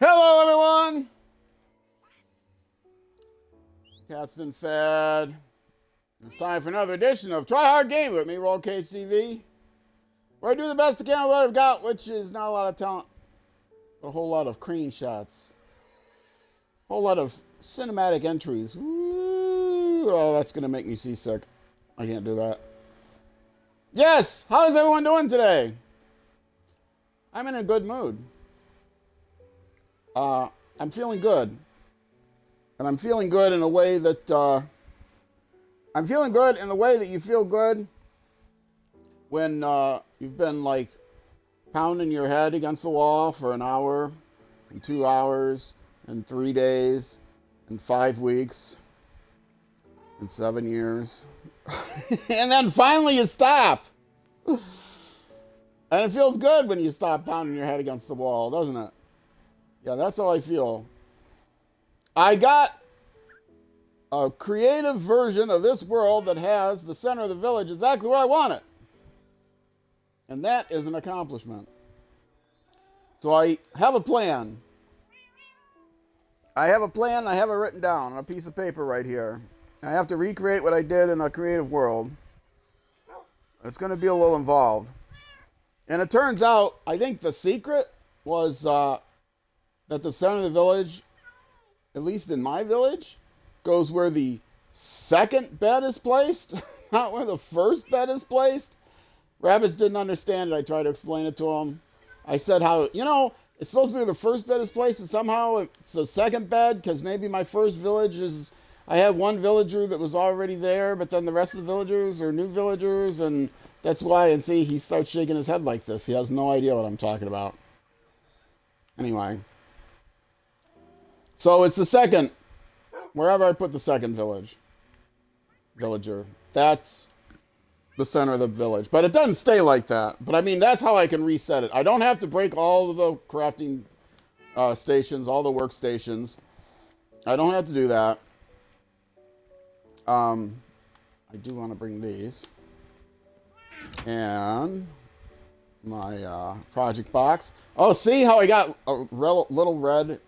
Hello, everyone. Cat's been fed. It's time for another edition of Try Hard Game with me, Roll Cage TV, where I do the best I can with what I've got, which is not a lot of talent, but a whole lot of crane shots, a whole lot of cinematic entries. Woo! Oh, that's gonna make me seasick. I can't do that. Yes. How is everyone doing today? I'm in a good mood. I'm feeling good, and I'm feeling good in a way that I'm feeling good in the way that you feel good when you've been like pounding your head against the wall for an hour and 2 hours and 3 days and 5 weeks and 7 years. And then finally you stop. And it feels good when you stop pounding your head against the wall, doesn't it? Yeah, that's how I feel. I got a creative version of this world that has the center of the village exactly where I want it. And that is an accomplishment. So I have a plan. I have it written down on a piece of paper right here. I have to recreate what I did in a creative world. It's going to be a little involved. And it turns out, I think the secret was that the center of the village, at least in my village, goes where the second bed is placed, not where the first bed is placed. Rabbits didn't understand it. I tried to explain it to them. I said how, it's supposed to be where the first bed is placed, but somehow it's the second bed because maybe my first village is. I had one villager that was already there, but then the rest of the villagers are new villagers, and that's why. And see, he starts shaking his head like this. He has no idea what I'm talking about. Anyway. So it's the second, wherever I put the second villager. That's the center of the village. But it doesn't stay like that. But I mean, that's how I can reset it. I don't have to break all of the crafting stations, all the workstations. I don't have to do that. I do want to bring these. And my project box. Oh, see how I got a little red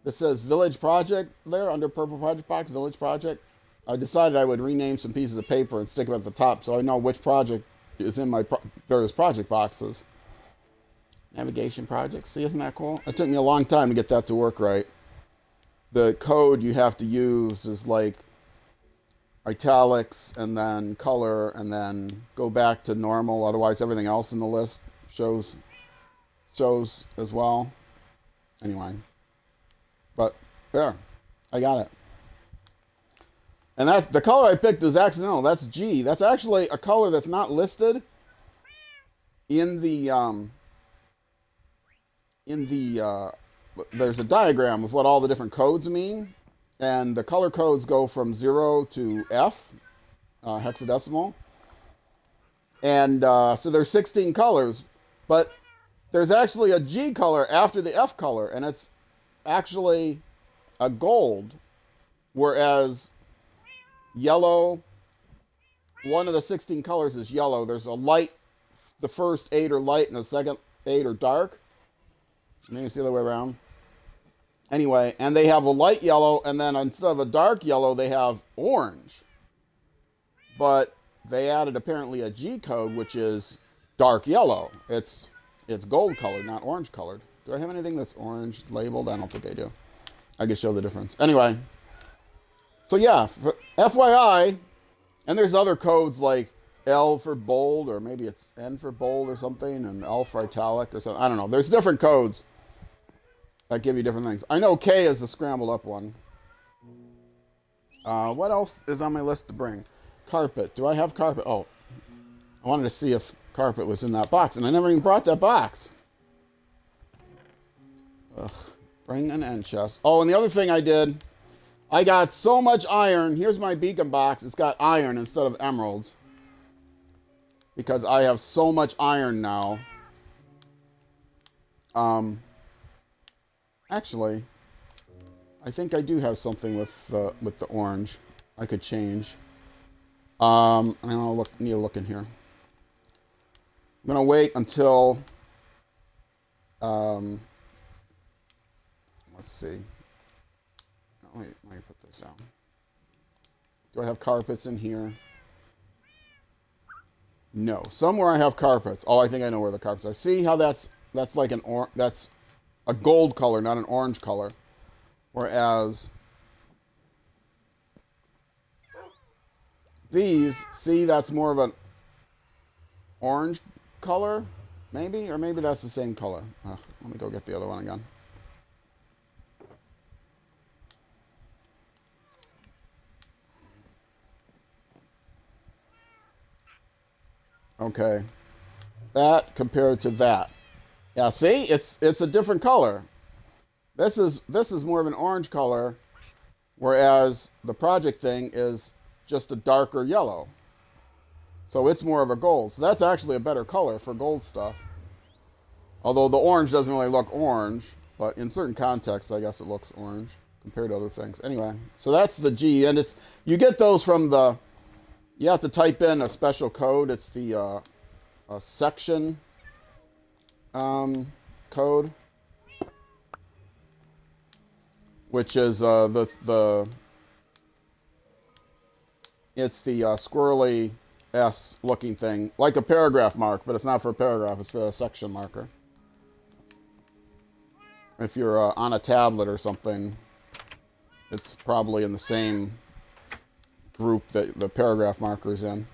that says Village Project there under purple project box, Village Project. I decided I would rename some pieces of paper and stick them at the top so I know which project is in my various project boxes. Navigation project. See, isn't that cool? It took me a long time to get that to work right. The code you have to use is like italics and then color and then go back to normal. Otherwise, everything else in the list shows as well. Anyway, but there, I got it. And that the color I picked is accidental. That's G. That's actually a color that's not listed in the there's a diagram of what all the different codes mean, and the color codes go from 0 to F, hexadecimal, and so there's 16 colors, but there's actually a G color after the F color, and it's actually a gold, whereas yellow, one of the 16 colors is yellow. There's a light, the first 8 are light and the second 8 are dark. And you can see the other way around. Anyway, and they have a light yellow, and then instead of a dark yellow, they have orange. But they added apparently a G code, which is dark yellow. It's gold colored, not orange colored. Do I have anything that's orange labeled? I don't think I do. I can show the difference. Anyway, so yeah, FYI, and there's other codes like L for bold, or maybe it's N for bold or something, and L for italic or something. I don't know. There's different codes that give you different things. I know K is the scrambled up one. What else is on my list to bring? Carpet. Do I have carpet? Oh, I wanted to see if carpet was in that box, and I never even brought that box. Ugh. Bring an end chest. Oh, and the other thing I did, I got so much iron. Here's my beacon box. It's got iron instead of emeralds. Because I have so much iron now. Actually, I think I do have something with the orange. I could change. I don't need to look in here. I'm gonna wait until Let's see. Let me put this down. Do I have carpets in here? No. Somewhere I have carpets. Oh, I think I know where the carpets are. See how that's like that's a gold color, not an orange color. Whereas these, see, that's more of an orange color, maybe? Or maybe that's the same color. Let me go get the other one again. Okay. That compared to that. Yeah, see? It's a different color. This is more of an orange color, whereas the project thing is just a darker yellow. So it's more of a gold. So that's actually a better color for gold stuff. Although the orange doesn't really look orange, but in certain contexts, I guess it looks orange compared to other things. Anyway, so that's the G, and you get those from the. You have to type in a special code. It's the section code, which is it's the squirrely S looking thing, like a paragraph mark, but it's not for a paragraph, it's for a section marker. If you're on a tablet or something, it's probably in the same group that the paragraph marker is in.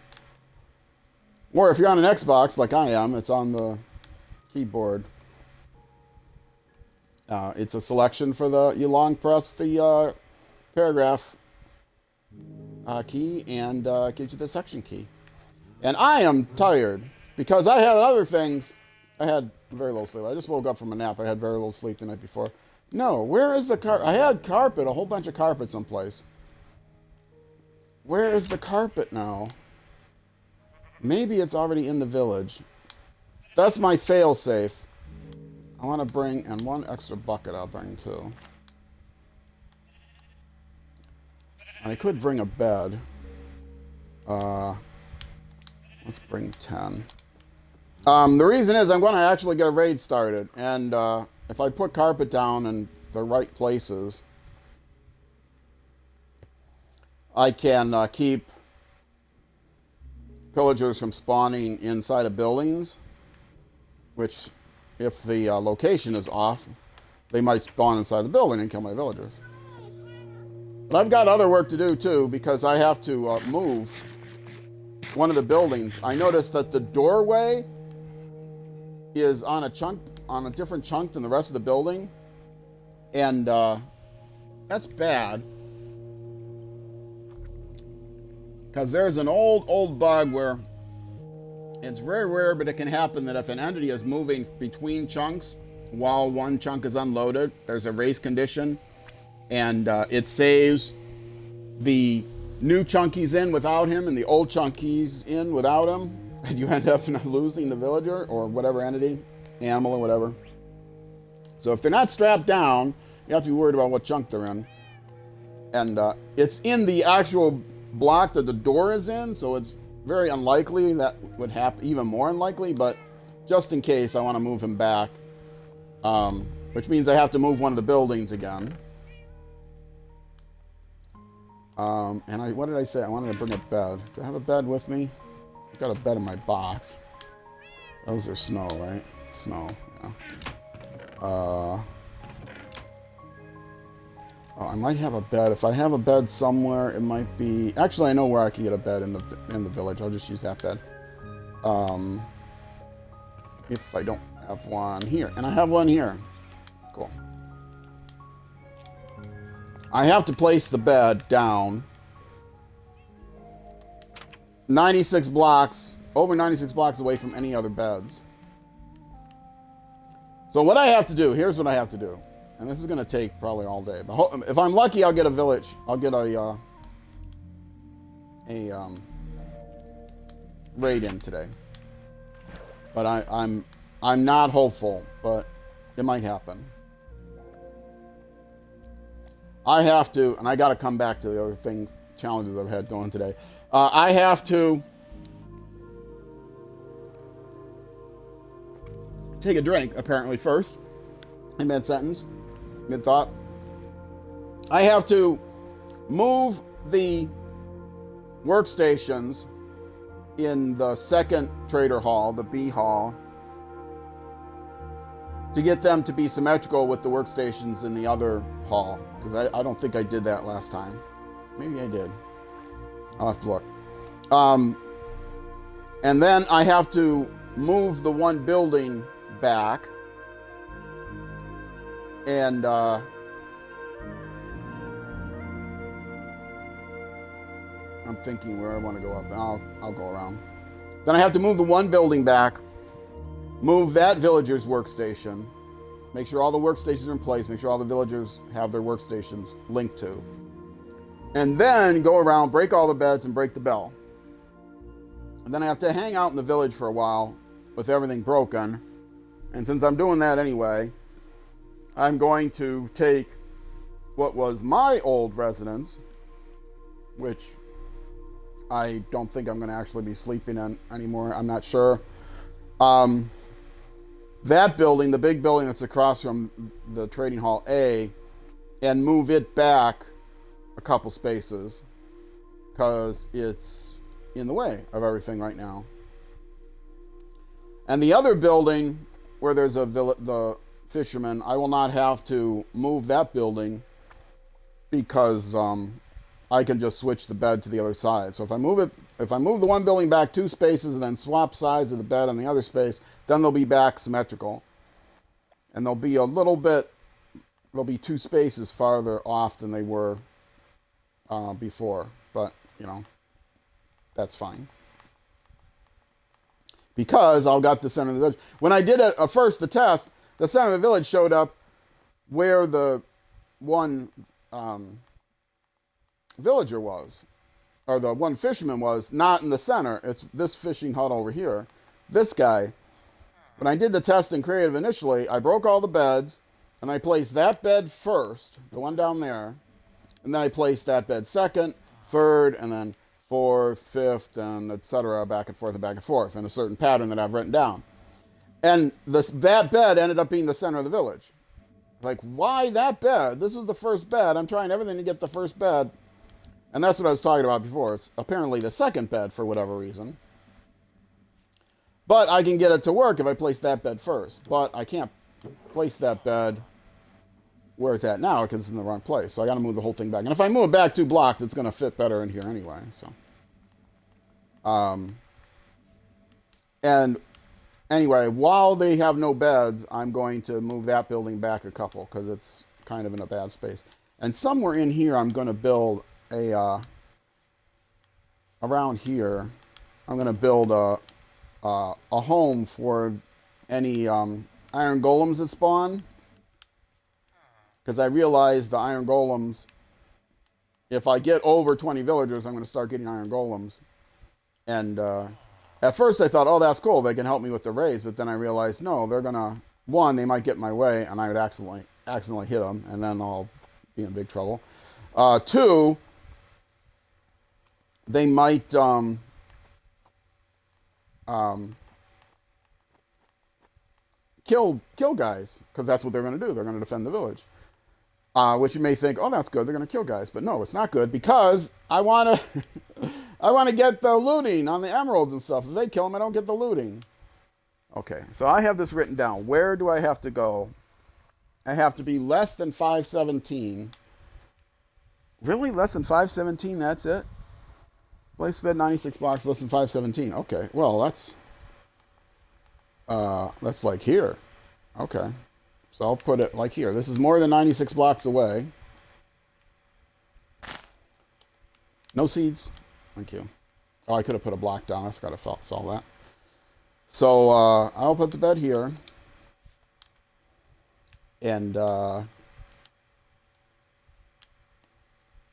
Or if you're on an Xbox, like I am, it's on the keyboard. It's a selection for you long press the paragraph key and gives you the section key. And I am tired because I had other things. I had very little sleep. I just woke up from a nap. I had very little sleep the night before. No, where is the carpet? I had carpet, a whole bunch of carpet someplace. Where is the carpet now? Maybe it's already in the village. That's my fail safe. I want to bring, and one extra bucket I'll bring too. And I could bring a bed. Let's bring 10. The reason is I'm going to actually get a raid started. And if I put carpet down in the right places, I can keep pillagers from spawning inside of buildings, which, if the location is off, they might spawn inside the building and kill my villagers. But I've got other work to do too, because I have to move one of the buildings. I noticed that the doorway is on a different chunk than the rest of the building, and that's bad. Because there's an old bug where it's very rare, but it can happen that if an entity is moving between chunks while one chunk is unloaded, there's a race condition, and it saves the new chunkies in without him and the old chunkies in without him, and you end up losing the villager or whatever entity, animal or whatever. So if they're not strapped down, you have to be worried about what chunk they're in. And it's in the actual block that the door is in, so it's very unlikely that would happen, even more unlikely, but just in case, I want to move him back, which means I have to move one of the buildings again. And what did I say? I wanted to bring a bed. Do I have a bed with me? I've got a bed in my box. Those are snow, right? Snow, yeah. Oh, I might have a bed. If I have a bed somewhere, it might be... Actually, I know where I can get a bed in the village. I'll just use that bed. If I don't have one here. And I have one here. Cool. I have to place the bed down 96 blocks, over 96 blocks away from any other beds. So what I have to do, here's what I have to do. And this is going to take probably all day. But if I'm lucky, I'll get a village. I'll get a raid in today. But I'm not hopeful, but it might happen. I have to, and I got to come back to the other things, challenges I've had going today. I have to take a drink, apparently, first, in mid-sentence. Good thought. I have to move the workstations in the second trader hall, the B hall, to get them to be symmetrical with the workstations in the other hall. Because I don't think I did that last time. Maybe I did. I'll have to look. And then I have to move the one building back. And I'm thinking where I want to go up. I'll go around. Then I have to move the one building back, move that villager's workstation, make sure all the workstations are in place, make sure all the villagers have their workstations linked to. And then go around, break all the beds, and break the bell. And then I have to hang out in the village for a while with everything broken. And since I'm doing that anyway, I'm going to take what was my old residence, which I don't think I'm going to actually be sleeping in anymore. I'm not sure. That building, the big building that's across from the trading hall A, and move it back a couple spaces because it's in the way of everything right now. And the other building where there's the fisherman, I will not have to move that building because I can just switch the bed to the other side. So if I move the one building back 2 spaces and then swap sides of the bed on the other space, then they'll be back symmetrical. And they'll be 2 spaces farther off than they were before. But, that's fine. Because I've got the center of the village. When I did the test, the center of the village showed up where the one villager was, or the one fisherman was, not in the center. It's this fishing hut over here. This guy. When I did the test in creative initially, I broke all the beds, and I placed that bed first, the one down there, and then I placed that bed second, third, and then fourth, fifth, and etc. back and forth in a certain pattern that I've written down. And that bed ended up being the center of the village. Like, why that bed? This was the first bed. I'm trying everything to get the first bed. And that's what I was talking about before. It's apparently the second bed for whatever reason. But I can get it to work if I place that bed first. But I can't place that bed where it's at now because it's in the wrong place. So I got to move the whole thing back. And if I move it back 2 blocks, it's going to fit better in here anyway. So, and anyway, while they have no beds, I'm going to move that building back a couple because it's kind of in a bad space. And somewhere in here, I'm going to build around here, I'm going to build a home for any iron golems that spawn. Because I realized the iron golems, if I get over 20 villagers, I'm going to start getting iron golems. And at first I thought, oh, that's cool. They can help me with the raise. But then I realized, no, they're going to, one, they might get in my way and I would accidentally hit them. And then I'll be in big trouble. 2, they might kill guys. Because that's what they're going to do. They're going to defend the village. Which you may think, oh, that's good. They're going to kill guys. But no, it's not good because I want to I want to get the looting on the emeralds and stuff. If they kill them, I don't get the looting. Okay, so I have this written down. Where do I have to go? I have to be less than 517. Really? Less than 517? That's it? Place bed 96 blocks, less than 517. Okay, well, that's like here. Okay. So I'll put it like here. This is more than 96 blocks away. No seeds. Thank you. Oh, I could have put a block down. I just got to solve that. So I'll put the bed here. And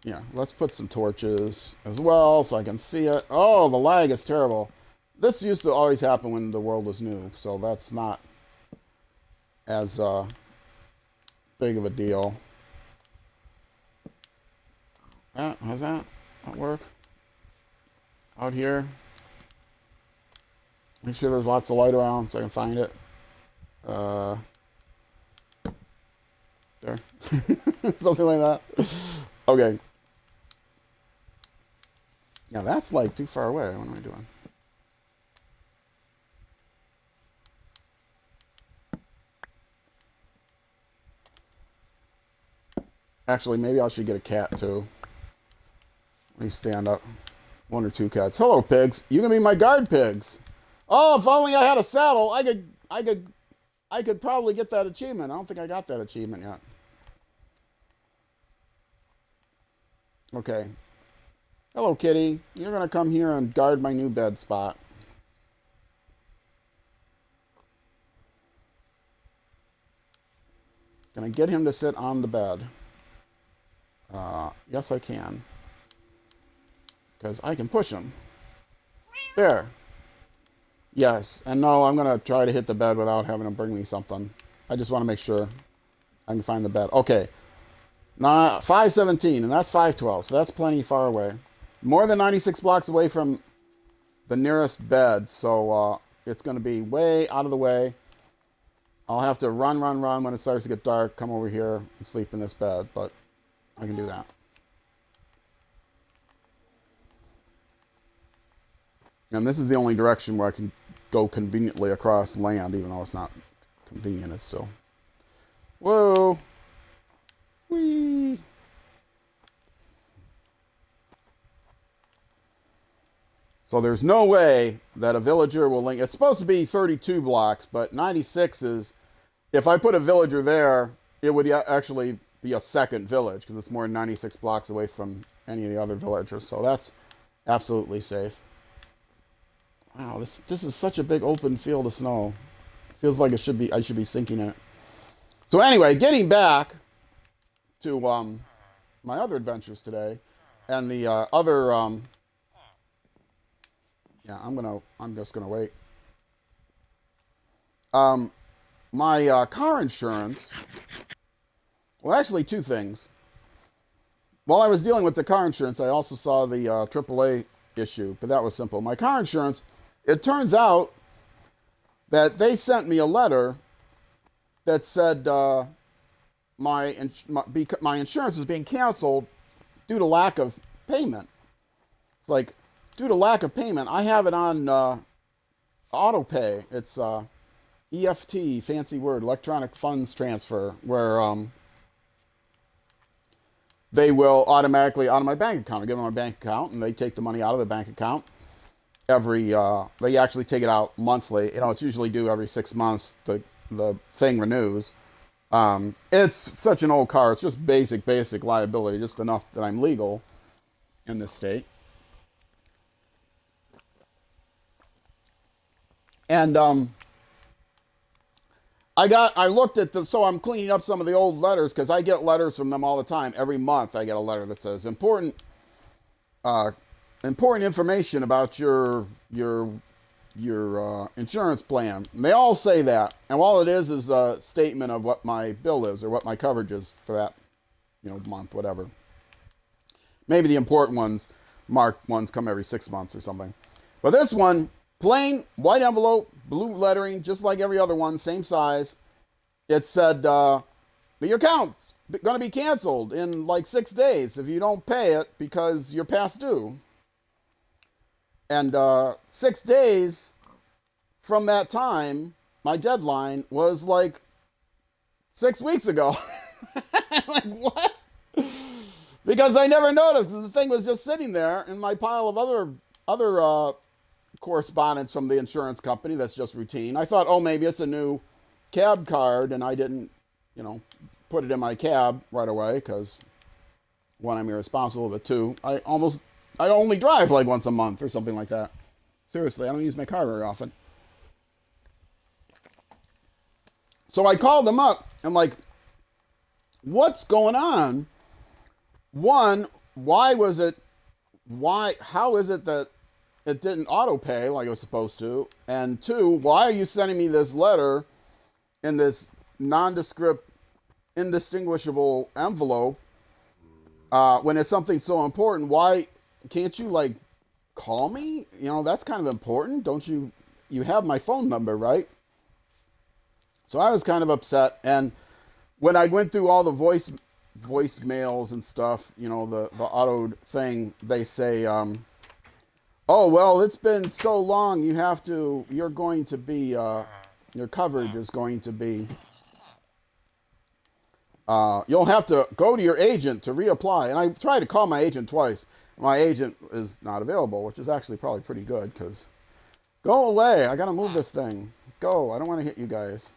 yeah, let's put some torches as well so I can see it. Oh, the lag is terrible. This used to always happen when the world was new. So that's not as big of a deal. How's that work? Out here. Make sure there's lots of light around so I can find it. There. Something like that. Okay. Yeah, that's like too far away. What am I doing? Actually, maybe I should get a cat too. Let me stand up. One or two cats. Hello, pigs. You can be my guard pigs. Oh, if only I had a saddle, I could probably get that achievement. I don't think I got that achievement yet. Okay. Hello, kitty. You're gonna come here and guard my new bed spot. Can I get him to sit on the bed? Yes, I can. Because I can push him. There. Yes. And no, I'm going to try to hit the bed without having him bring me something. I just want to make sure I can find the bed. Okay. Now, 517, and that's 512, so that's plenty far away. More than 96 blocks away from the nearest bed, so it's going to be way out of the way. I'll have to run when it starts to get dark, come over here and sleep in this bed, but I can do that. And this is the only direction where I can go conveniently across land, even though it's not convenient, it's still. Whoa! Whee! So there's no way that a villager will link. It's supposed to be 32 blocks, but 96 is. If I put a villager there, it would actually be a second village because it's more than 96 blocks away from any of the other villagers. So that's absolutely safe. Wow, this is such a big open field of snow. It feels like I should be sinking in it. So anyway, getting back to my other adventures today, and the other yeah, I'm just gonna wait. My car insurance. Well, actually, two things. While I was dealing with the car insurance, I also saw the AAA issue, but that was simple. My car insurance. It turns out that they sent me a letter that said my insurance is being canceled due to lack of payment. It's like, due to lack of payment, I have it on auto pay. It's EFT, fancy word, electronic funds transfer, where they will automatically out of my bank account. I give them my bank account, and they take the money out of the bank account. They actually take it out monthly. You know, it's usually due every 6 months. The thing renews. It's such an old car. It's just basic liability, just enough that I'm legal in this state. And I looked at so I'm cleaning up some of the old letters because I get letters from them all the time. Every month I get a letter that says important information about your insurance plan. And they all say that, and all it is a statement of what my bill is or what my coverage is for that, month, whatever. Maybe the important ones, marked ones, come every 6 months or something. But this one, plain white envelope, blue lettering, just like every other one, same size. It said your account's going to be canceled in like 6 days if you don't pay it because you're past due. And 6 days from that time, my deadline was like 6 weeks ago. I'm like, what? Because I never noticed. The thing was just sitting there in my pile of other correspondence from the insurance company that's just routine. I thought, oh, maybe it's a new cab card, and I didn't, put it in my cab right away because, one, I'm irresponsible, but two, I only drive like once a month or something like that. Seriously, I don't use my car very often. So I called them up. I'm like, what's going on? One, how is it that it didn't auto pay like it was supposed to? And two, why are you sending me this letter in this nondescript, indistinguishable envelope when it's something so important? Why can't you call me? That's kind of important. Don't you have my phone number, right? So I was kind of upset, and when I went through all the voicemails and stuff, you know, the auto thing, they say, oh, well, it's been so long, you're going to be, your coverage is going to be, you'll have to go to your agent to reapply. And I tried to call my agent twice. My agent is not available, which is actually probably pretty good, because go away. I got to move this thing. Go. I don't want to hit you guys.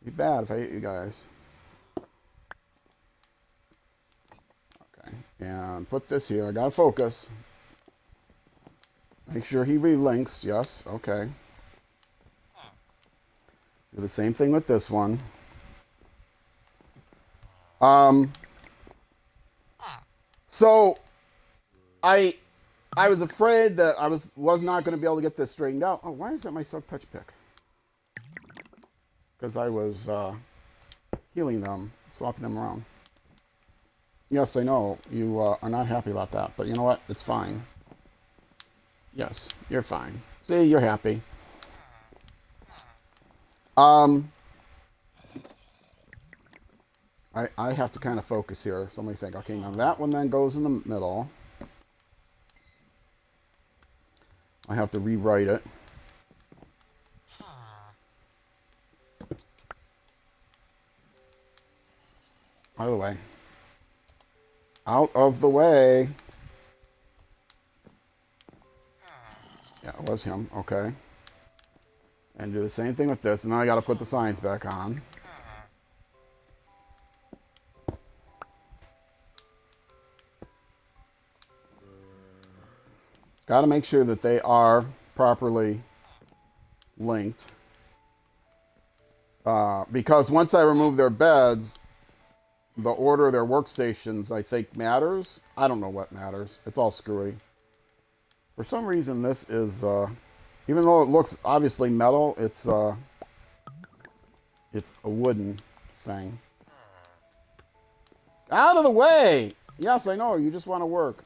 It'd be bad if I hit you guys. Okay. And put this here. I got to focus. Make sure he relinks. Yes. Okay. Do the same thing with this one. So I was afraid that I was not going to be able to get this straightened out. Oh, why is that my silk touch pick? Because I was healing them, swapping them around. Yes, I know you are not happy about that, but you know what? It's fine. Yes, you're fine. See, you're happy. I have to kind of focus here. So let me think. Okay, now that one then goes in the middle. I have to rewrite it. By the way. Out of the way. Yeah, it was him. Okay. And do the same thing with this. And now I got to put the signs back on. Got to make sure that they are properly linked. Because once I remove their beds, the order of their workstations, I think, matters. I don't know what matters. It's all screwy. For some reason, this is, even though it looks obviously metal, it's a wooden thing. Out of the way! Yes, I know. You just want to work.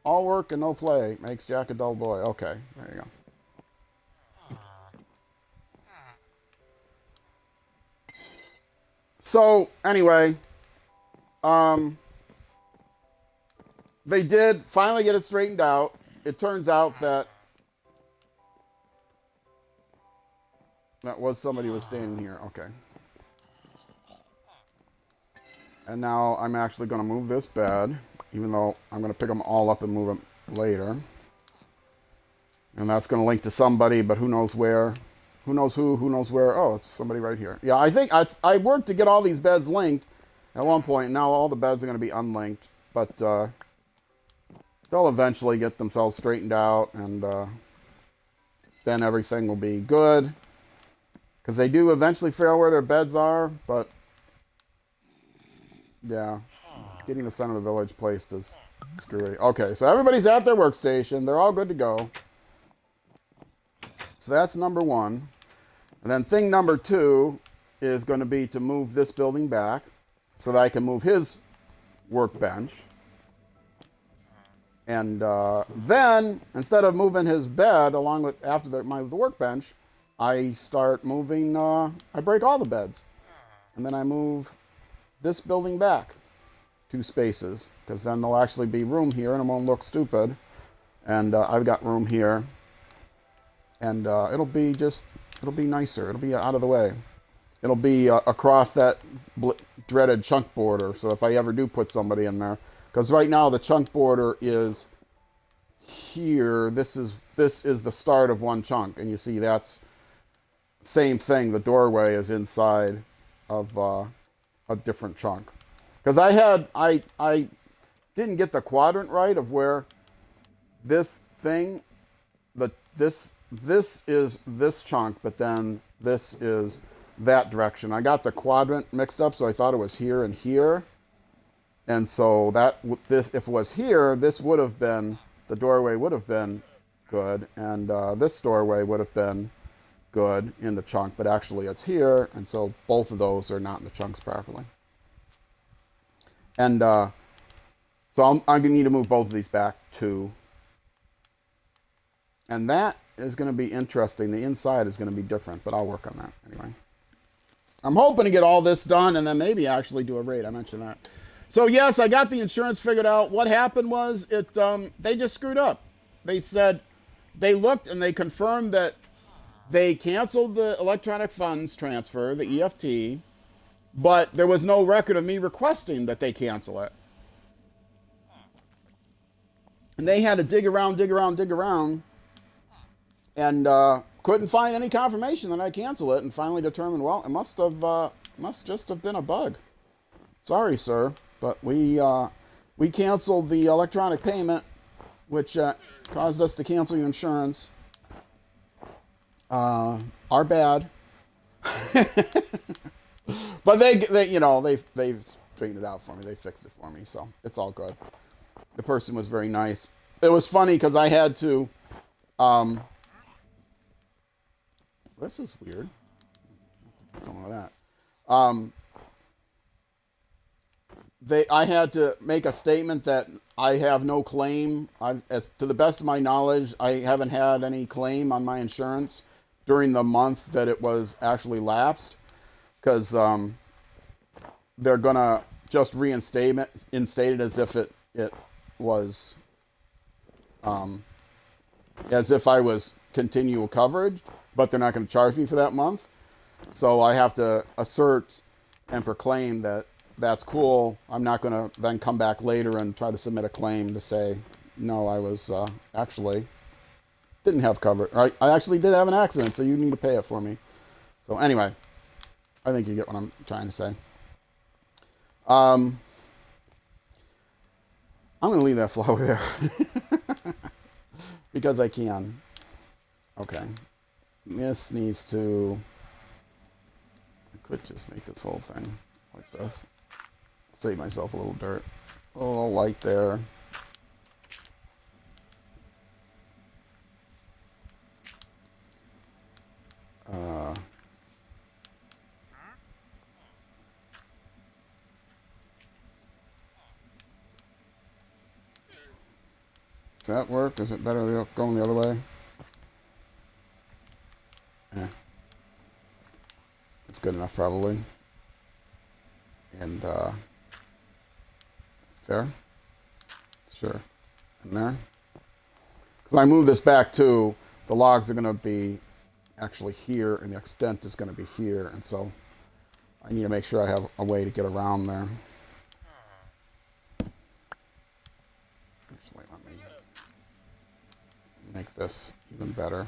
All work and no play makes Jack a dull boy. Okay, there you go. So, anyway, they did finally get it straightened out. It turns out that was somebody was standing here. Okay. And now I'm actually going to move this bed, even though I'm going to pick them all up and move them later. And that's going to link to somebody, but who knows where. Who knows who knows where. Oh, it's somebody right here. Yeah, I think I worked to get all these beds linked at one point. Now all the beds are going to be unlinked. But they'll eventually get themselves straightened out, and then everything will be good. Because they do eventually figure out where their beds are, but yeah, getting the center of the village placed is screwy. Okay, so everybody's at their workstation. They're all good to go. So that's number one. And then thing number two is going to be to move this building back so that I can move his workbench. And then, instead of moving his bed along with after the workbench, I start moving, I break all the beds. And then I move this building back 2 spaces, because then there'll actually be room here and it won't look stupid. And I've got room here. And it'll be nicer. It'll be out of the way. It'll be across that dreaded chunk border. So if I ever do put somebody in there, because right now the chunk border is here. This is the start of one chunk, and you see that's same thing. The doorway is inside of a different chunk. Because I didn't get the quadrant right of where this thing, this is this chunk, but then this is that direction. I got the quadrant mixed up, so I thought it was here and here. And so if it was here, this would have been, the doorway would have been good, and this doorway would have been good in the chunk, but actually it's here, and so both of those are not in the chunks properly. And so I'm going to need to move both of these back too. And that is going to be interesting. The inside is going to be different, but I'll work on that anyway. I'm hoping to get all this done and then maybe actually do a raid. I mentioned that. So yes, I got the insurance figured out. What happened was they just screwed up. They said they looked and they confirmed that they canceled the electronic funds transfer, the EFT, but there was no record of me requesting that they cancel it. And they had to dig around, and couldn't find any confirmation that I canceled it, and finally determined, well, it must just have been a bug. Sorry, sir, but we canceled the electronic payment, which caused us to cancel your insurance. Our bad. But they've straightened it out for me. They fixed it for me, so it's all good. The person was very nice. It was funny because I had to. This is weird. Something like that. I had to make a statement that I have no claim. As to the best of my knowledge, I haven't had any claim on my insurance during the month that it was actually lapsed, because they're gonna just reinstate it as if it was as if I was continual coverage, but they're not going to charge me for that month. So I have to assert and proclaim that that's cool. I'm not going to then come back later and try to submit a claim to say, no, I was actually didn't have coverage. I actually did have an accident, so you need to pay it for me. So anyway, I think you get what I'm trying to say. I'm going to leave that flower there because I can. Okay. This needs to... I could just make this whole thing like this. Save myself a little dirt. A little light there. Does that work? Is it better going the other way? It's good enough, probably. And there? Sure. And there? Because I move this back too, the logs are going to be actually here, and the extent is going to be here, and so I need to make sure I have a way to get around there. Actually, let me make this even better.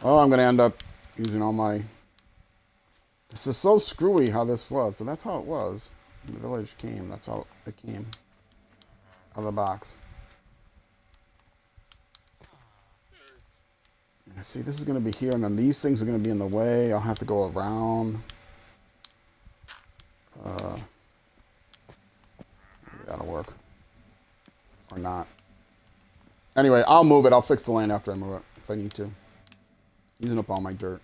Oh, I'm going to end up using all my... This is so screwy how this was, but that's how it was. When the village came, that's how it came. Out of the box. Yeah, see, this is going to be here, and then these things are going to be in the way. I'll have to go around. Maybe that'll work. Or not. Anyway, I'll move it. I'll fix the land after I move it, if I need to. Using up all my dirt.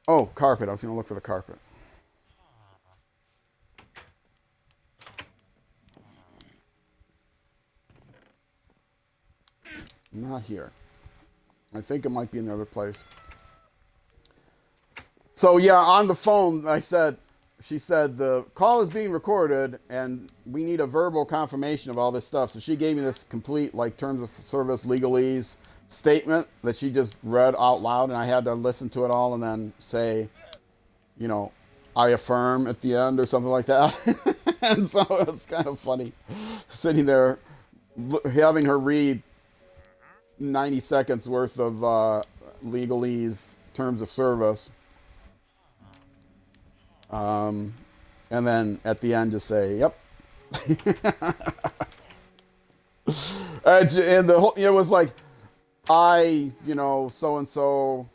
Oh, carpet. I was going to look for the carpet. Not here. I think it might be in the other place. So yeah, on the phone, she said the call is being recorded and we need a verbal confirmation of all this stuff. So she gave me this complete, like, terms of service legalese statement that she just read out loud, and I had to listen to it all and then say, you know, I affirm at the end or something like that. And so it's kind of funny sitting there having her read 90 seconds worth of legalese terms of service, and then at the end just say, yep. And the whole, it was like, so and so,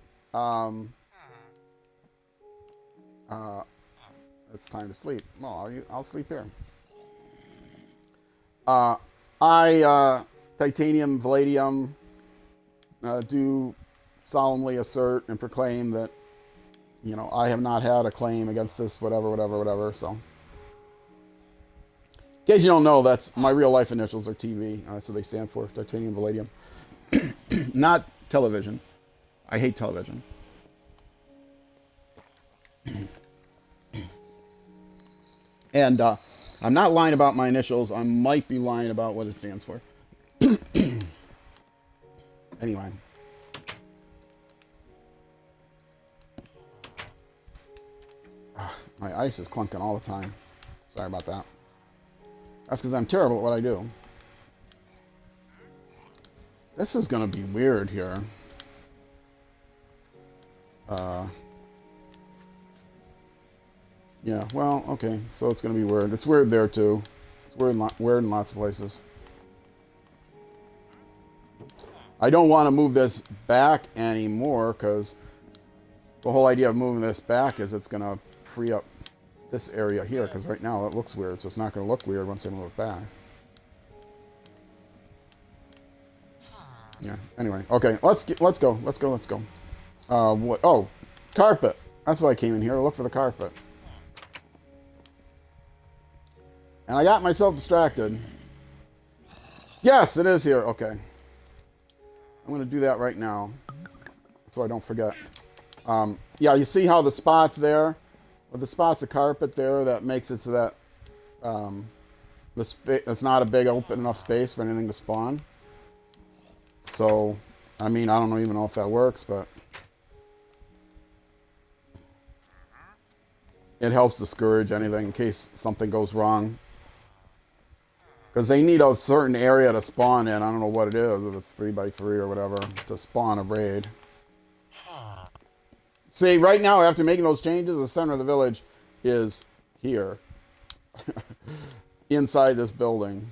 it's time to sleep. Well, I'll sleep here. Titanium, Palladium, do solemnly assert and proclaim that, I have not had a claim against this, whatever. So, in case you don't know, that's my real life initials are TV. That's what they stand for, Titanium, Palladium. Not television. I hate television. And I'm not lying about my initials. I might be lying about what it stands for. Anyway. My ice is clunking all the time. Sorry about that. That's because I'm terrible at what I do. This is going to be weird here. Yeah, well, okay. So it's going to be weird. It's weird there, too. It's weird in lots of places. I don't want to move this back anymore, because the whole idea of moving this back is it's going to free up this area here, because right now it looks weird, so it's not going to look weird once I move it back. Yeah, anyway. Okay, let's go. What? Oh, carpet. That's why I came in here, to look for the carpet. And I got myself distracted. Yes, it is here. Okay. I'm going to do that right now, so I don't forget. Yeah, you see how the spots there, or the spots of carpet there, that makes it so that it's not a big open enough space for anything to spawn. So, I mean, I don't even know if that works, but it helps discourage anything in case something goes wrong. Because they need a certain area to spawn in. I don't know what it is, if it's 3x3 or whatever, to spawn a raid. See, right now, after making those changes, the center of the village is here. Inside this building.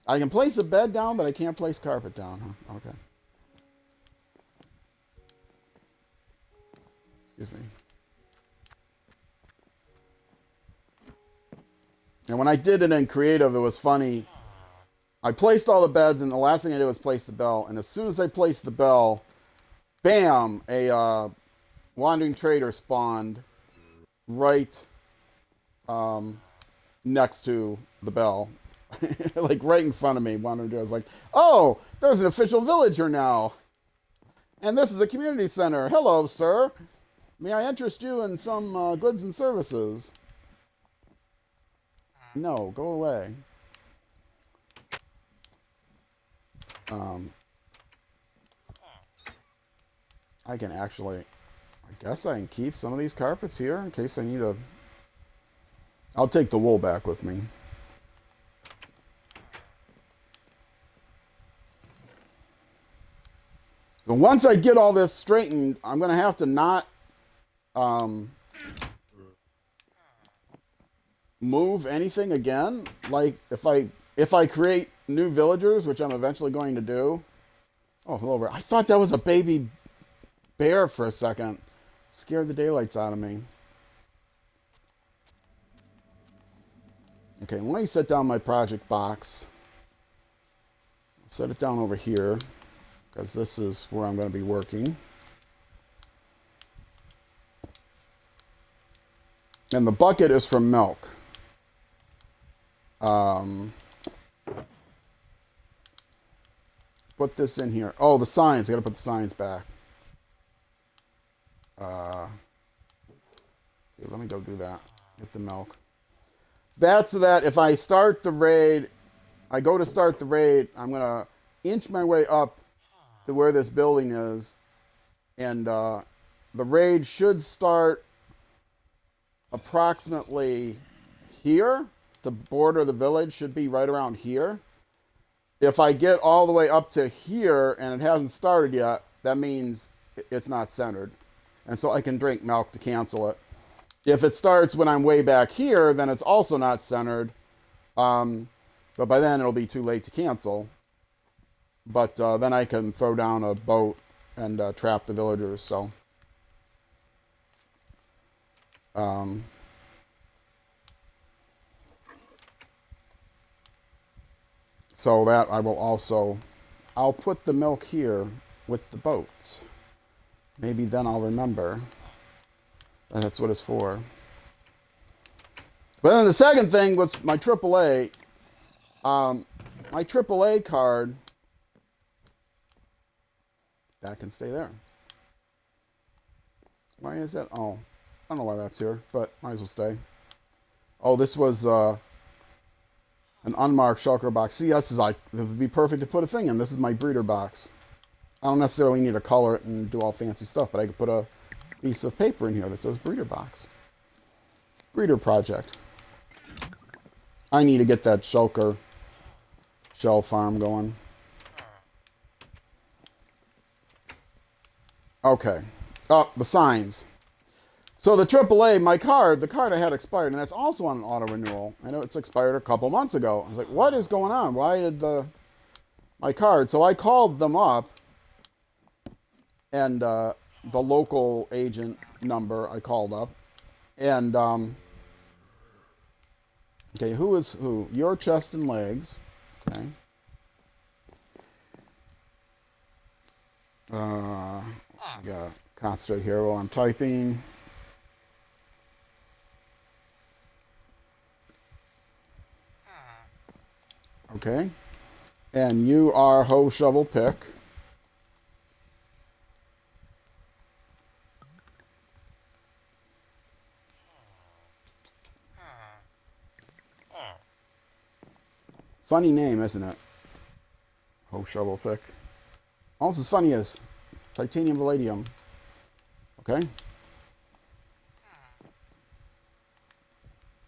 I can place a bed down, but I can't place carpet down. Huh? Okay. Excuse me. And when I did it in creative, it was funny. I placed all the beds, and the last thing I did was place the bell. And as soon as I placed the bell, bam, a wandering trader spawned right next to the bell. Like right in front of me. Wandering trader. I was like, oh, there's an official villager now. And this is a community center. Hello, sir. May I interest you in some goods and services? No, go away. I can actually, I guess I can keep some of these carpets here in case I need a... I'll take the wool back with me. So once I get all this straightened, I'm going to have to not move anything again. Like if I create new villagers, which I'm eventually going to do. Oh, hello. I thought that was a baby bear for a second. Scared the daylights out of me. Okay, let me set down my project box. Set it down over here, because this is where I'm going to be working. And the bucket is for milk. Put this in here. Oh, the signs. I got to put the signs back. Okay, let me go do that. Get the milk. That's so that if I start the raid, I go to start the raid, I'm going to inch my way up to where this building is. And the raid should start approximately here. The border of the village should be right around here. If I get all the way up to here and it hasn't started yet, that means it's not centered. And so I can drink milk to cancel it. If it starts when I'm way back here, then it's also not centered. But by then it'll be too late to cancel. But then I can throw down a boat and trap the villagers. So so that I will also... I'll put the milk here with the boats. Maybe then I'll remember that that's what it's for. But then the second thing was my AAA. My AAA card That can stay there. Why is that? Oh, I don't know why that's here, but might as well stay. Oh, this was an unmarked shulker box. See, this would be perfect to put a thing in. This is my breeder box. I don't necessarily need to color it and do all fancy stuff, but I could put a piece of paper in here that says breeder box. Breeder project. I need to get that shulker shell farm going. Okay. Oh, the signs. So the AAA, the card I had expired, and that's also on an auto renewal. I know it's expired a couple months ago. I was like, what is going on? Why did my card? So I called them up, and the local agent number I called up, and okay, who is who? Your chest and legs. Okay. I gotta concentrate here while I'm typing. Okay. And you are hoe, shovel, pick. Funny name, isn't it? Hoe, shovel, pick. Almost as funny as titanium, palladium. Okay.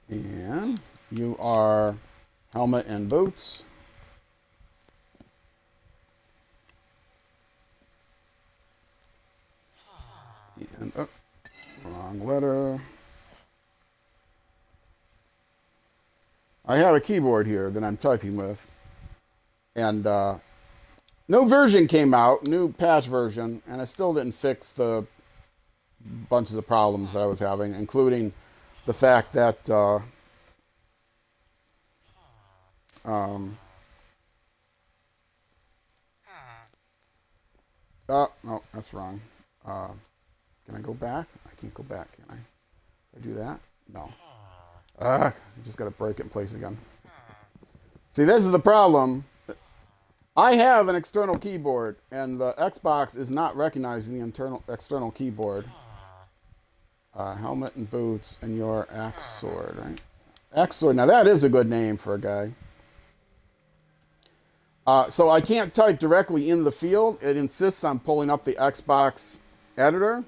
And you are helmet and boots. And, oh, wrong letter. I have a keyboard here that I'm typing with. And no version came out, new patch version, and I still didn't fix the bunches of problems that I was having, including the fact that oh, no, that's wrong. Can I go back? I can't go back, can I? Can I do that? No. I just got to break it in place again. See, this is the problem. I have an external keyboard, and the Xbox is not recognizing the external keyboard. Helmet and boots, and your axe sword, right? Axe sword. Now that is a good name for a guy. So I can't type directly in the field. It insists on pulling up the Xbox editor.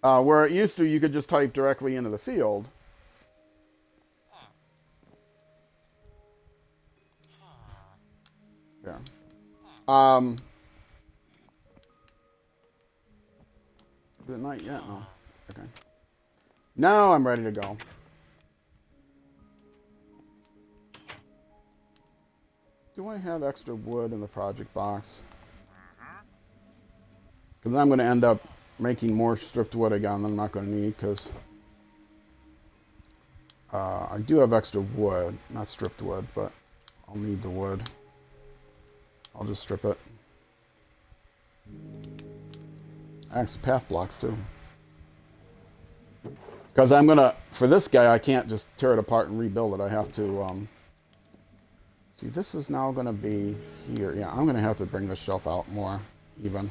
Where it used to, you could just type directly into the field. Yeah. Is it night yet? No. Okay. Now I'm ready to go. Do I have extra wood in the project box? Because I'm going to end up making more stripped wood again that I'm not going to need, because I do have extra wood. Not stripped wood, but I'll need the wood. I'll just strip it. I have some path blocks too. Because I'm going to, for this guy, I can't just tear it apart and rebuild it. I have to, see, this is now going to be here. Yeah, I'm going to have to bring this shelf out more even.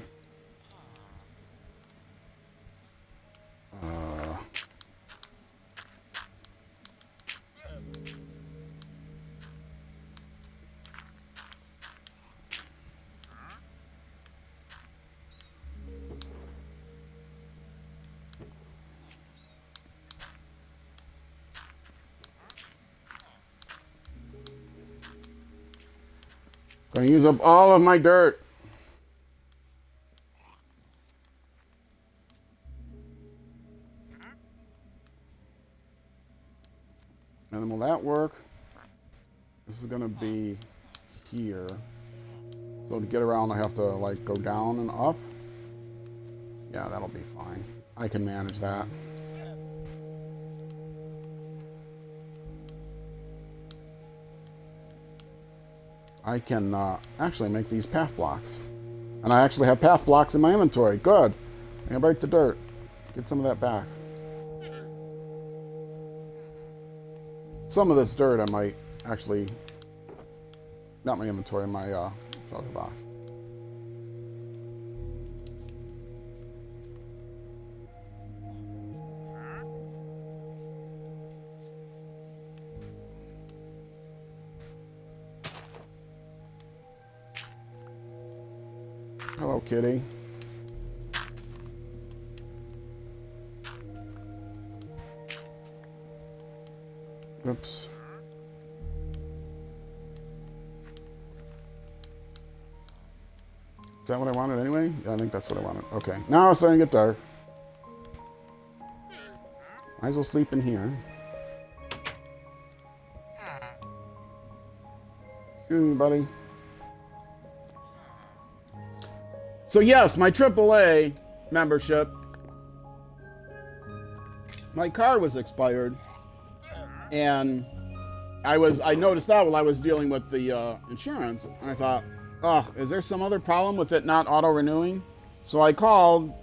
Gonna use up all of my dirt. And then will that work? This is gonna be here. So to get around, I have to like go down and up. Yeah, that'll be fine. I can manage that. I can actually make these path blocks. And I actually have path blocks in my inventory. Good. I'm gonna break the dirt. Get some of that back. Some of this dirt I might actually, not my inventory, my shulker box. kitty. Oops. Is that what I wanted anyway? Yeah, I think that's what I wanted. Okay, now it's starting to get dark. Might as well sleep in here. Excuse me, buddy. So yes, my AAA membership, my card was expired, and I noticed that while I was dealing with the insurance, and I thought, oh, is there some other problem with it not auto-renewing? So I called,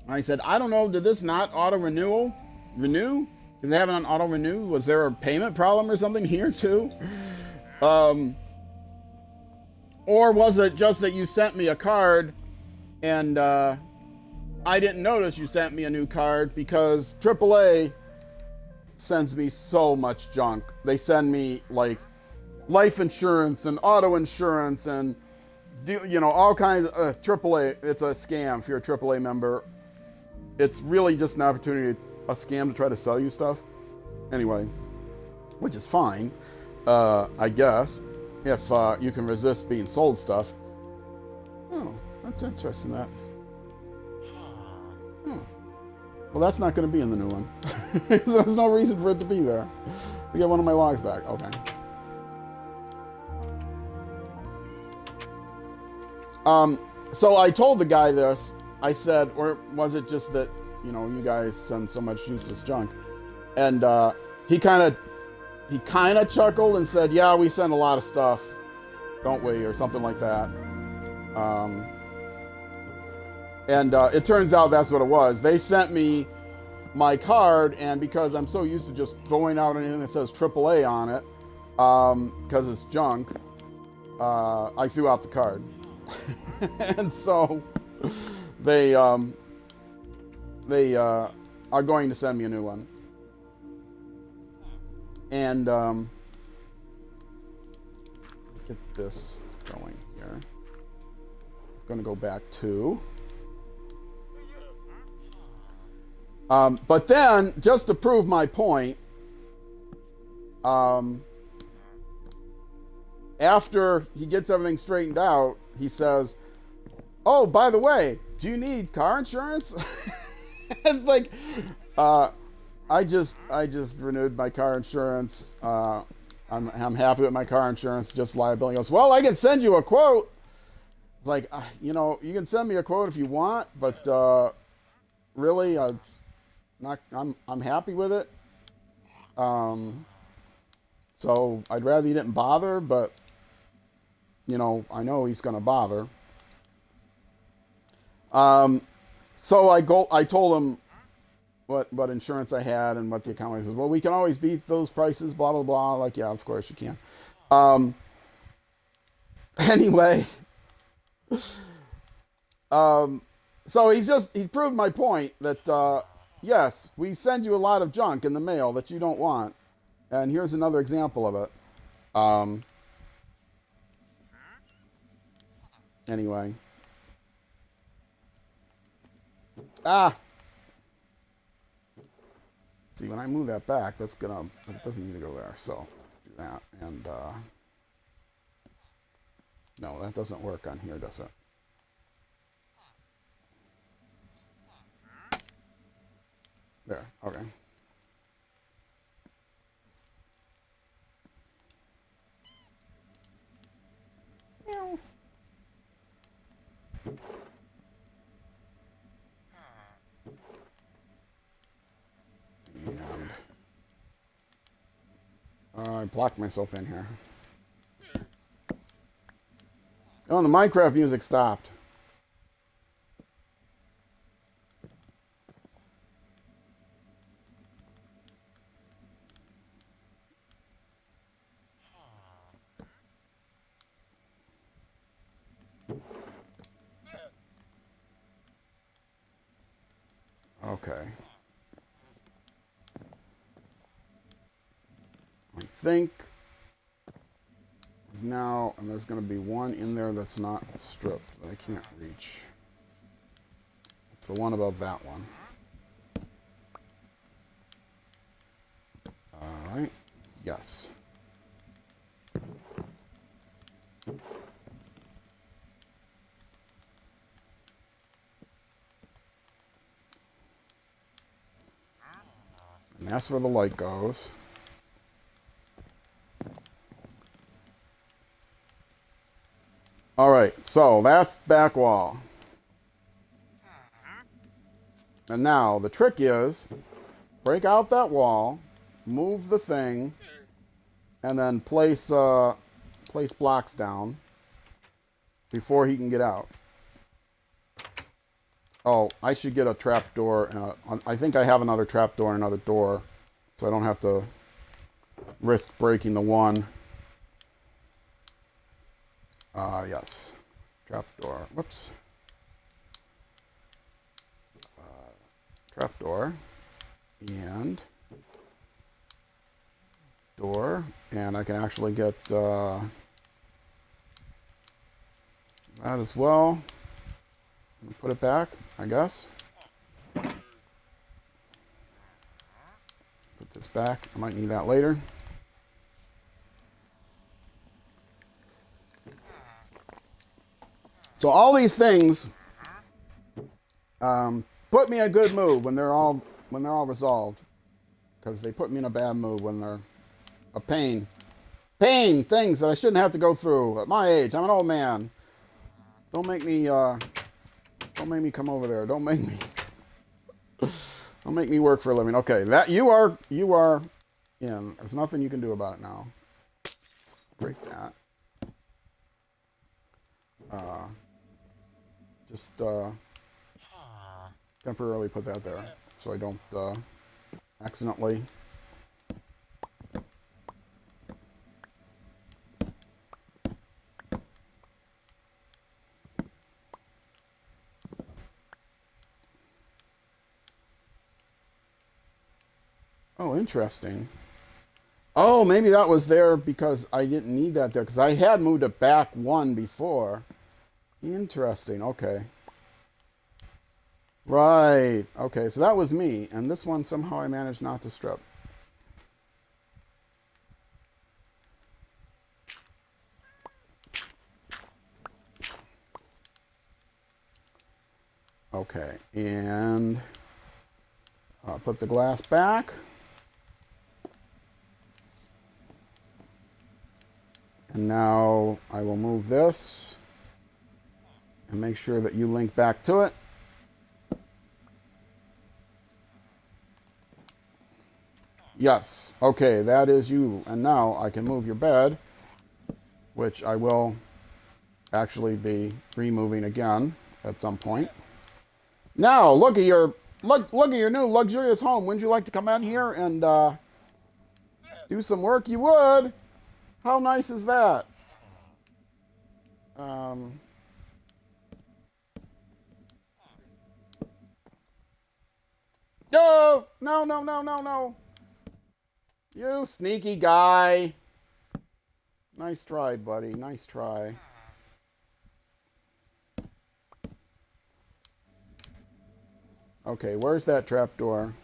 and I said, I don't know, did this not auto-renew? Because they have it on auto-renew? Was there a payment problem or something here too? Or was it just that you sent me a card and I didn't notice you sent me a new card, because AAA sends me so much junk. They send me like life insurance and auto insurance and all kinds of AAA. It's a scam if you're a AAA member. It's really just an opportunity, a scam to try to sell you stuff. Anyway, which is fine, I guess, if you can resist being sold stuff. Oh, that's interesting, that. Oh. Well, that's not going to be in the new one. There's no reason for it to be there. To get one of my logs back. Okay. So I told the guy this. I said, or was it just that, you guys send so much useless junk? And he kind of chuckled and said, yeah, we send a lot of stuff, don't we? Or something like that. And it turns out that's what it was. They sent me my card, and because I'm so used to just throwing out anything that says AAA on it, because it's junk, I threw out the card. And so they are going to send me a new one. And get this going here. It's going to go back to. But then, just to prove my point, after he gets everything straightened out, he says, oh, by the way, do you need car insurance? It's like, I just renewed my car insurance. I'm happy with my car insurance, just liability. He goes, well, I can send you a quote. It's like, you can send me a quote if you want, but really, I'm happy with it. So I'd rather you didn't bother, but I know he's gonna bother. So I told him what insurance I had and what the account was. He says, well, we can always beat those prices, blah blah blah. Like, yeah, of course you can. Anyway, so he proved my point that yes, we send you a lot of junk in the mail that you don't want, and here's another example of it. Anyway. See, when I move that back, it doesn't need to go there, so let's do that. And, no, that doesn't work on here, does it? There, okay. Meow. And I blocked myself in here. Oh, the Minecraft music stopped. Okay. I think Now, and there's going to be one in there that's not stripped that I can't reach. It's the one above that one. All right. Yes. And that's where the light goes. All right, so that's the back wall. And now the trick is break out that wall, move the thing, and then place blocks down before he can get out. Oh, I should get a trapdoor. I think I have another trapdoor and another door, so I don't have to risk breaking the one. Yes. Trapdoor. Whoops. Trapdoor. And door. And I can actually get that as well. Put it back, I guess. Put this back. I might need that later. So all these things put me in a good mood when they're all resolved, because they put me in a bad mood when they're a pain. Things that I shouldn't have to go through at my age. I'm an old man. Don't make me come over there. Don't make me work for a living. Okay, that you are in. There's nothing you can do about it now. Let's break that. Just temporarily put that there so I don't accidentally. Oh, interesting. Oh, maybe that was there because I didn't need that there, because I had moved it back one before. Interesting. Okay. Right. Okay, so that was me, and this one somehow I managed not to strip. Okay, and put the glass back. And now I will move this and make sure that you link back to it. Yes. Okay, that is you. And now I can move your bed, which I will actually be removing again at some point. Now, look at your new luxurious home. Wouldn't you like to come in here and do some work? You would. How nice is that? No, no, no, no, no, no. You sneaky guy. Nice try, buddy. Nice try. Okay, where's that trapdoor?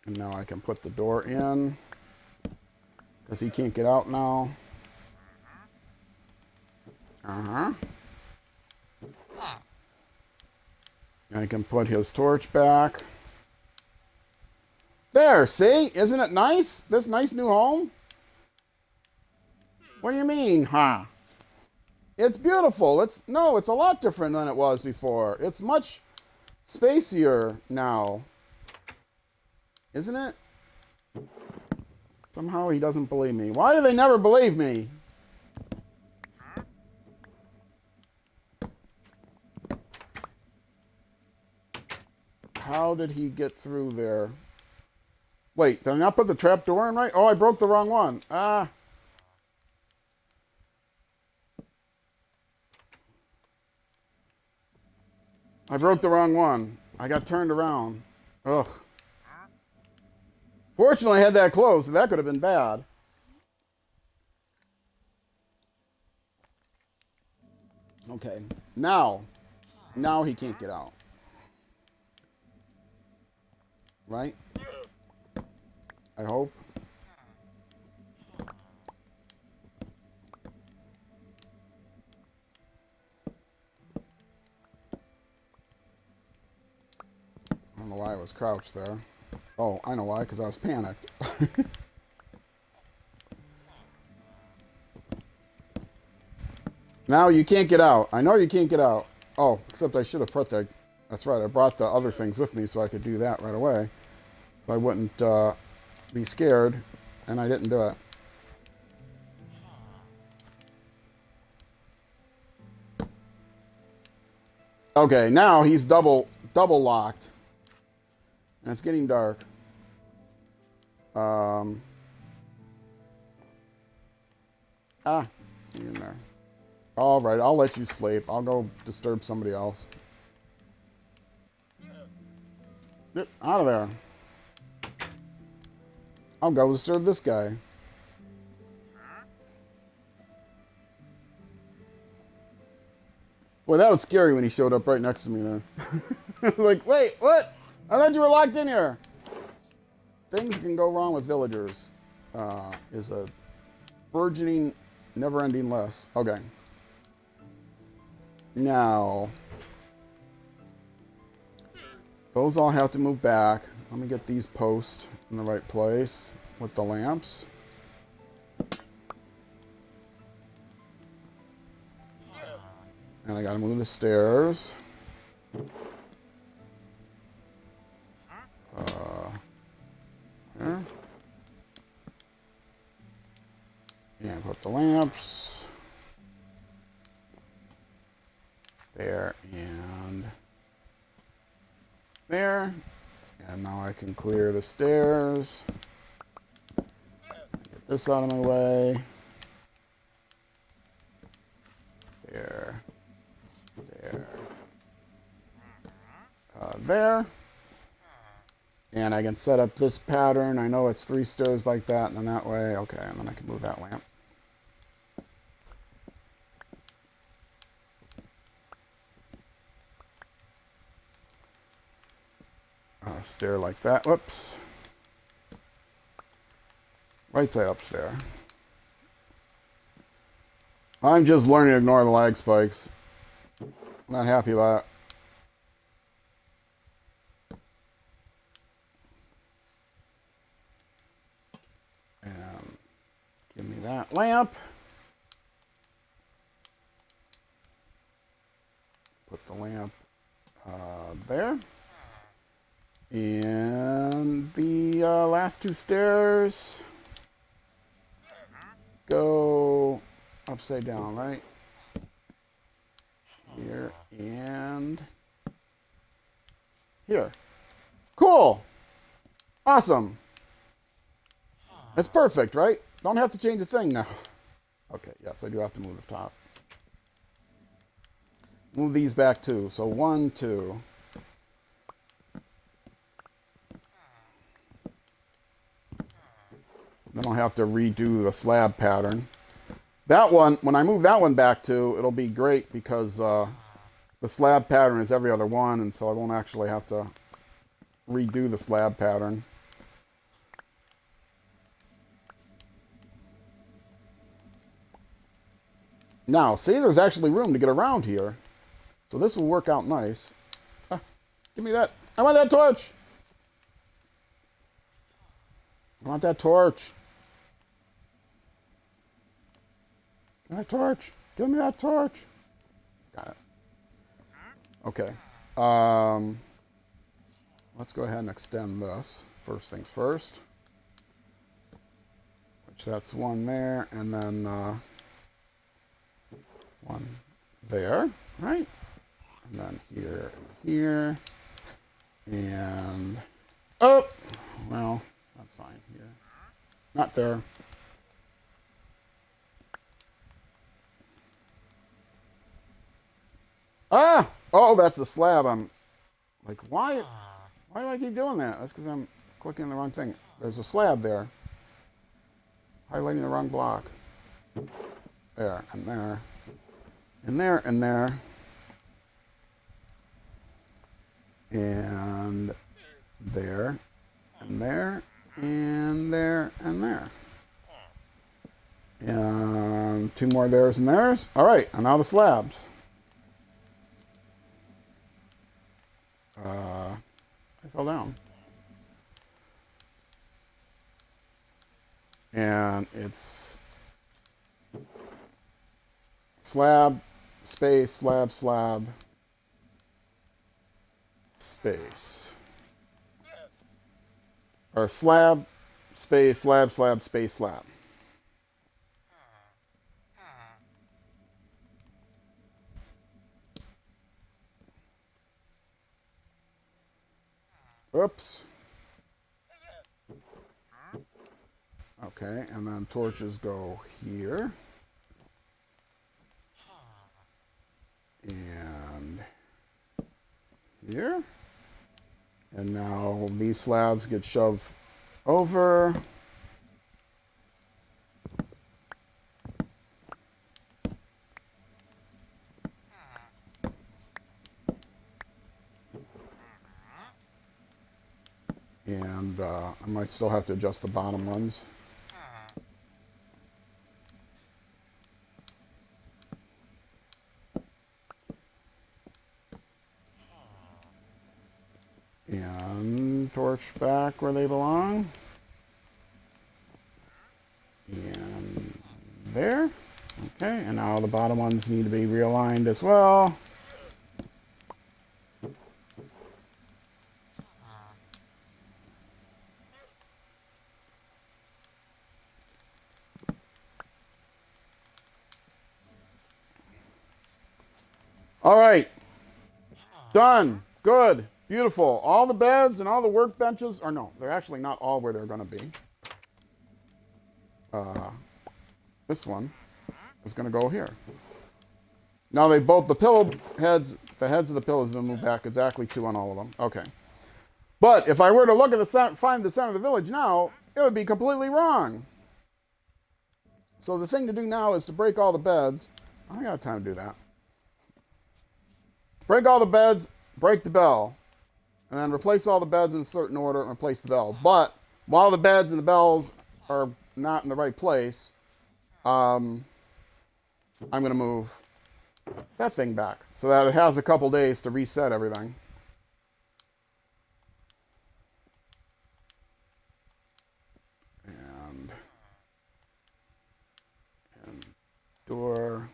And now I can put the door in, because he can't get out now. Uh-huh. And I can put his torch back. There, see? Isn't it nice? This nice new home? What do you mean, huh? It's beautiful. It's a lot different than it was before. It's much spacier now. Isn't it? Somehow he doesn't believe me. Why do they never believe me? How did he get through there? Wait, did I not put the trapdoor in right? Oh, I broke the wrong one. Ah. I broke the wrong one. I got turned around. Ugh. Fortunately, I had that close. So that could have been bad. Okay. Now he can't get out. Right? I hope. I don't know why I was crouched there. Oh, I know why, because I was panicked. Now you can't get out. I know you can't get out. Oh, except I should have put that. That's right. I brought the other things with me so I could do that right away. So I wouldn't be scared. And I didn't do it. Okay, now he's double locked. And it's getting dark. You're in there. All right, I'll let you sleep. I'll go disturb somebody else. Get out of there. I'll go disturb this guy. Well, that was scary when he showed up right next to me then. Like, wait, what? I thought you were locked in here. Things can go wrong with villagers. Is a burgeoning, never-ending list. Okay. Now, those all have to move back. Let me get these posts in the right place with the lamps. And I gotta move the stairs. There. And put the lamps there and there. And now I can clear the stairs. Get this out of my way. There. There. There. And I can set up this pattern. I know it's 3 stairs like that, and then that way. Okay, and then I can move that lamp. Stair like that. Whoops. Right side up stair. I'm just learning to ignore the lag spikes. I'm not happy about it. And give me that lamp. Put the lamp there. And the last 2 stairs go upside down, right? Here and here. Cool. Awesome. That's perfect, right? Don't have to change a thing now. Okay, yes, I do have to move the top. Move these back too. So 1, 2. Then I'll have to redo the slab pattern. That one, when I move that one back too, it'll be great because the slab pattern is every other one, and so I won't actually have to redo the slab pattern. Now, see, there's actually room to get around here. So this will work out nice. Ah, give me that. I want that torch. I want that torch. Give me that torch. Give me that torch. Got it. Okay. Let's go ahead and extend this. First things first. Which that's 1 there, and then 1 there, right? And then here and here. And oh, well, that's fine here. Not there. Ah! Oh, that's the slab. I'm like, why do I keep doing that? That's because I'm clicking the wrong thing. There's a slab there. Highlighting the wrong block. There, and there. And there, and there. And there, and there, and there, and there. And two more there's and there's. All right, and now the slabs. I fell down. And it's slab, space, slab, slab, space. Or slab, space, slab, slab, space, slab. Oops. Okay, and then torches go here. And here. And now these slabs get shoved over. And I might still have to adjust the bottom ones. And torch back where they belong. And there. Okay, and now the bottom ones need to be realigned as well. All right. Done. Good. Beautiful. All the beds and all the workbenches, or no, they're actually not all where they're going to be. This one is going to go here. Now they both, the pillow heads, the heads of the pillows have been moved back exactly 2 on all of them. Okay. But if I were to look at find the center of the village now, it would be completely wrong. So the thing to do now is to break all the beds. I got time to do that. Break all the beds, break the bell, and then replace all the beds in a certain order and replace the bell. But while the beds and the bells are not in the right place, I'm going to move that thing back so that it has a couple days to reset everything. And door.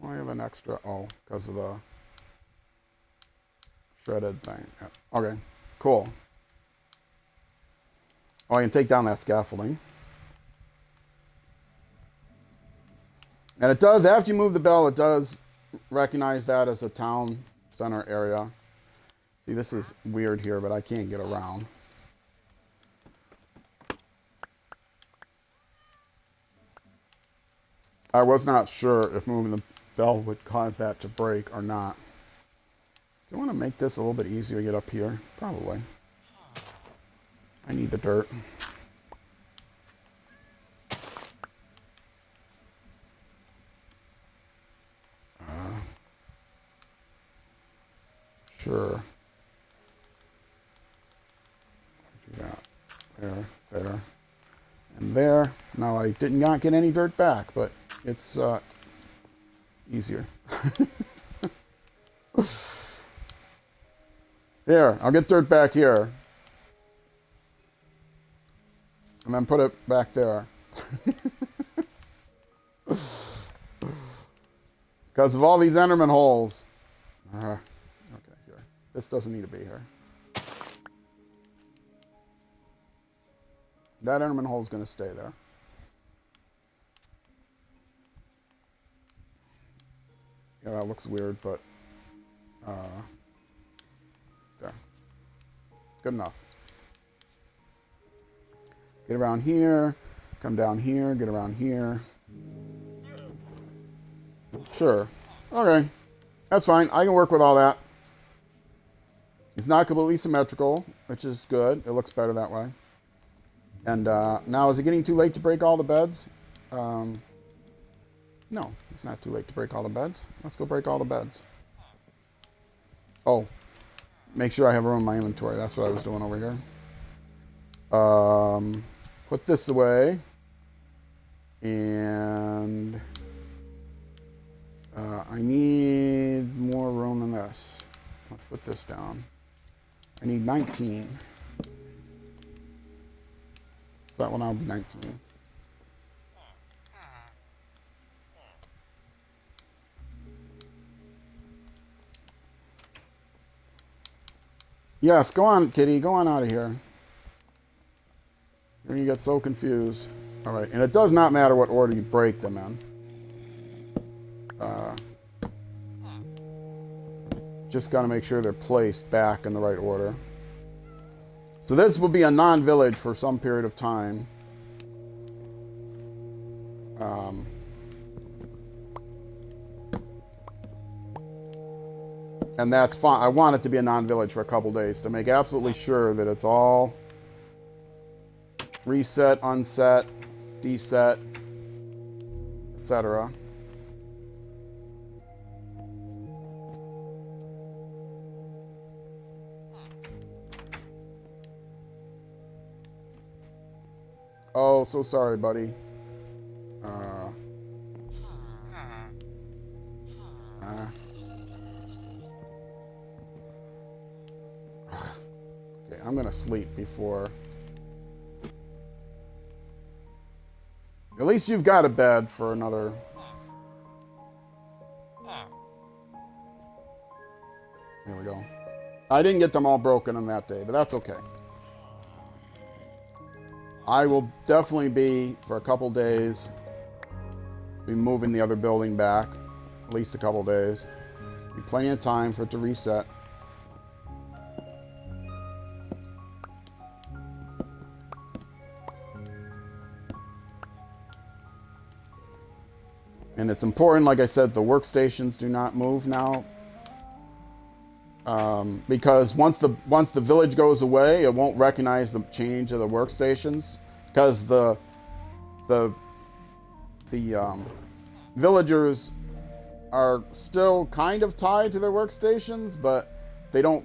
I have an extra, because of the shredded thing. Okay, cool. Oh, I can take down that scaffolding. And it does, after you move the bell, it does recognize that as a town center area. See, this is weird here, but I can't get around. I was not sure if moving the bell would cause that to break or not. Do I want to make this a little bit easier to get up here? Probably. I need the dirt. Sure. Do that. There, and there. Now I did not get any dirt back, but it's easier. Here, I'll get dirt back here. And then put it back there. Because of all these Enderman holes. Okay, here. This doesn't need to be here. That Enderman hole is going to stay there. Yeah, that looks weird, but there. Good enough. Get around here, come down here, get around here. Sure. Okay. That's fine. I can work with all that. It's not completely symmetrical, which is good. It looks better that way. And now, is it getting too late to break all the beds? No, it's not too late to break all the beds. Let's go break all the beds. Oh, make sure I have room in my inventory. That's what I was doing over here. Put this away. And I need more room than this. Let's put this down. I need 19. So that one will be 19. Yes, go on, kitty. Go on out of here. You're going to get so confused. All right, and it does not matter what order you break them in. Just got to make sure they're placed back in the right order. So this will be a non-village for some period of time. And that's fine. I want it to be a non-village for a couple days to make absolutely sure that it's all reset, unset, deset, etc. Oh, so sorry, buddy. Okay, I'm gonna sleep before. At least you've got a bed for another. There we go. I didn't get them all broken on that day, but that's okay. I will definitely be, for a couple days, be moving the other building back. At least a couple days. Be plenty of time for it to reset. And it's important, like I said, the workstations do not move now. Because once the village goes away, it won't recognize the change of the workstations. Because the villagers are still kind of tied to their workstations, but they don't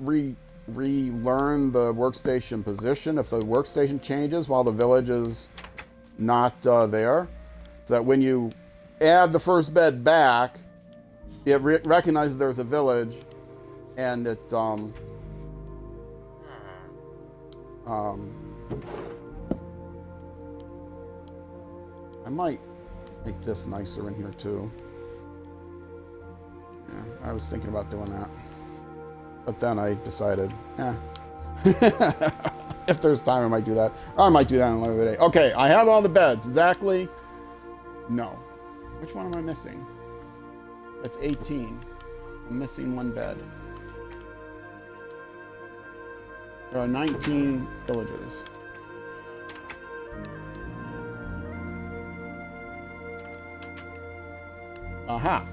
relearn the workstation position if the workstation changes while the village is not there. So that when you add the first bed back, it recognizes there's a village, and it I might make this nicer in here too. Yeah, I was thinking about doing that, but then I decided, if there's time, I might do that. I might do that on another day. Okay, I have all the beds. Exactly. No. Which one am I missing? That's 18. I'm missing one bed. There are 19 villagers. Aha.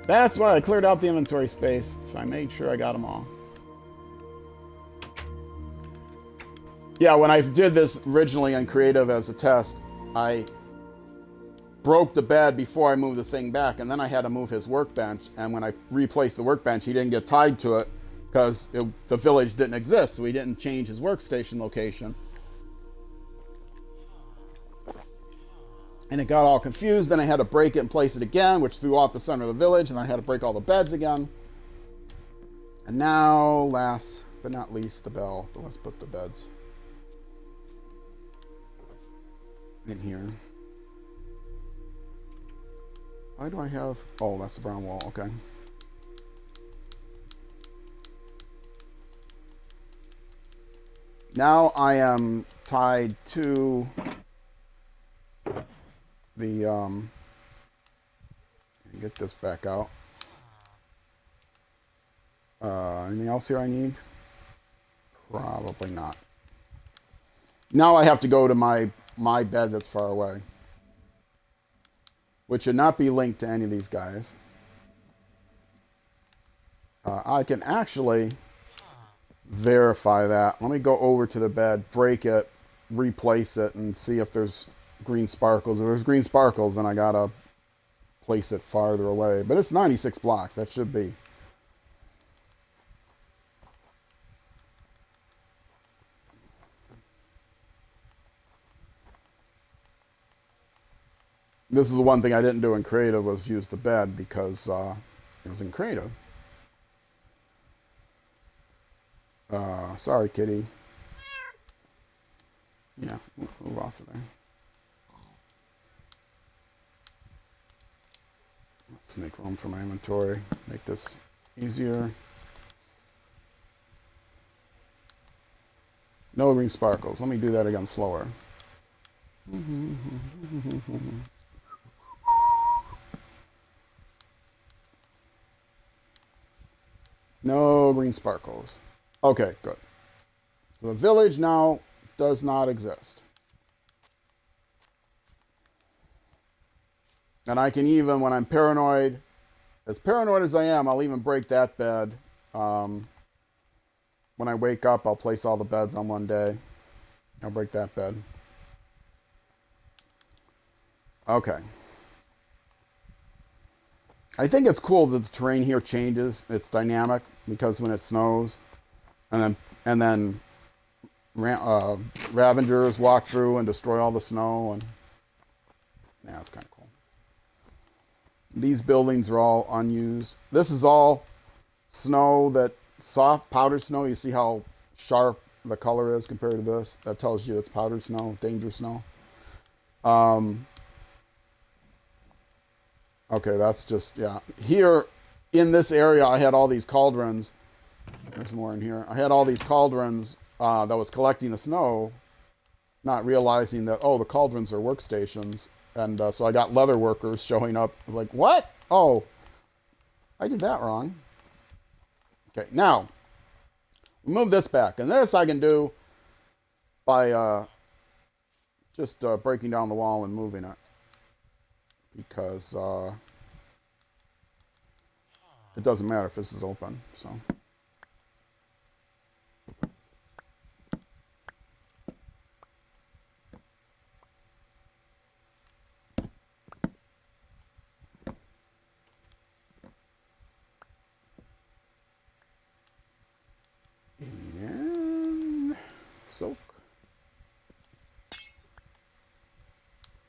That's why I cleared out the inventory space, so I made sure I got them all. Yeah, when I did this originally on creative as a test, I broke the bed before I moved the thing back, and then I had to move his workbench, and when I replaced the workbench, he didn't get tied to it because the village didn't exist, so he didn't change his workstation location. And it got all confused, then I had to break it and place it again, which threw off the center of the village, and I had to break all the beds again. And now, last but not least, the bell. But let's put the beds in here. Why do I have... Oh, that's the brown wall. Okay. Now I am tied to the... get this back out. Anything else here I need? Probably not. Now I have to go to my bed that's far away, which should not be linked to any of these guys. I can actually verify that. Let me go over to the bed, break it, replace it, and see if there's green sparkles. If there's green sparkles, then I gotta place it farther away. But it's 96 blocks. That should be. This is the one thing I didn't do in creative, was use the bed because it was in creative. Sorry, kitty. Yeah, move off of there. Let's make room for my inventory. Make this easier. No green sparkles. Let me do that again slower. No green sparkles. Okay, good. So the village now does not exist. And I can even, when I'm paranoid, as paranoid as I am, I'll even break that bed. When I wake up, I'll place all the beds on one day. I'll break that bed. Okay. I think it's cool that the terrain here changes. It's dynamic because when it snows, and then Ravengers walk through and destroy all the snow, and yeah, it's kind of cool. These buildings are all unused. This is all snow, that soft powdered snow. You see how sharp the color is compared to this? That tells you it's powdered snow, danger snow. Okay, that's just, yeah. Here, in this area, I had all these cauldrons. There's more in here. I had all these cauldrons that was collecting the snow, not realizing that, oh, the cauldrons are workstations. And so I got leather workers showing up. I was like, what? Oh, I did that wrong. Okay, now, move this back. And this I can do by just breaking down the wall and moving it. Because it doesn't matter if this is open, so. And soak.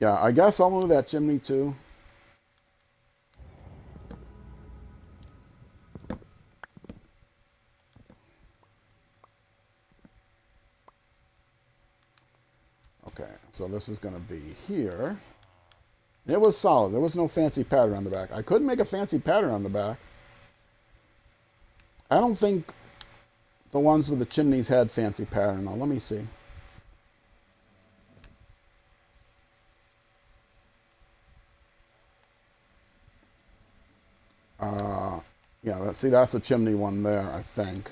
Yeah, I guess I'll move that chimney too. Okay, so this is going to be here. It was solid. There was no fancy pattern on the back. I couldn't make a fancy pattern on the back. I don't think the ones with the chimneys had fancy pattern, though. Let me see. Yeah, see, that's a chimney one there, I think.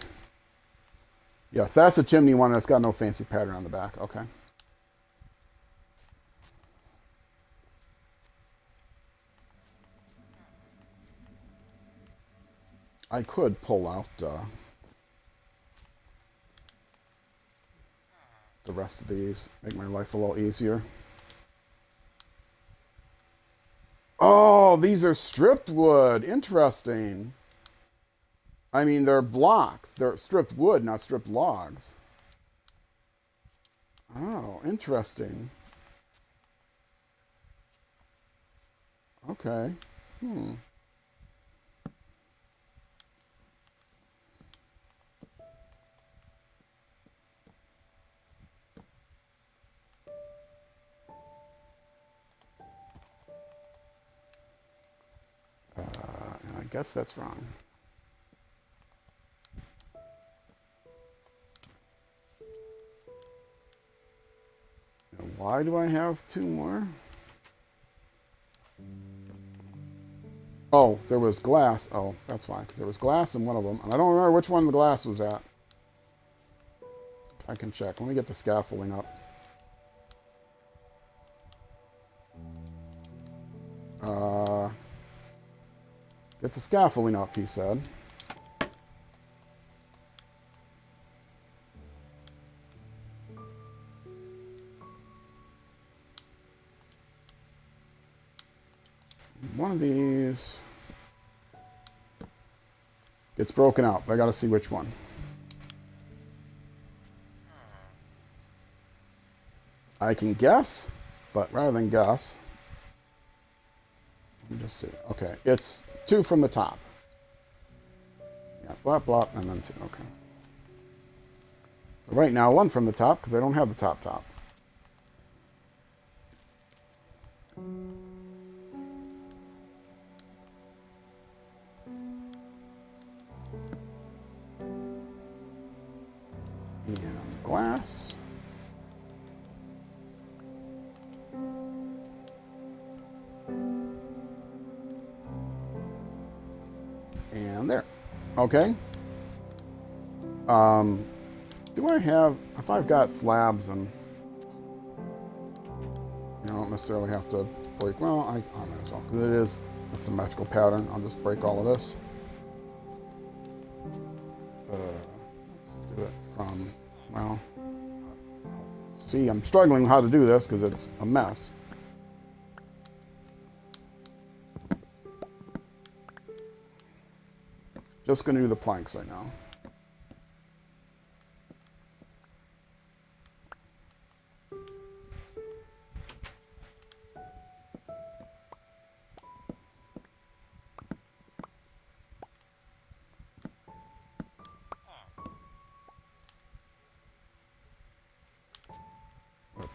Yes, that's a chimney one that's got no fancy pattern on the back. Okay. I could pull out the rest of these, make my life a little easier. Oh, these are stripped wood. Interesting. I mean, they're blocks. They're stripped wood, not stripped logs. Oh, interesting. Okay. I guess that's wrong. Why do I have two more? Oh, there was glass. Oh, that's why, because there was glass in one of them. And I don't remember which one the glass was at. I can check. Let me get the scaffolding up. Get the scaffolding up, he said. One of these gets broken out, but I gotta see which one. I can guess, but rather than guess, let me just see. Okay, it's 2 from the top. Yeah, blah, blah, and then 2. Okay. So right now, 1 from the top, because I don't have the top. And glass. And there. Okay. Do I have, if I've got slabs and you don't necessarily have to break, well, I might as well, because it is a symmetrical pattern. I'll just break all of this. Let's do it from, well, see, I'm struggling how to do this because it's a mess. Just going to do the planks right now.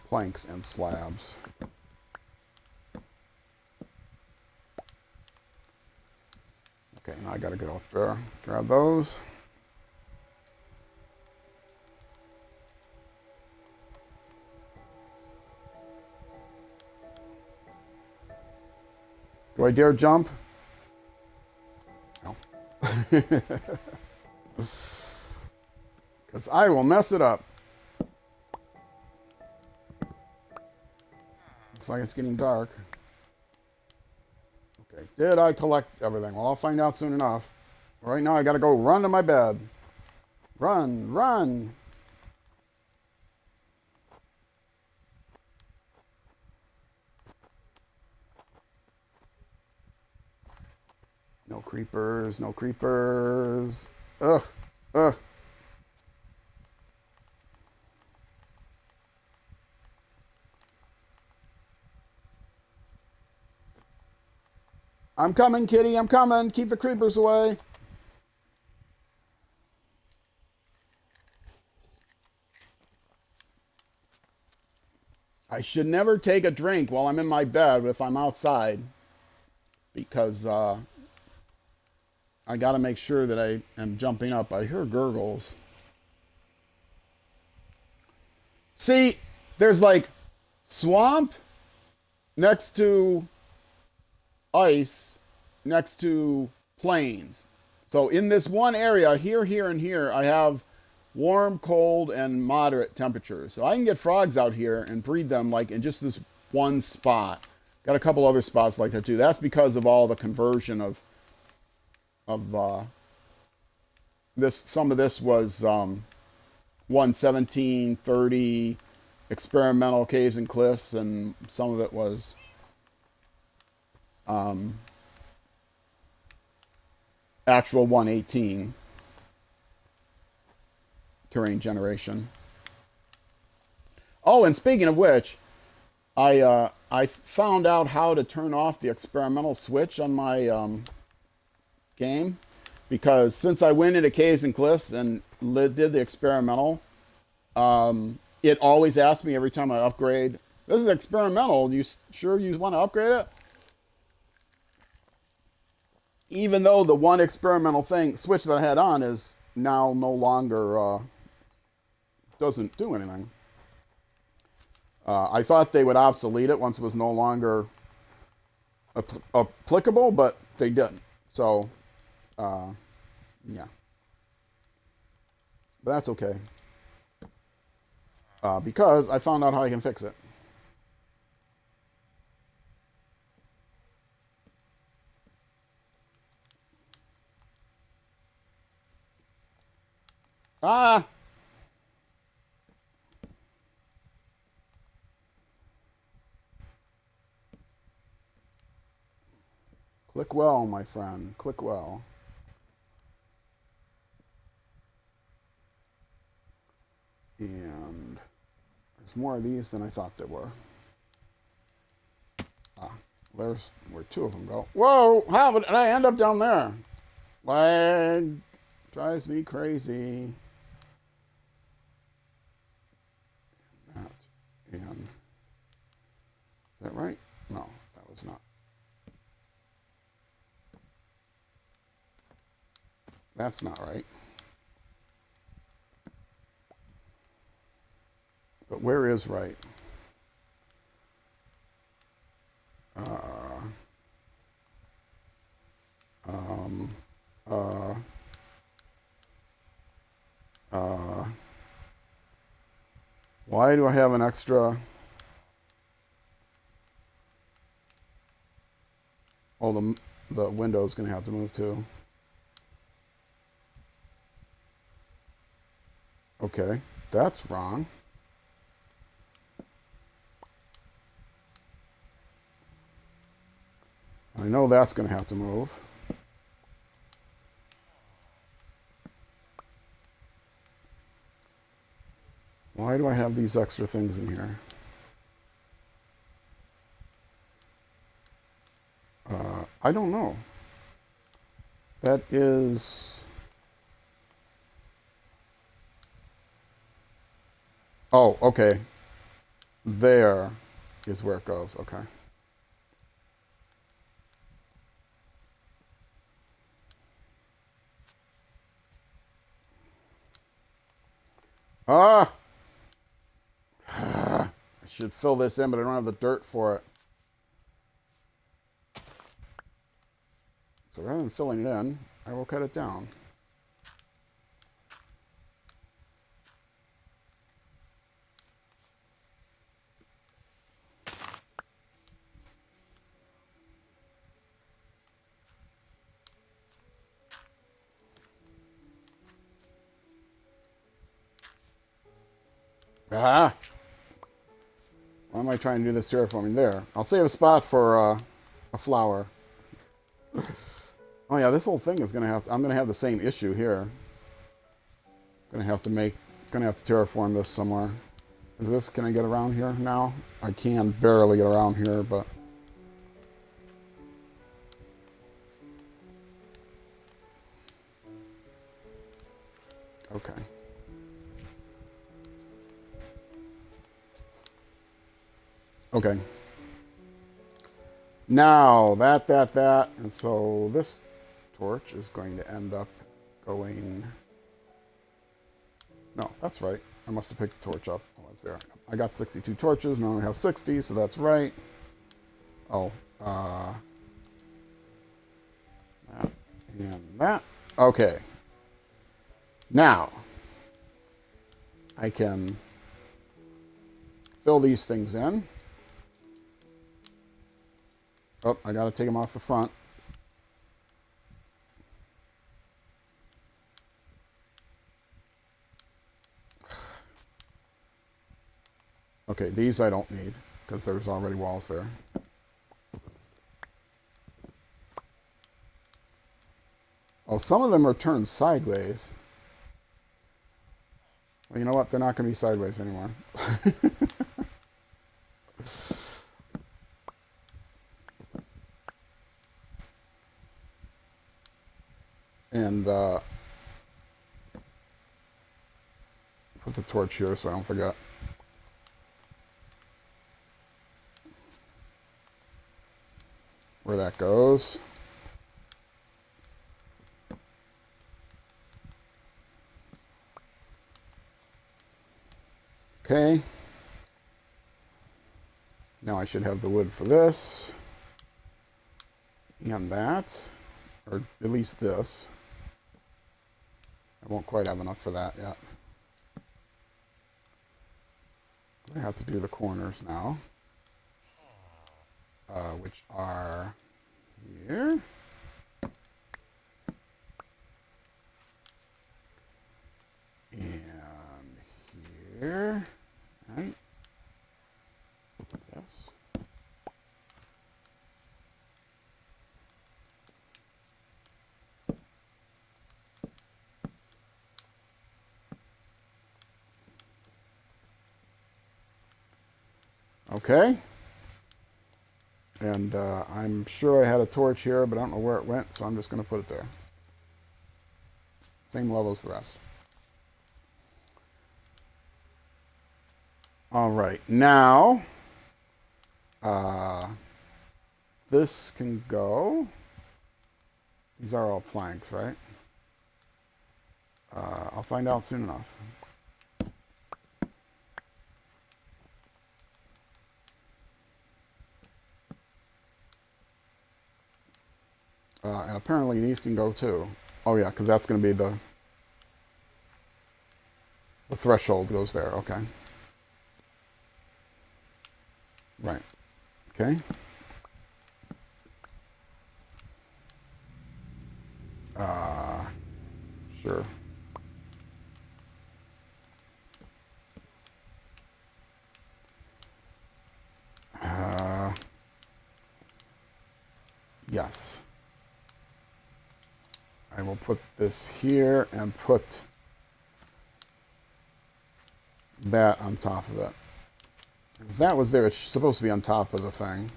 Planks and slabs. Okay, now I gotta get up there, grab those. Do I dare jump? No. Because I will mess it up. Looks like it's getting dark. Okay, did I collect everything? Well, I'll find out soon enough. Right now, I gotta go run to my bed. Run, run! No creepers, no creepers. Ugh, ugh. I'm coming, kitty, I'm coming. Keep the creepers away. I should never take a drink while I'm in my bed if I'm outside, because I got to make sure that I am jumping up. I hear gurgles. See, there's like swamp next to ice next to plains. So in this one area, here, here, and here, I have warm, cold, and moderate temperatures. So I can get frogs out here and breed them like in just this one spot. Got a couple other spots like that too. That's because of all the conversion of this. Some of this was 11730 experimental caves and cliffs, and some of it was actual 118 terrain generation. Oh, and speaking of which, I found out how to turn off the experimental switch on my game, because since I went into caves and cliffs and did the experimental, it always asks me every time I upgrade, this is experimental, you sure you want to upgrade it? Even though the one experimental switch that I had on is now no longer, doesn't do anything. I thought they would obsolete it once it was no longer applicable, but they didn't. So, yeah. But that's okay. Because I found out how I can fix it. Ah! Click well, my friend. Click well. And there's more of these than I thought there were. Ah, there's where two of them go. Whoa! How did I end up down there? Lag drives me crazy. That and is that right? No, that was not. That's not right. But where is right? Uh, um, uh, uh, why do I have an extra? Oh, the window's going to have to move too. Okay, that's wrong. I know that's going to have to move. Why do I have these extra things in here? I don't know. That is... Oh, okay. There is where it goes. Okay. Ah! I should fill this in, but I don't have the dirt for it. So rather than filling it in, I will cut it down. Ah! Why am I trying to do this terraforming there? I'll save a spot for a flower. Oh yeah, this whole thing is gonna have I'm gonna have the same issue here. Gonna have to terraform this somewhere. Is this, can I get around here now? I can barely get around here, but... Okay. Okay. Now, that, and so this torch is going to end up going... No, that's right. I must have picked the torch up while I was there. I got 62 torches, now I have 60, so that's right. Oh, that and that. Okay. Now, I can fill these things in. Oh, I got to take them off the front. Okay, these I don't need because there's already walls there. Oh, some of them are turned sideways. Well, you know what? They're not going to be sideways anymore. And put the torch here so I don't forget. Where that goes. Okay. Now I should have the wood for this. And that. Or at least this. I won't quite have enough for that yet. I have to do the corners now. Which are here. And here. Right. Yes. Okay. And I'm sure I had a torch here, but I don't know where it went, so I'm just going to put it there. Same level as the rest. All right, now this can go. These are all planks, right? I'll find out soon enough. And apparently these can go too. Oh yeah, because that's going to be the threshold goes there. Okay. Right. Okay. Sure. Yes. I will put this here and put that on top of it. If that was there, it's supposed to be on top of the thing.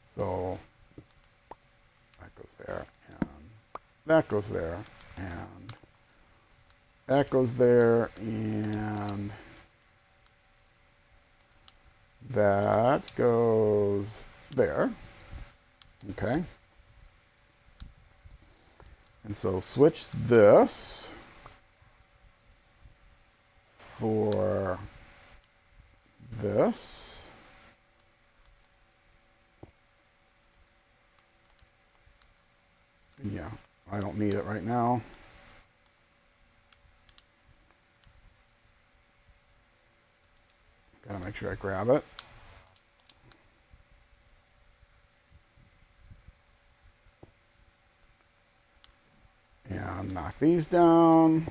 So that goes there, and that goes there, and that goes there, and that goes there. Okay. And so switch this for this. Yeah, I don't need it right now. Gotta make sure I grab it. And knock these down.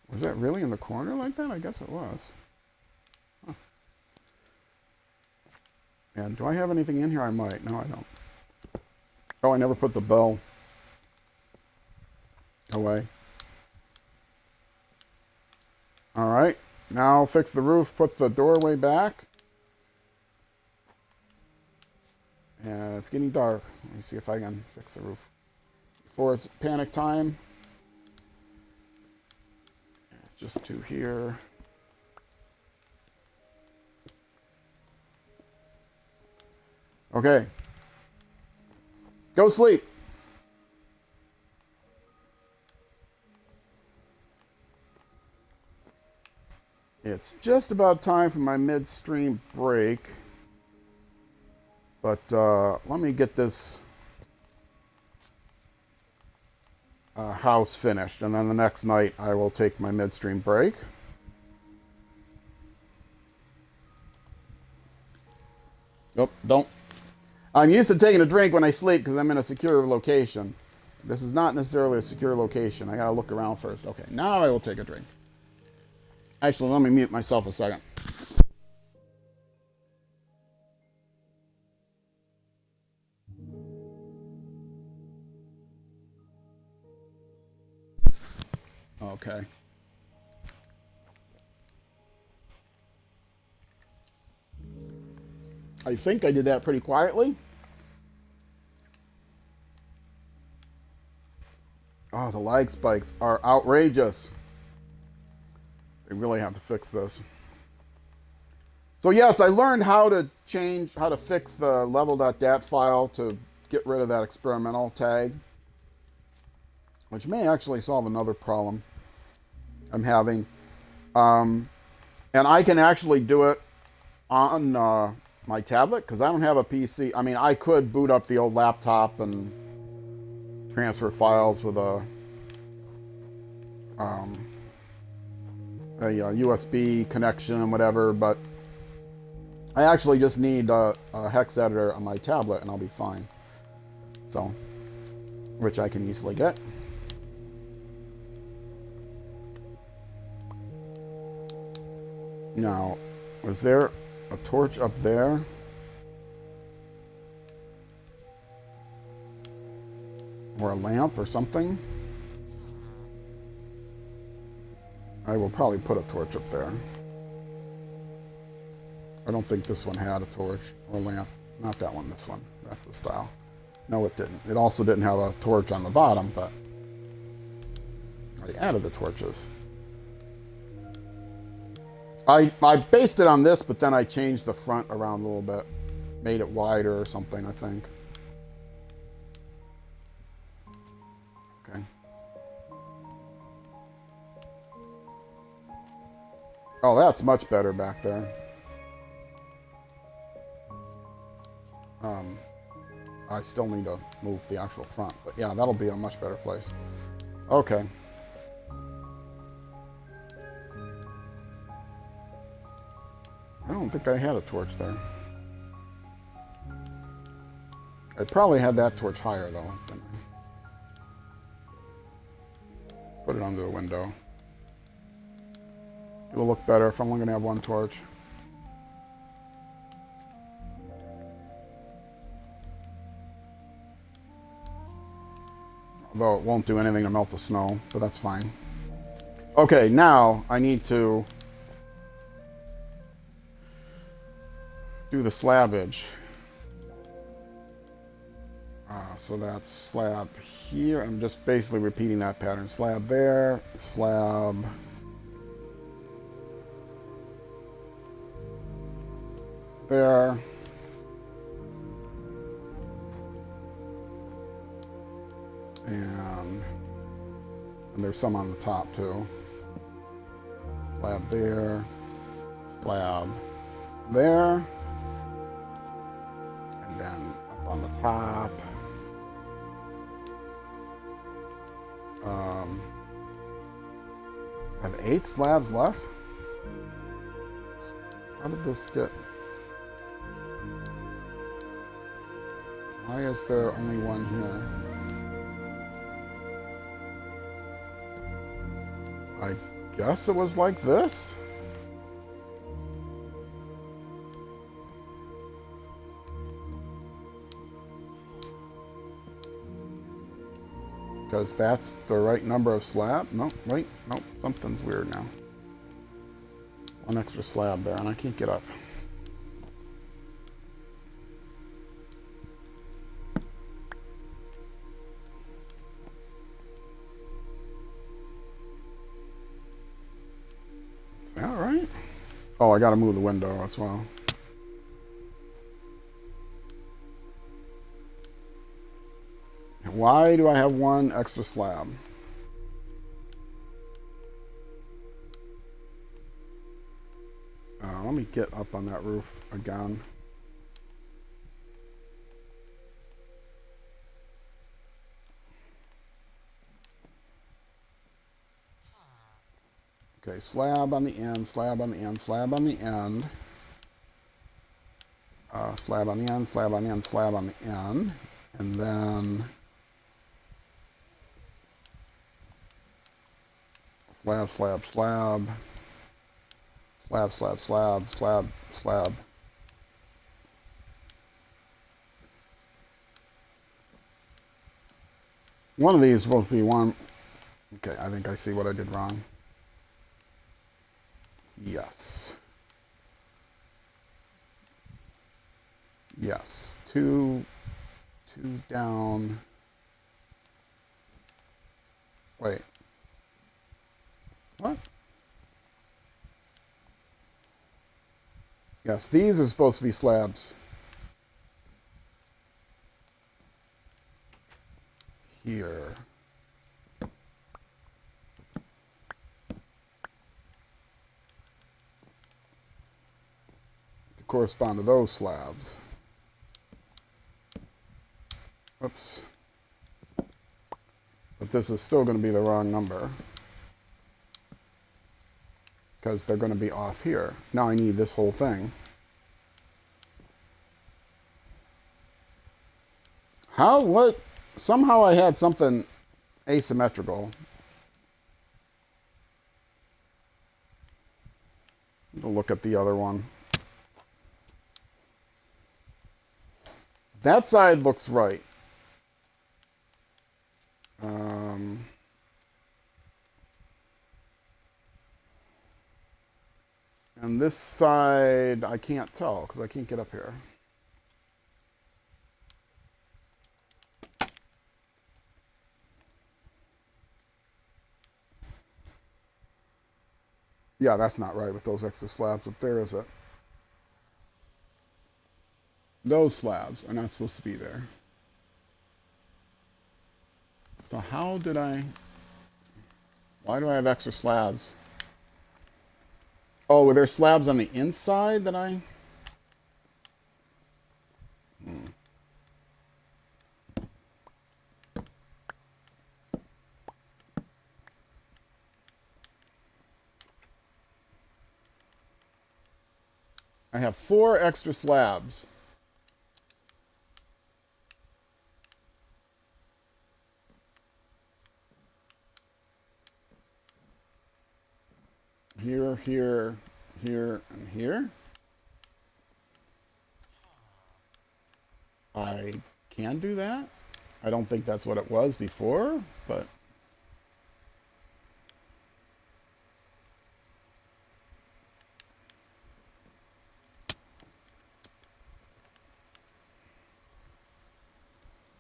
Was that really in the corner like that? I guess it was. Huh. And do I have anything in here? I might. No, I don't. Oh, I never put the bell away. All right. Now I'll fix the roof, put the doorway back. And it's getting dark. Let me see if I can fix the roof before it's panic time. It's just two here. Okay. Go sleep. It's just about time for my midstream break. But let me get this house finished. And then the next night I will take my midstream break. Nope, don't. I'm used to taking a drink when I sleep because I'm in a secure location. This is not necessarily a secure location. I gotta look around first. Okay, now I will take a drink. Actually, let me mute myself a second. Okay. I think I did that pretty quietly. Oh, the lag spikes are outrageous. They really have to fix this. So yes, I learned how to fix the level.dat file to get rid of that experimental tag, which may actually solve another problem I'm having. And I can actually do it on my tablet because I don't have a PC. I mean, I could boot up the old laptop and transfer files with a USB connection and whatever, but I actually just need a hex editor on my tablet and I'll be fine. So, which I can easily get. Now, was there a torch up there? Or a lamp or something. I will probably put a torch up there. I don't think this one had a torch or lamp. Not that one, this one. That's the style. No, it didn't. It also didn't have a torch on the bottom, but I added the torches. I based it on this, but then I changed the front around a little bit. Made it wider or something, I think. Okay. Oh, that's much better back there. I still need to move the actual front, but yeah, that'll be in a much better place. Okay. I don't think I had a torch there. I probably had that torch higher though. Put it under the window. It'll look better if I'm only gonna have one torch. Although it won't do anything to melt the snow, but that's fine. Okay, now I need to do the slabbage. So that's slab here. I'm just basically repeating that pattern. Slab there, slab there. And there's some on the top too. Slab there, slab there, and then up on the top. I have 8 slabs left. How did this get? Why is there only one here? I guess it was like this. Because that's the right number of slab. No, wait, no, something's weird now. One extra slab there, and I can't get up. Is that right? Oh, I gotta move the window as well. Why do I have one extra slab? Let me get up on that roof again. Okay, slab on the end, slab on the end, slab on the end. Slab on the end, slab on the end, slab on the end. And then slab, slab, slab. Slab, slab, slab, slab, slab. One of these is supposed to be one. Okay, I think I see what I did wrong. Yes. Yes. Two down. Wait. What? Yes, these are supposed to be slabs. Here. To correspond to those slabs. Oops. But this is still going to be the wrong number. Because they're going to be off here. Now I need this whole thing. How? What? Somehow I had something asymmetrical. We'll look at the other one. That side looks right. And this side, I can't tell because I can't get up here. Yeah, that's not right with those extra slabs, but there is it. Those slabs are not supposed to be there. So how did I... Why do I have extra slabs? Oh, were there slabs on the inside that I... I have 4 extra slabs. Here, here, here, and here. I can do that. I don't think that's what it was before, but...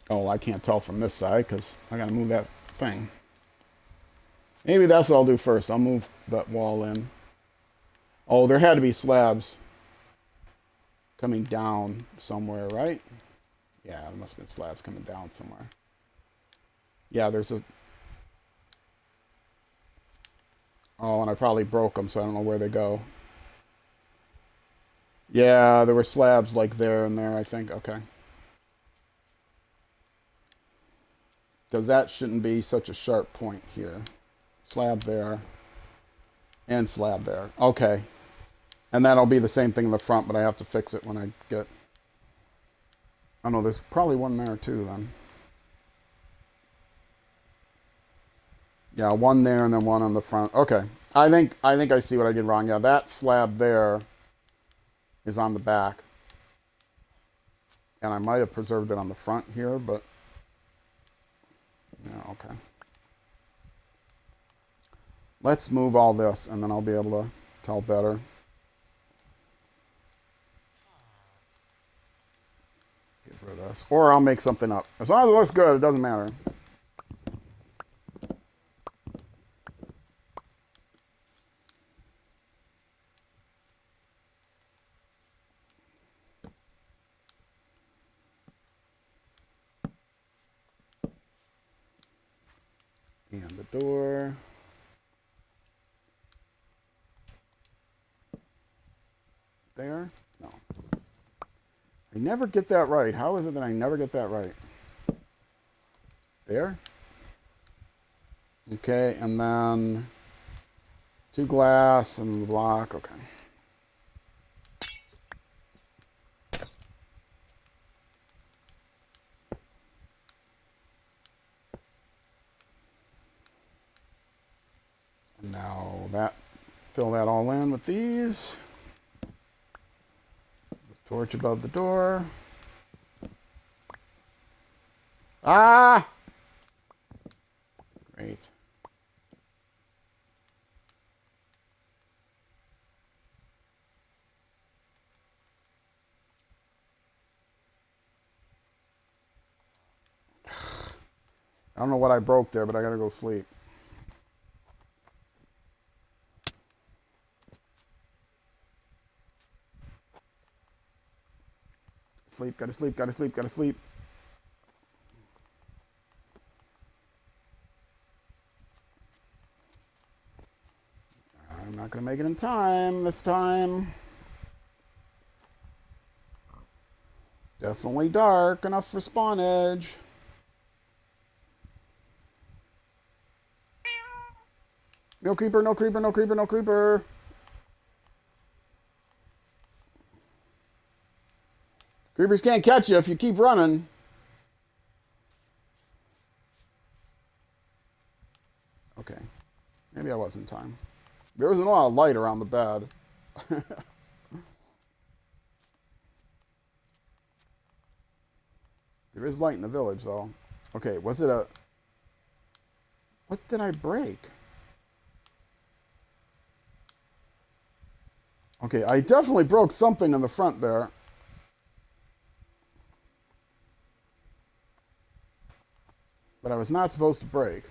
Oh, I can't tell from this side because I got to move that thing. Maybe that's what I'll do first. I'll move that wall in. Oh, there had to be slabs coming down somewhere, right? Yeah, there must have been slabs coming down somewhere. Yeah, there's a... Oh, and I probably broke them, so I don't know where they go. Yeah, there were slabs like there and there, I think. Okay. Because that shouldn't be such a sharp point here. Slab there. And slab there. Okay. And that'll be the same thing in the front, but I have to fix it when I get... Oh no, there's probably one there too then. Yeah, one there and then one on the front. Okay. I think I see what I did wrong. Yeah, that slab there is on the back. And I might have preserved it on the front here, but... Yeah, okay. Let's move all this, and then I'll be able to tell better. Get rid of this. Or I'll make something up. As long as it looks good, it doesn't matter. And the door. There? No. I never get that right. How is it that I never get that right? There? Okay, and then 2 glass and the block. Okay. And now that, fill that all in with these. Torch above the door. Ah! Great. I don't know what I broke there, but I gotta go sleep. Sleep, gotta sleep, gotta sleep, gotta sleep. I'm not gonna make it in time this time. Definitely dark enough for spawnage. No creeper, no creeper, no creeper, no creeper. Creepers can't catch you if you keep running. Okay. Maybe I was in time. There wasn't a lot of light around the bed. There is light in the village, though. Okay, was it a... What did I break? Okay, I definitely broke something in the front there. But I was not supposed to break.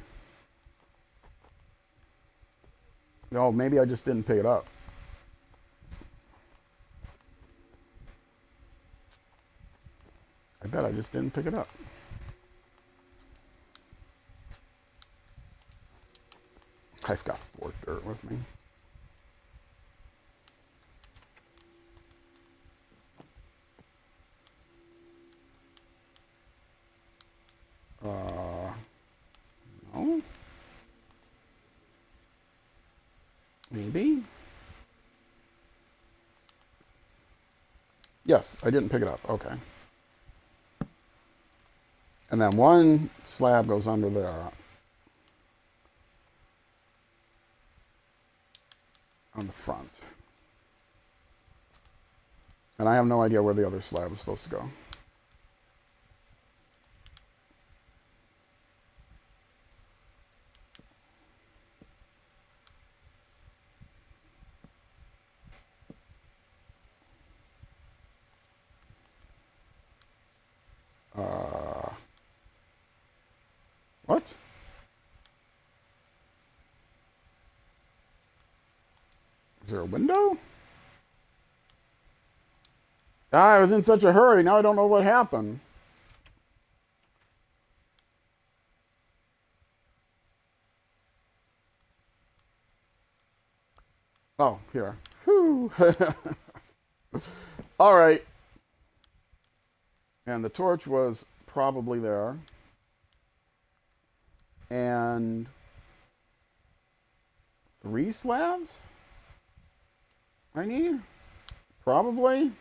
Oh, maybe I just didn't pick it up. I bet I just didn't pick it up. I've got 4 dirt with me. No? Maybe? Yes, I didn't pick it up. Okay. And then 1 slab goes under there. On the front. And I have no idea where the other slab is supposed to go. What? Is there a window? Ah, I was in such a hurry. Now I don't know what happened. Oh, here. Whew. All right. And the torch was probably there. And 3 slabs I need? Probably.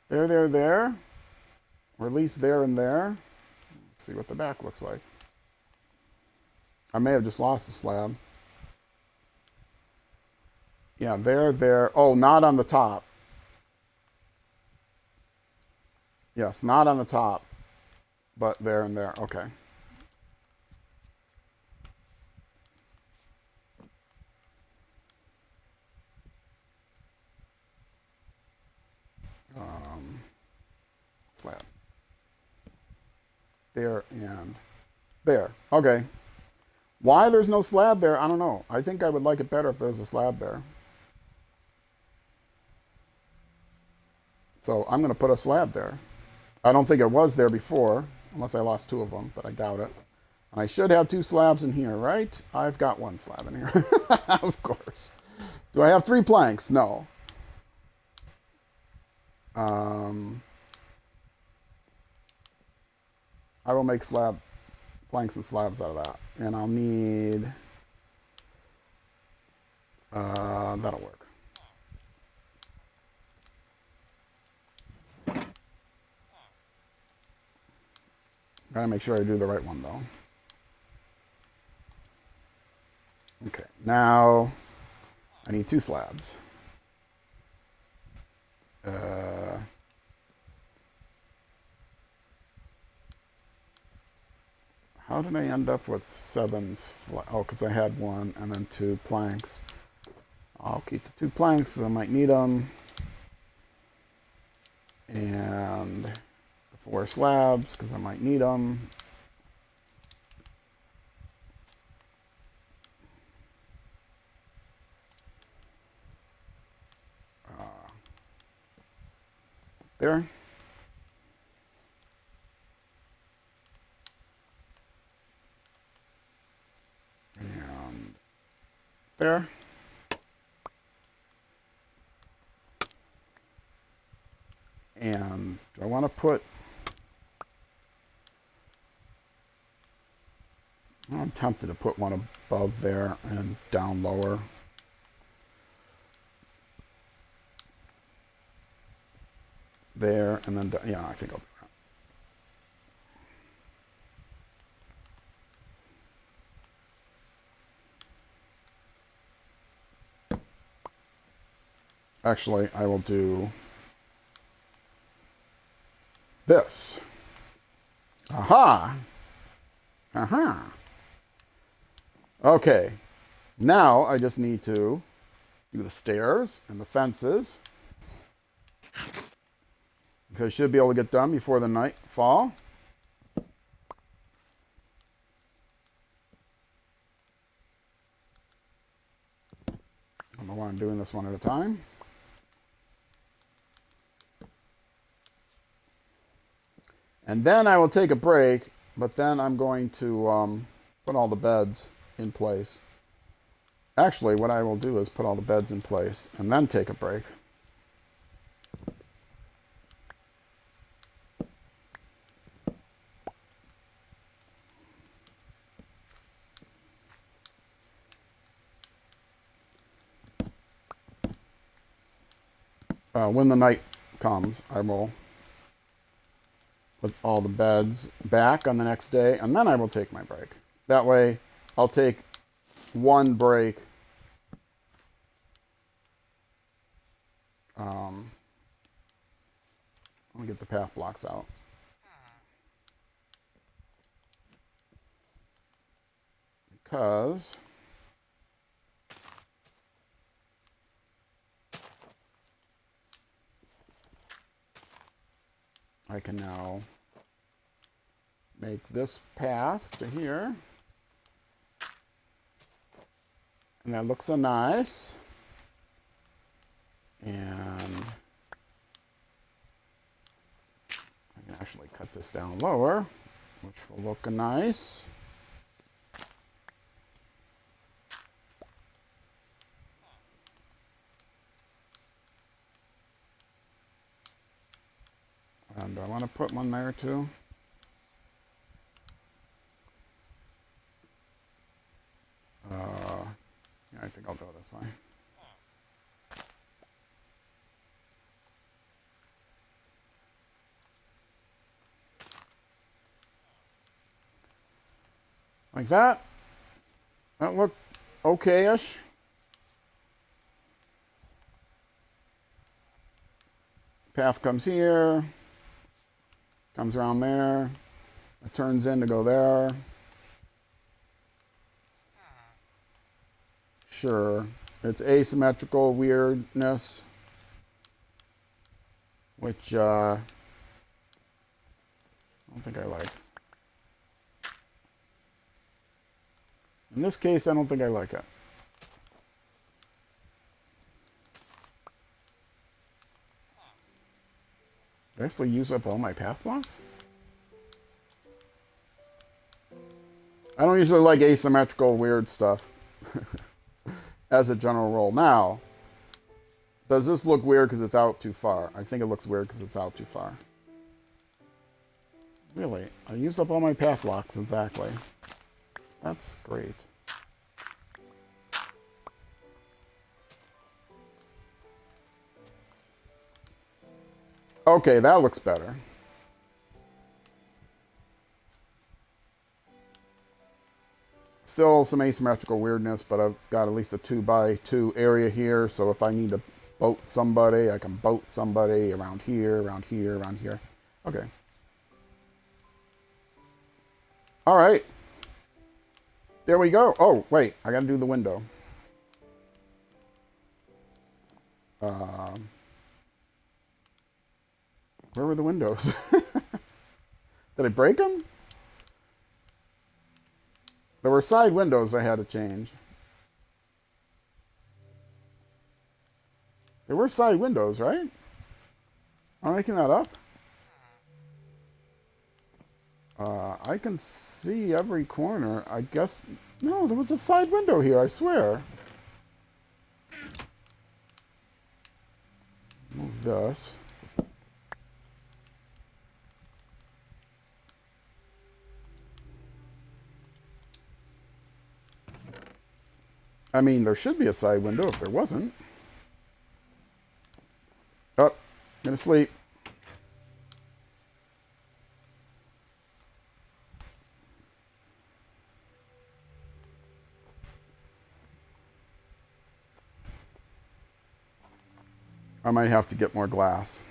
There. Or at least there and there. Let's see what the back looks like. I may have just lost a slab. Yeah, there. Oh, not on the top. Yes, not on the top. But there and there. Okay. Slab. There and there. Okay. Why there's no slab there, I don't know. I think I would like it better if there's a slab there. So I'm going to put a slab there. I don't think it was there before, unless I lost 2 of them, but I doubt it. And I should have 2 slabs in here, right? I've got 1 slab in here. Of course. Do I have 3 planks? No. I will make planks and slabs out of that. And I'll need... that'll work. Gotta make sure I do the right one, though. Okay, now I need 2 slabs. How did I end up with 7 slabs? Oh, because I had 1 and then 2 planks. I'll keep the 2 planks because I might need them. And the 4 slabs because I might need them. There. And there. And do I want to put... I'm tempted to put one above there and down lower. There, and then, yeah, I think I'll do that. Actually, I will do this. Aha! Aha! Okay, now I just need to do the stairs and the fences. Okay, should be able to get done before the nightfall. I don't know why I'm doing this one at a time. And then I will take a break, but then I'm going to put all the beds in place. Actually, what I will do is put all the beds in place and then take a break. When the night comes, I will put all the beds back on the next day, and then I will take my break. That way, I'll take one break let me get the path blocks out. Because I can now make this path to here. And that looks so nice. And I can actually cut this down lower, which will look nice. And I want to put one there too. Yeah, I think I'll go this way. Like that. That looked okay-ish. Path comes here, comes around there, it turns in to go there. Sure, it's asymmetrical weirdness, which I don't think I like. In this case, I don't think I like it. Did I actually use up all my path blocks? I don't usually like asymmetrical weird stuff as a general rule. Now, does this look weird because it's out too far? I think it looks weird because it's out too far. Really? I used up all my path blocks, exactly. That's great. Okay, that looks better. Still some asymmetrical weirdness, but I've got at least a 2x2 area here, so if I need to boat somebody, I can boat somebody around here, around here, around here. Okay. All right. There we go. Oh, wait, I gotta do the window. Where were the windows? Did I break them? There were side windows I had to change. There were side windows, right? Am I making that up? I can see every corner. I guess... No, there was a side window here, I swear. Move this. I mean, there should be a side window if there wasn't. Oh, I'm gonna sleep. I might have to get more glass.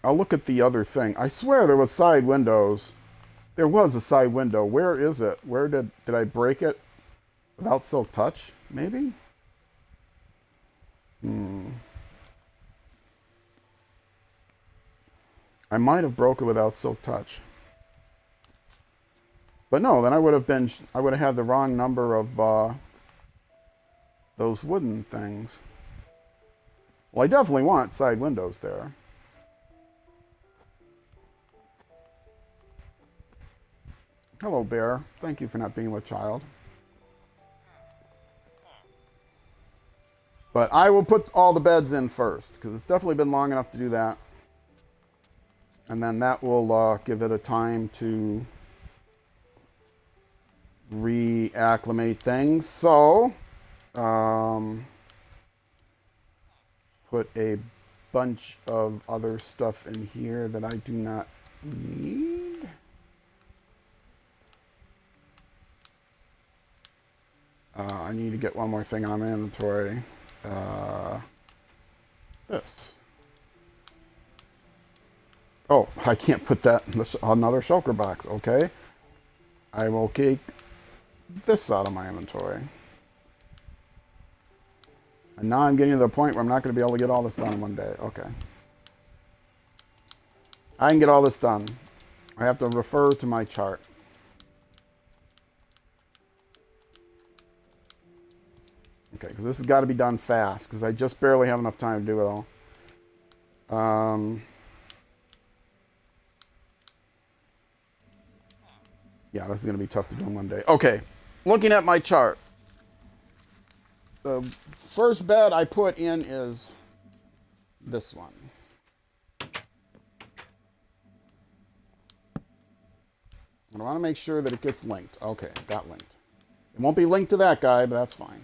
I'll look at the other thing. I swear there was side windows There was a side window. Where is it? Where did I break it? Without silk touch? Maybe? I might have broke it without silk touch. But no, then I would have had the wrong number of those wooden things. Well, I definitely want side windows there. Hello, bear. Thank you for not being with child. But I will put all the beds in first, because it's definitely been long enough to do that. And then that will give it a time to reacclimate things. So, put a bunch of other stuff in here that I do not need. I need to get one more thing on my inventory. This. Oh, I can't put that in another shulker box. Okay. I will take this out of my inventory. And now I'm getting to the point where I'm not going to be able to get all this done in one day. Okay. I can get all this done. I have to refer to my chart. Okay, because this has got to be done fast, because I just barely have enough time to do it all. Yeah, this is going to be tough to do in one day. Okay, looking at my chart. The first bed I put in is this one. And I want to make sure that it gets linked. Okay, got linked. It won't be linked to that guy, but that's fine.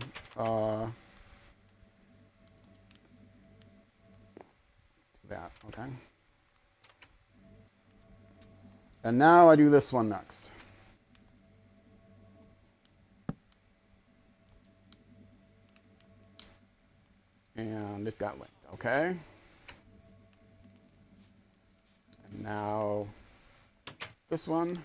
That, okay. And now I do this one next. And it got linked, okay. And now this one.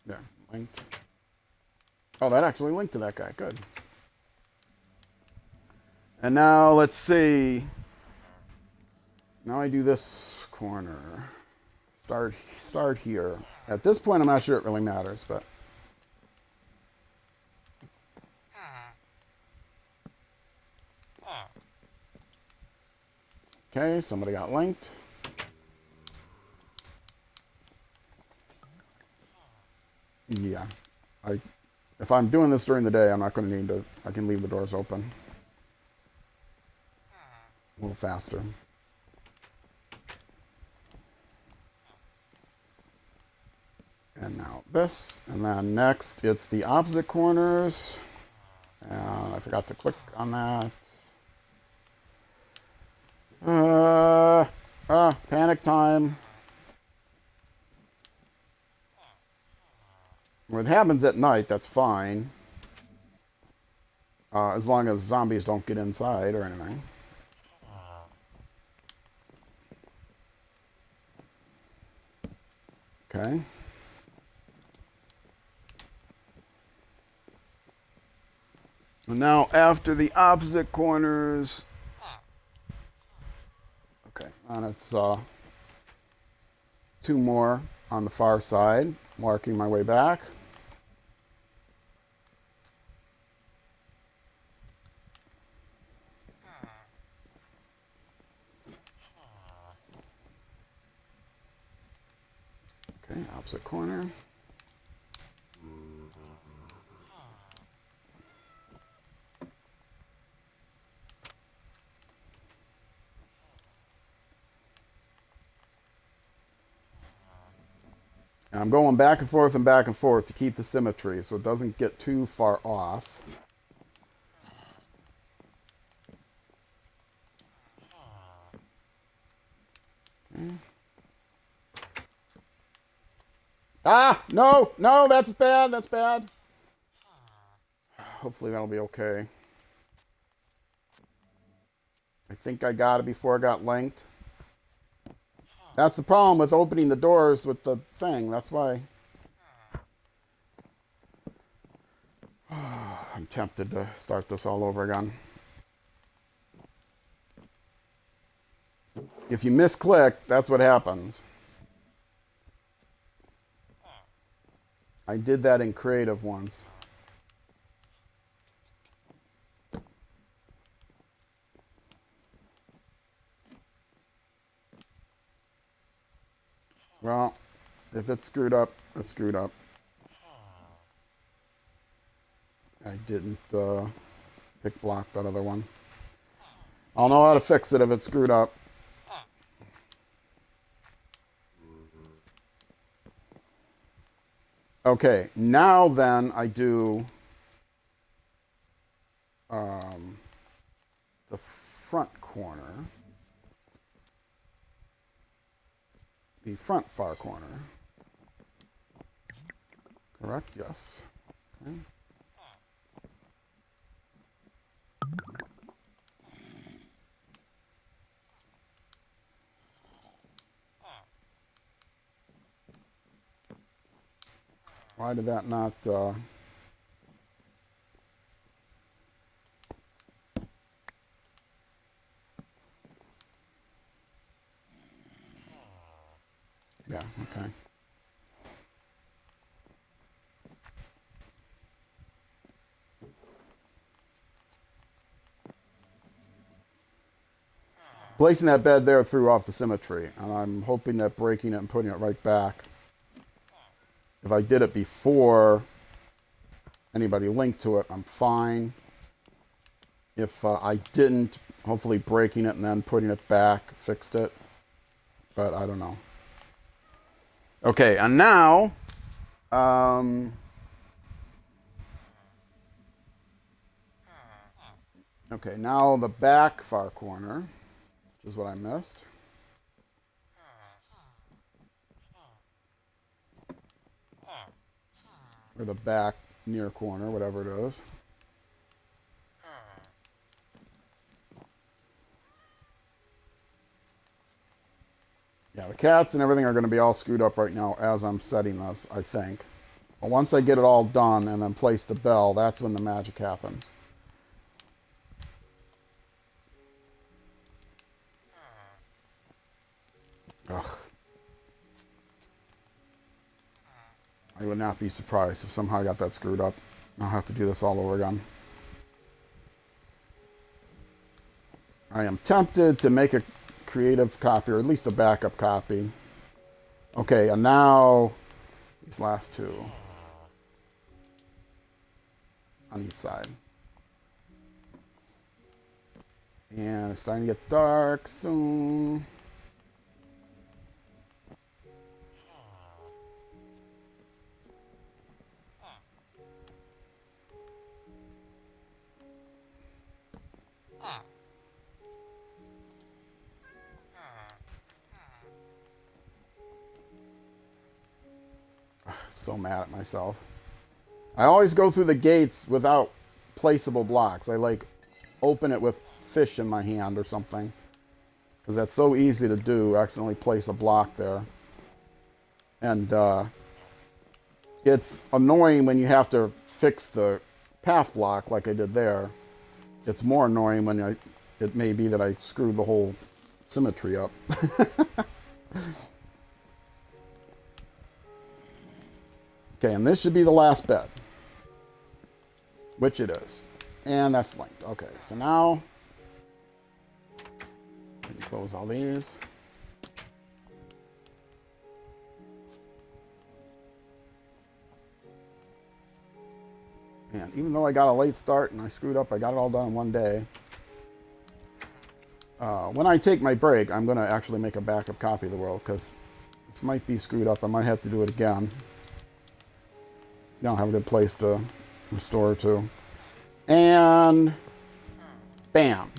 There, linked. Oh, that actually linked to that guy. Good. And now let's see. Now I do this corner. Start here. At this point, I'm not sure it really matters, but. Okay, somebody got linked. Yeah. If I'm doing this during the day, I'm not going to need to. I can leave the doors open. A little faster. And now this. And then next, it's the opposite corners. And I forgot to click on that. Panic time. When it happens at night, that's fine. As long as zombies don't get inside or anything. Okay. And now after the opposite corners. Okay, and it's 2 more on the far side, marking my way back. Okay, opposite corner. And I'm going back and forth to keep the symmetry so it doesn't get too far off. Okay. Ah, no, that's bad, that's bad. Hopefully that'll be okay. I think I got it before I got linked. That's the problem with opening the doors with the thing. That's why I'm tempted to start this all over again. If you misclick, that's what happens. I did that in creative once. Well, if it's screwed up, it's screwed up. I didn't pick block that other one. I'll know how to fix it if it's screwed up. Okay, now then I do the front corner. The front far corner. Correct? Yes. Okay. Why did that not... Yeah, okay. Placing that bed there threw off the symmetry, and I'm hoping that breaking it and putting it right back. If I did it before anybody linked to it, I'm fine. If I didn't, hopefully breaking it and then putting it back fixed it. But I don't know. Okay, and now... okay, now the back far corner, which is what I missed. Or the back near corner, whatever it is. Yeah, the cats and everything are going to be all screwed up right now as I'm setting this, I think. But once I get it all done and then place the bell, that's when the magic happens. Ugh. I would not be surprised if somehow I got that screwed up. I'll have to do this all over again. I am tempted to make a creative copy, or at least a backup copy. Okay, and now these last two on each side. And it's starting to get dark soon. So mad at myself. I always go through the gates without placeable blocks. I like open it with fish in my hand or something, because that's so easy to do. Accidentally place a block there, and it's annoying when you have to fix the path block like I did there. It's more annoying when it may be that I screwed the whole symmetry up. Okay, and this should be the last bed, which it is. And that's linked. Okay, so now let me close all these. And even though I got a late start and I screwed up, I got it all done in one day. When I take my break, I'm going to actually make a backup copy of the world, because this might be screwed up. I might have to do it again. Don't have a good place to restore to. And bam.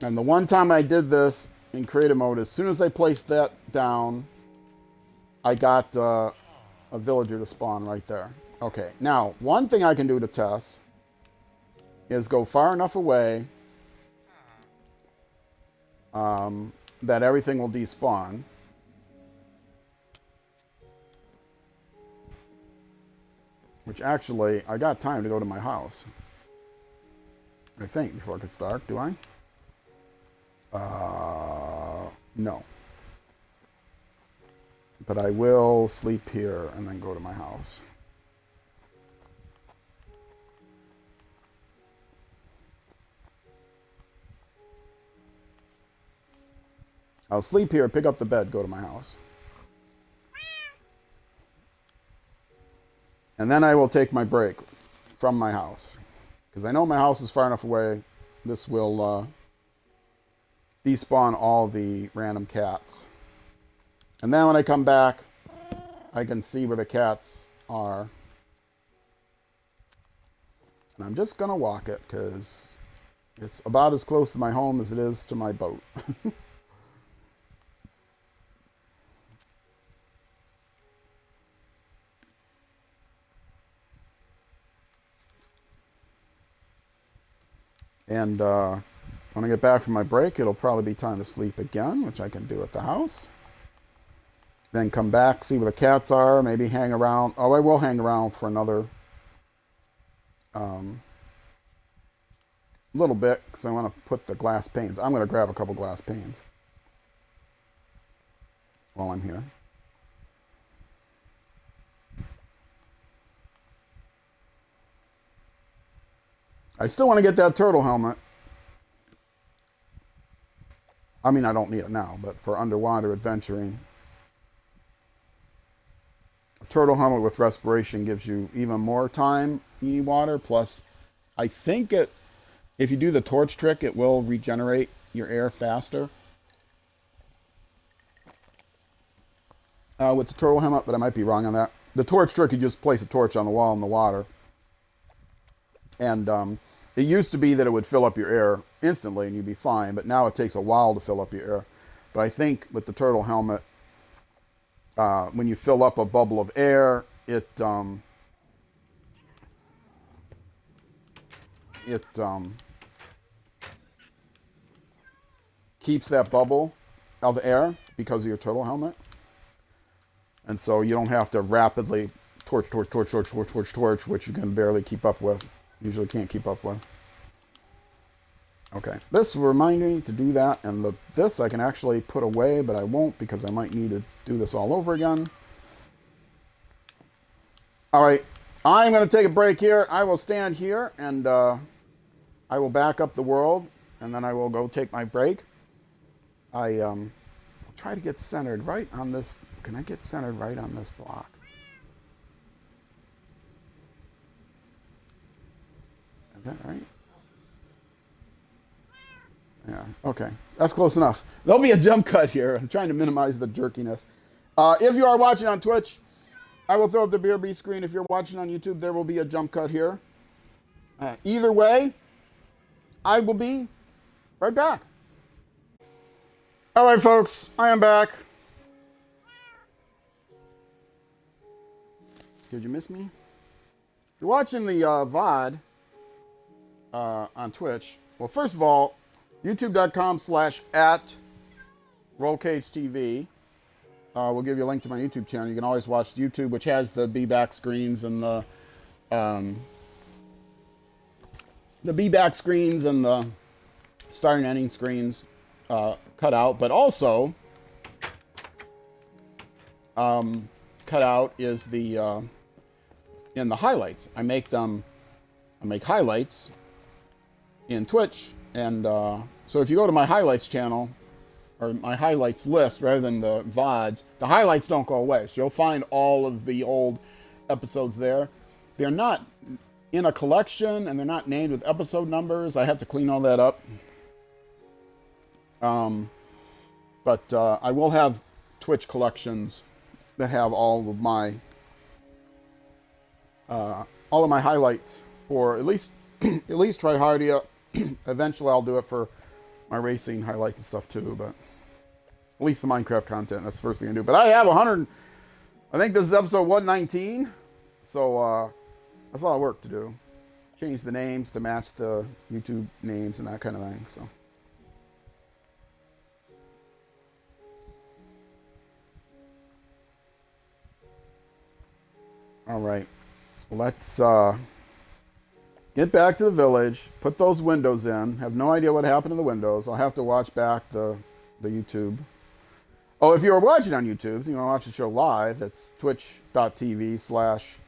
And the one time I did this in creative mode, as soon as I placed that down, I got a villager to spawn right there. Okay, now one thing I can do to test is go far enough away that everything will despawn. Which actually, I got time to go to my house. I think, before it gets dark. Do I? No. But I will sleep here and then go to my house. I'll sleep here, pick up the bed, go to my house. And then I will take my break from my house. Because I know my house is far enough away. This will despawn all the random cats. And then when I come back, I can see where the cats are. And I'm just going to walk it because it's about as close to my home as it is to my boat. And when I get back from my break, it'll probably be time to sleep again, which I can do at the house. Then come back, see where the cats are, maybe hang around. Oh, I will hang around for another little bit because I want to put the glass panes. I'm going to grab a couple glass panes while I'm here. I still want to get that turtle helmet. I mean, I don't need it now, but for underwater adventuring, a turtle helmet with respiration gives you even more time eating water. Plus, I think if you do the torch trick, it will regenerate your air faster with the turtle helmet, but I might be wrong on that. The torch trick, you just place a torch on the wall in the water. And it used to be that it would fill up your air instantly and you'd be fine, but now it takes a while to fill up your air. But I think with the turtle helmet, when you fill up a bubble of air, it keeps that bubble of air because of your turtle helmet. And so you don't have to rapidly torch, which you can barely keep up with. Usually can't keep up with. Okay, this will remind me to do that, and this I can actually put away, but I won't because I might need to do this all over again. All right, I'm going to take a break here. I will stand here, and I will back up the world, and then I will go take my break. I'll try to get centered right on this. Can I get centered right on this block? Is that right? Yeah, okay. That's close enough. There'll be a jump cut here. I'm trying to minimize the jerkiness. If you are watching on Twitch, I will throw up the BRB screen. If you're watching on YouTube, there will be a jump cut here. Either way, I will be right back. All right, folks, I am back. Did you miss me? If you're watching the VOD on Twitch, well, first of all, youtube.com/@RollCageTV. We'll give you a link to my YouTube channel. You can always watch YouTube, which has the be-back screens and the be-back screens and the start and ending screens cut out. But also, cut out is the in the highlights. I make highlights in Twitch, and so if you go to my highlights channel or my highlights list rather than the VODs, the highlights don't go away. So you'll find all of the old episodes there. They're not in a collection and they're not named with episode numbers. I have to clean all that up. But I will have Twitch collections that have all of my highlights for at least Tryhardia. Eventually I'll do it for my racing highlights and stuff too, but at least the Minecraft content, that's the first thing I do. But I have 100, I think this is episode 119, so that's a lot of work to do. change the names to match the YouTube names and that kind of thing. So. All right, let's get back to the village, put those windows in. Have no idea what happened to the windows. I'll have to watch back the YouTube. Oh, if you're watching on YouTube, so you want to watch the show live, it's twitch.tv/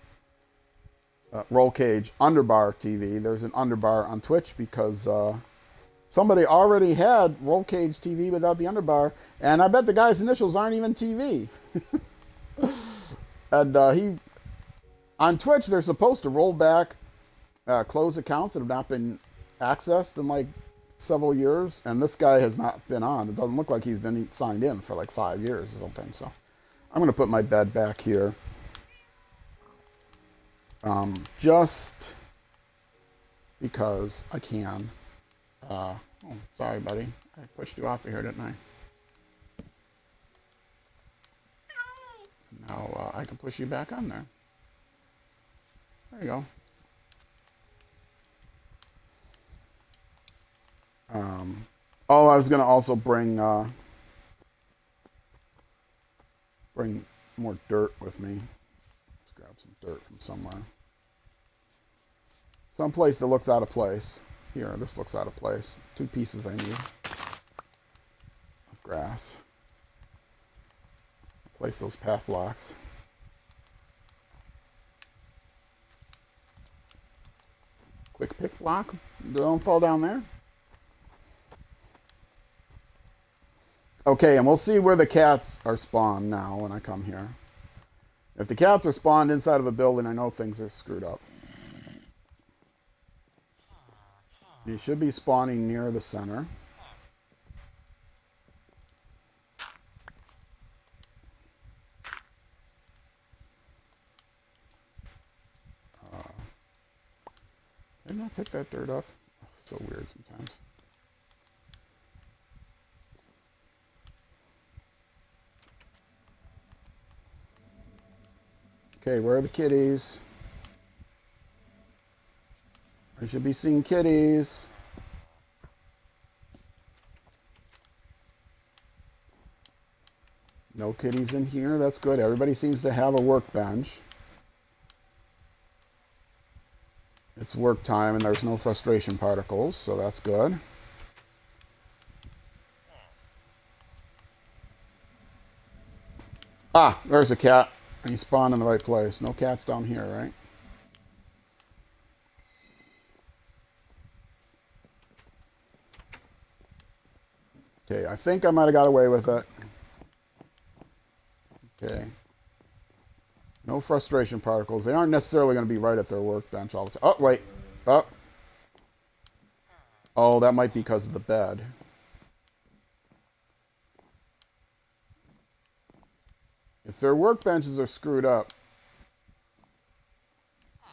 rollcage underbar TV. There's an underbar on Twitch because somebody already had rollcage TV without the underbar, and I bet the guy's initials aren't even TV. And he on Twitch, they're supposed to roll back closed accounts that have not been accessed in like several years, and this guy has not been on. It doesn't look like he's been signed in for like 5 years or something. So I'm going to put my bed back here. Just because I can. Oh, sorry, buddy. I pushed you off of here, didn't I? Now I can push you back on there. There you go. Oh, I was going to also bring more dirt with me. Let's grab some dirt from somewhere. Some place that looks out of place. Here, this looks out of place. 2 pieces I need of grass. Place those path blocks. Quick pick block. Don't fall down there. Okay, and we'll see where the cats are spawned now when I come here. If the cats are spawned inside of a building, I know things are screwed up. They should be spawning near the center. Didn't I pick that dirt up? Oh, so weird sometimes. Okay, where are the kitties? I should be seeing kitties. No kitties in here. That's good. Everybody seems to have a workbench. It's work time and there's no frustration particles, so that's good. Ah, there's a cat. He spawned in the right place. No cats down here, right? Okay, I think I might have got away with it. Okay. No frustration particles. They aren't necessarily going to be right at their workbench all the time. Oh, wait. Oh. Oh, that might be because of the bed. If their workbenches are screwed up,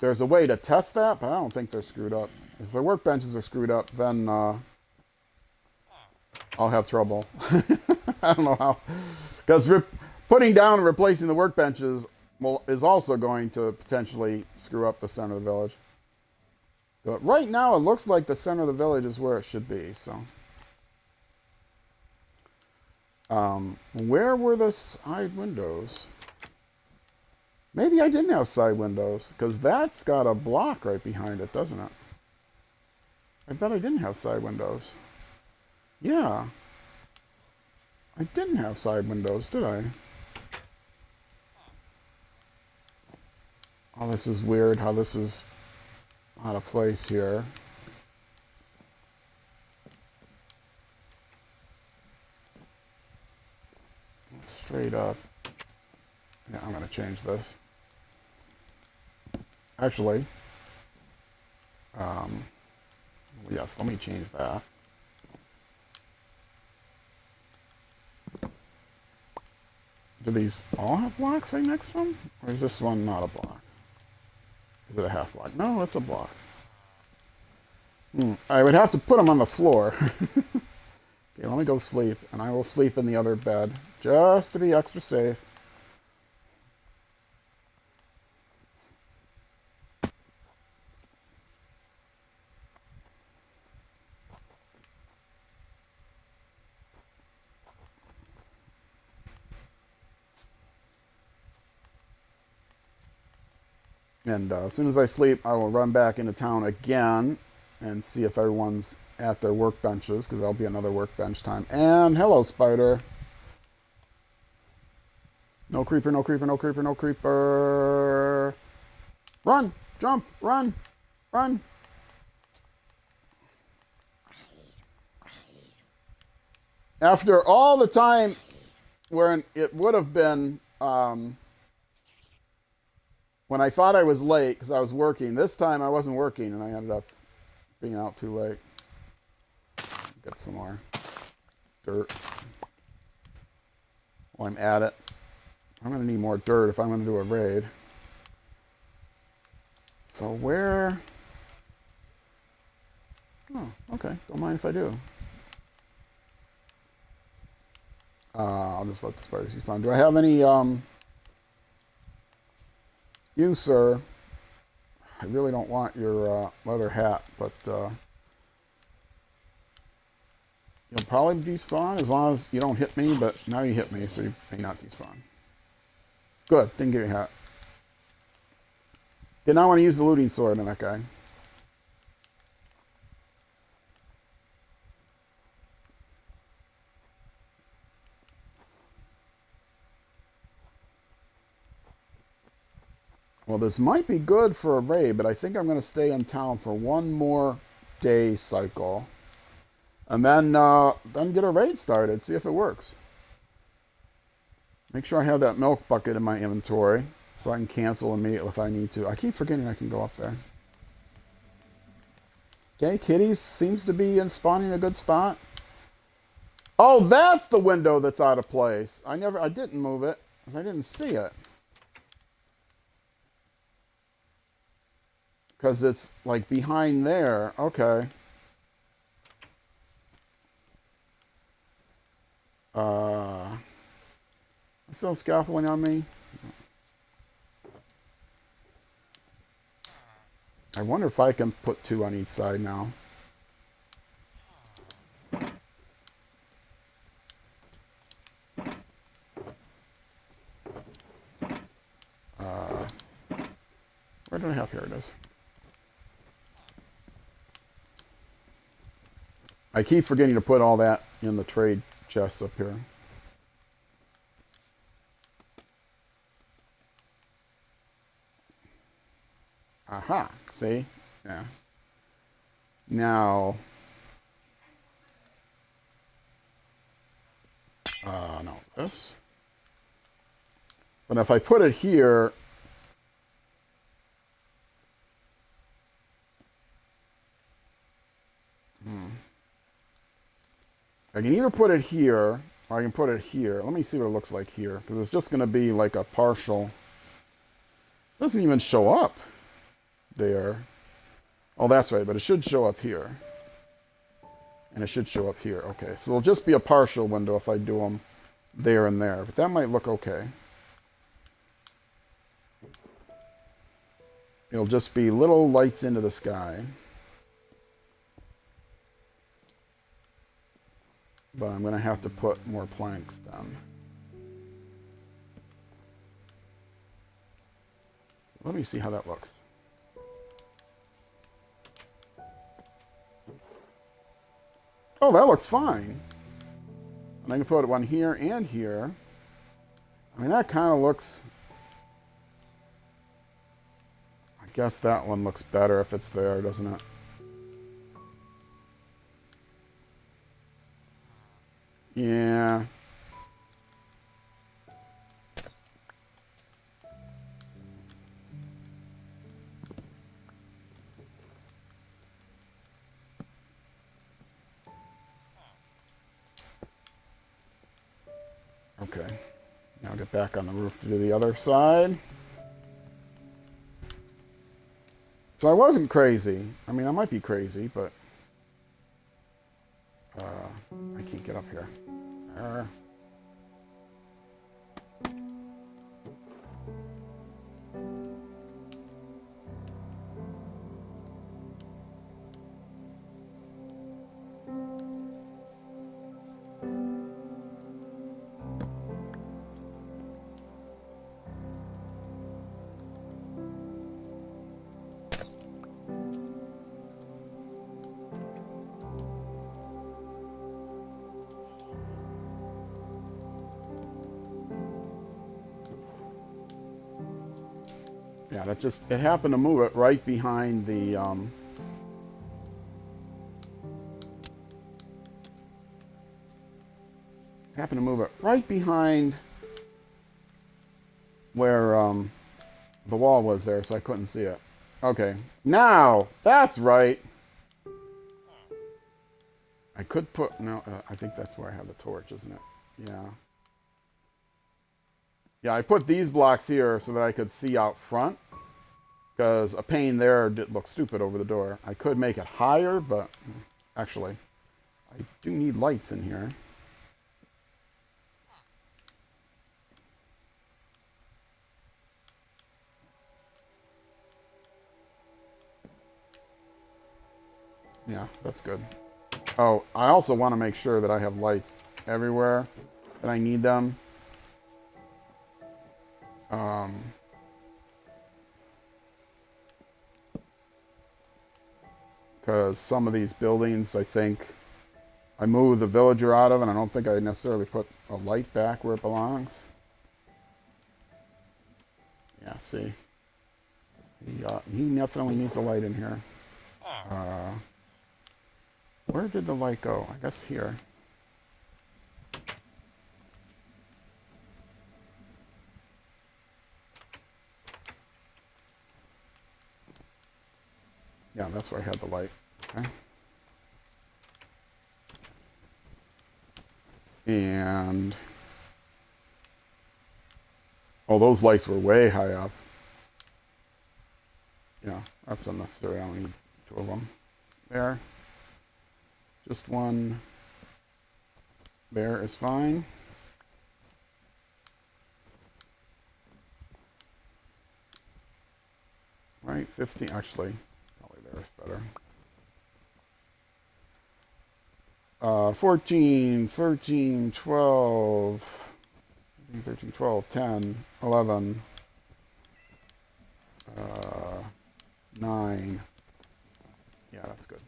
there's a way to test that, but I don't think they're screwed up. If their workbenches are screwed up, then I'll have trouble. I don't know how. Because putting down and replacing the workbenches is also going to potentially screw up the center of the village. But right now, it looks like the center of the village is where it should be. So, where were the side windows? Maybe I didn't have side windows, because that's got a block right behind it, doesn't it? I bet I didn't have side windows. Yeah. I didn't have side windows, did I? Oh, this is weird how this is out of place here. Straight up. Yeah, I'm going to change this. Actually, yes, let me change that. Do these all have blocks right next to them? Or is this one not a block? Is it a half block? No, it's a block. I would have to put them on the floor. Okay, let me go sleep, and I will sleep in the other bed, just to be extra safe. And as soon as I sleep, I will run back into town again and see if everyone's at their workbenches, because that'll be another workbench time. And hello, spider. No creeper, no creeper, no creeper, no creeper. Run, jump, run, run. After all the time where it would have been when I thought I was late because I was working, this time I wasn't working and I ended up being out too late. Get some more dirt while I'm at it. I'm going to need more dirt if I'm going to do a raid. So where... Oh, okay. Don't mind if I do. I'll just let the spiders respawn. Do I have any... You, sir. I really don't want your leather hat, but... You'll probably despawn as long as you don't hit me, but now you hit me, so you may not despawn. Good. Didn't give you a hat. Did not want to use the looting sword on that guy. Well, this might be good for a raid, but I think I'm going to stay in town for one more day cycle. And then get a raid started, see if it works. Make sure I have that milk bucket in my inventory so I can cancel immediately if I need to. I keep forgetting I can go up there. Okay, kitties seems to be spawning a good spot. Oh, that's the window that's out of place. I didn't move it because I didn't see it. Because it's like behind there. Okay. Still scaffolding on me? I wonder if I can put 2 on each side now. Where did I have? Here it is. I keep forgetting to put all that in the trade chests up here. Aha, see? Yeah. Now, no, this. But if I put it here, I can either put it here, or I can put it here. Let me see what it looks like here, because it's just going to be like a partial. It doesn't even show up there. Oh, that's right, but it should show up here. And it should show up here. Okay, so it'll just be a partial window if I do them there and there. But that might look okay. It'll just be little lights into the sky. But I'm going to have to put more planks down. Let me see how that looks. Oh, that looks fine. And I can put one here and here. I mean, that kind of looks... I guess that one looks better if it's there, doesn't it? Yeah. Okay. Now get back on the roof to do the other side. So I wasn't crazy. I mean, I might be crazy, but... I can't get up here. Yeah, that just, it happened to move it right behind the, happened to move it right behind where, the wall was there, so I couldn't see it. Okay, now, that's right. I could put, no, I think that's where I have the torch, isn't it? Yeah. Yeah, I put these blocks here so that I could see out front, because a pane there did look stupid over the door. I could make it higher, but actually, I do need lights in here. Yeah, that's good. Oh, I also want to make sure that I have lights everywhere that I need them. Because some of these buildings, I think, I moved the villager out of, and I don't think I necessarily put a light back where it belongs. Yeah, see. He definitely needs a light in here. Where did the light go? I guess here. Yeah, that's where I had the light. Okay. And oh, those lights were way high up. Yeah, that's unnecessary. I don't need two of them. There. Just one. There is fine. Right, 15. Actually, probably there is better. 14, 13, 12, 13, 12, 10, 11, 9. Yeah, that's good.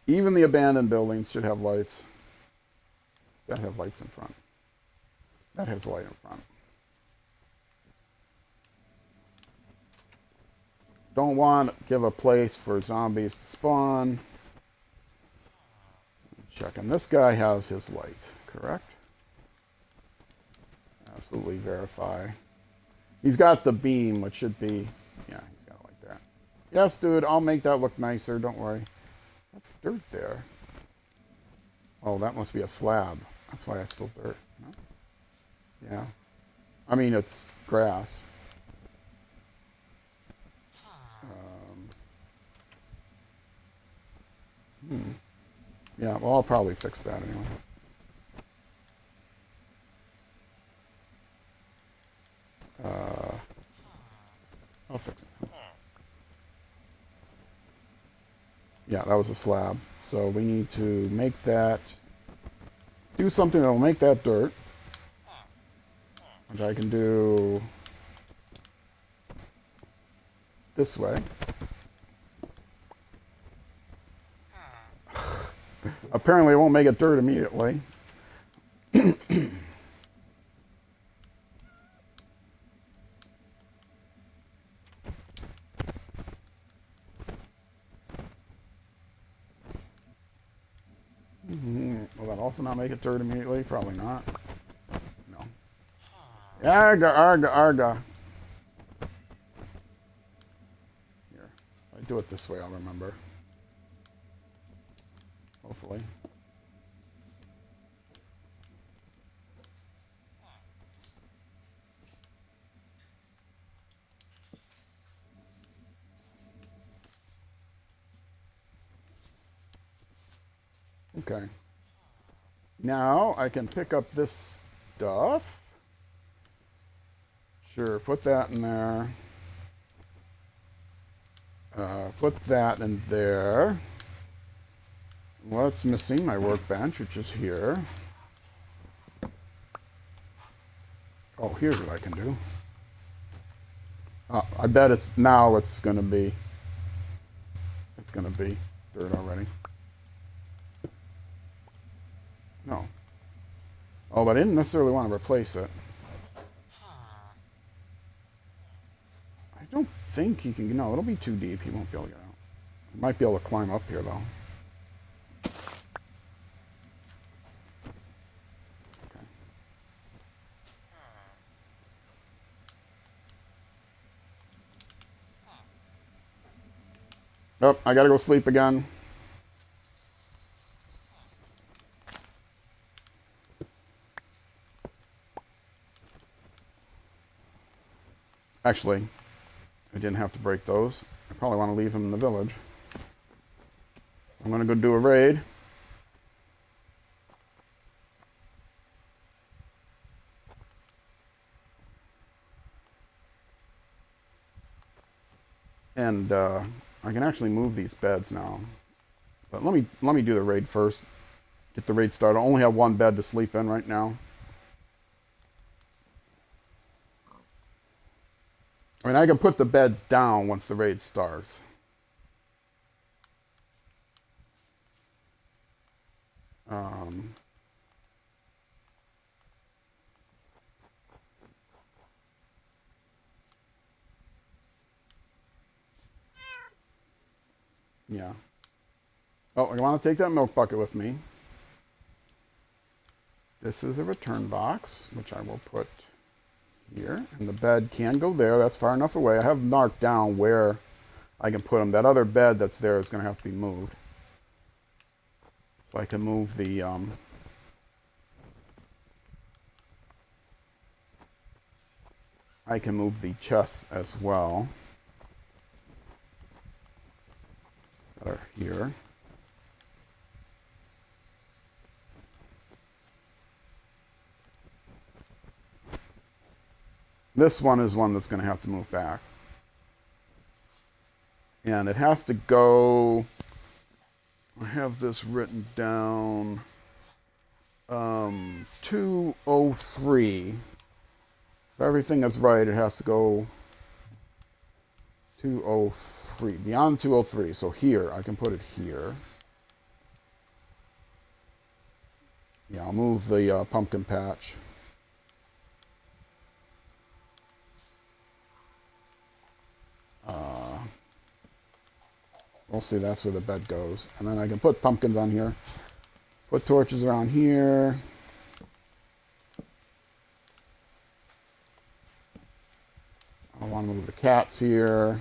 Even the abandoned buildings should have lights. That have lights in front. That has a light in front. Don't want to give a place for zombies to spawn. Check. And this guy has his light, correct? Absolutely verify. He's got the beam, which should be, yeah, he's got it like that. Yes, dude, I'll make that look nicer, don't worry. That's dirt there. Oh, that must be a slab. That's why it's still dirt. No? Yeah. I mean, it's grass. Yeah, well, I'll probably fix that anyway. I'll fix it. Yeah, that was a slab. So we need to make that, do something that will make that dirt, which I can do this way. Apparently it won't make it dirt immediately. Will that also not make it dirt immediately? Probably not. No. Arga, arga, arga. Here. If I do it this way, I'll remember. Hopefully. Okay. Now I can pick up this stuff. Sure, put that in there. Put that in there. What's missing? My workbench, which is here. Oh, here's what I can do. I bet it's gonna be dirt already. No. Oh, but I didn't necessarily want to replace it. I don't think he can. No, it'll be too deep. He won't be able to get out. He might be able to climb up here though. Okay. Oh, I gotta go sleep again. Actually, I didn't have to break those. I probably want to leave him in the village. I'm going to go do a raid. And I can actually move these beds now. But let me do the raid first. Get the raid started. I only have one bed to sleep in right now. I mean, I can put the beds down once the raid starts. Yeah. Oh, I want to take that milk bucket with me. This is a return box, which I will put here. And the bed can go there. That's far enough away. I have marked down where I can put them. That other bed that's there is going to have to be moved. So I can move the... I can move the chests as well that are here. This one is one that's going to have to move back. And it has to go... I have this written down... 203. If everything is right, it has to go 203. Beyond 203. So here, I can put it here. Yeah, I'll move the pumpkin patch. We'll see, that's where the bed goes. And then I can put pumpkins on here. Put torches around here. I want to move the cats here.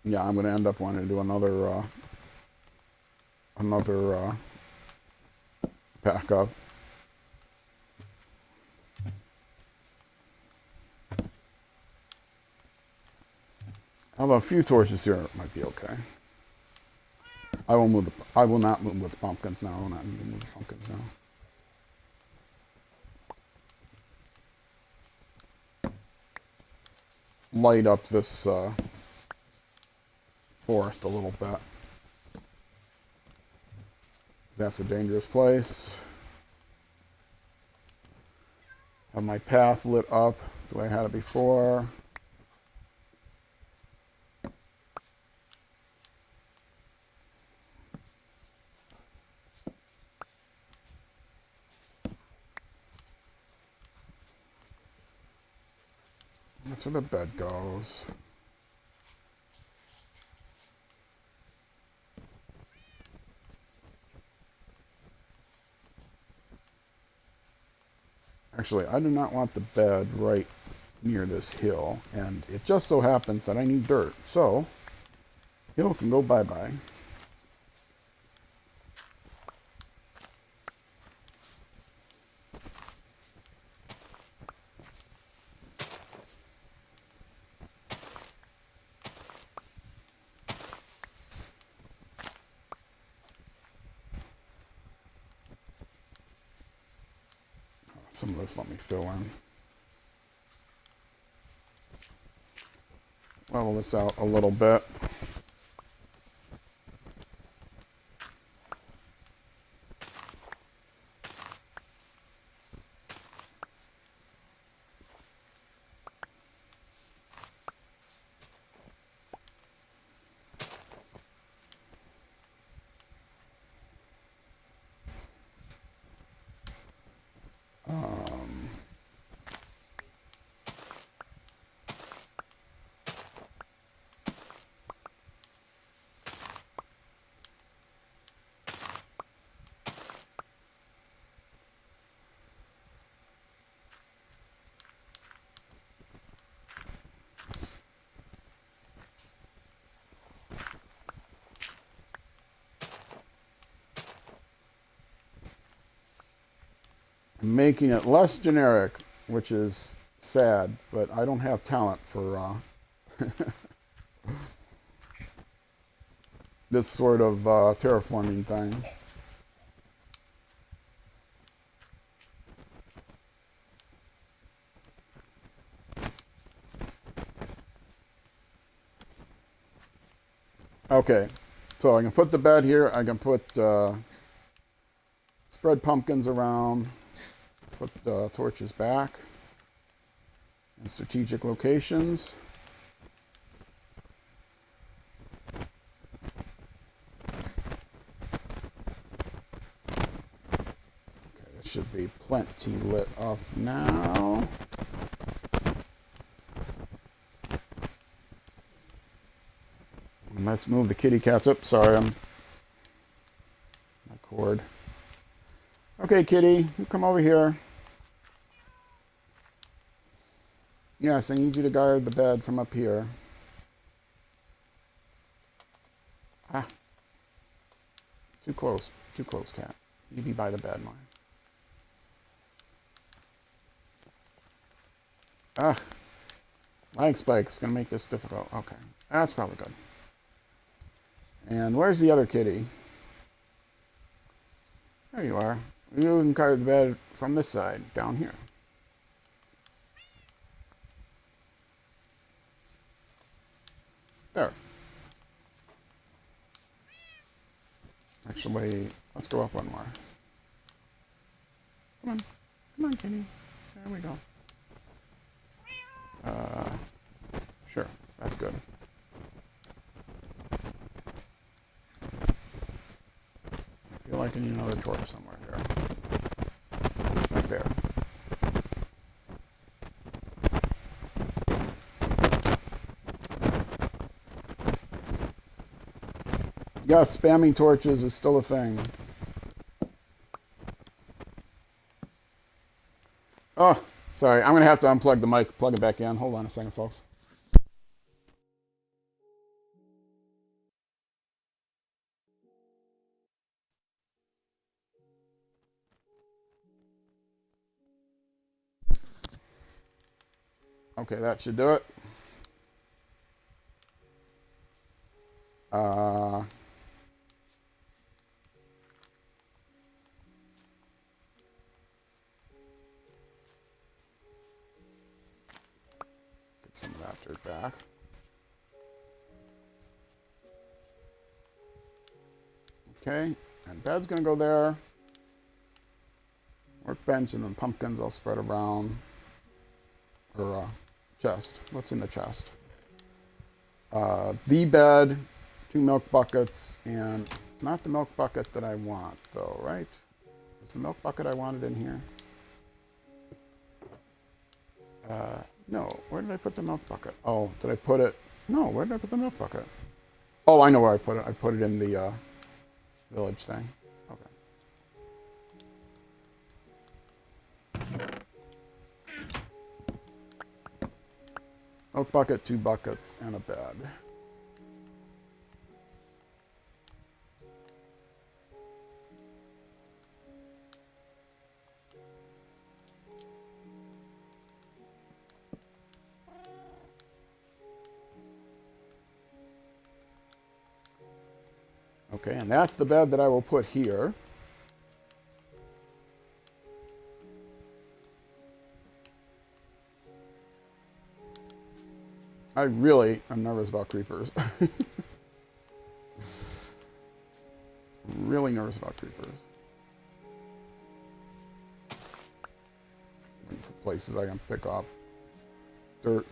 Yeah, I'm going to end up wanting to do another backup. Although a few torches here might be okay. I will not move with the pumpkins now. I will not move the pumpkins now. Light up this forest a little bit. That's a dangerous place. Have my path lit up the way I had it before. That's where the bed goes. Actually, I do not want the bed right near this hill, and it just so happens that I need dirt. So, hill can go bye-bye. Some of this let me fill in. Level this out a little bit. Making it less generic, which is sad, but I don't have talent for this sort of terraforming thing. Okay, so I can put the bed here. I can put spread pumpkins around, put the torches back in strategic locations. Okay, it should be plenty lit up now. And let's move the kitty cats up. Sorry, I'm my cord. Okay, kitty, you come over here. Yes, I need you to guard the bed from up here. Ah. Too close, cat. You be by the bed, mine. Ah. Lag spike's gonna make this difficult. Okay, that's probably good. And where's the other kitty? There you are. You can guard the bed from this side, down here. There. Actually, let's go up one more. Come on. Come on, kitty. There we go. Sure. That's good. I feel like I need another torch somewhere here. Right there. Yes, spamming torches is still a thing. Oh, sorry. I'm going to have to unplug the mic, plug it back in. Hold on a second, folks. Okay, that should do it. Get some of that dirt back. Okay, and bed's going to go there. Workbench, and then pumpkins I'll spread around. Or chest. What's in the chest? The bed, 2 milk buckets, and it's not the milk bucket that I want, though, right? Is the milk bucket I wanted in here? No. Where did I put the milk bucket? Oh, did I put it? No, where did I put the milk bucket? Oh, I know where I put it. I put it in the village thing. Okay. Milk bucket, 2 buckets, and a bed. Okay, and that's the bed that I will put here. I really am nervous about creepers. Really nervous about creepers. Looking for places I can pick off dirt.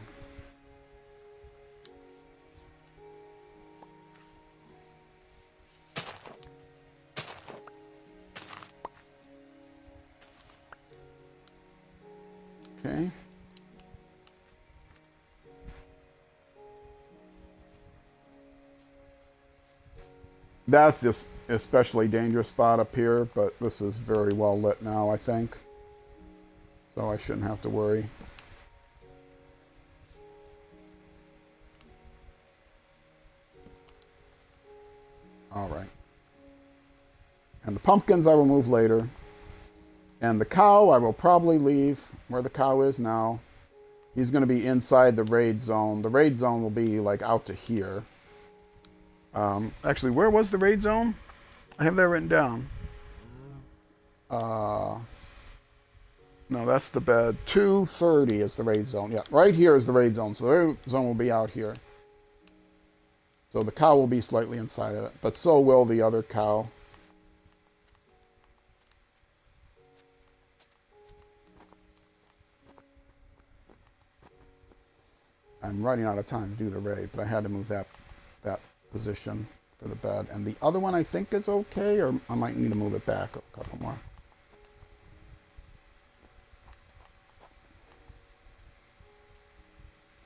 Okay. That's this especially dangerous spot up here, but this is very well lit now, I think. So I shouldn't have to worry. All right. And the pumpkins I will move later. And the cow I will probably leave where the cow is now. He's going to be inside the raid zone. The raid zone will be like out to here. Actually, where was the raid zone? I have that written down. No, that's the bed. 230 is the raid zone. Yeah, right here is the raid zone. So the raid zone will be out here. So the cow will be slightly inside of it. But so will the other cow. I'm running out of time to do the raid, but I had to move that position for the bed. And the other one I think is okay, or I might need to move it back a couple more.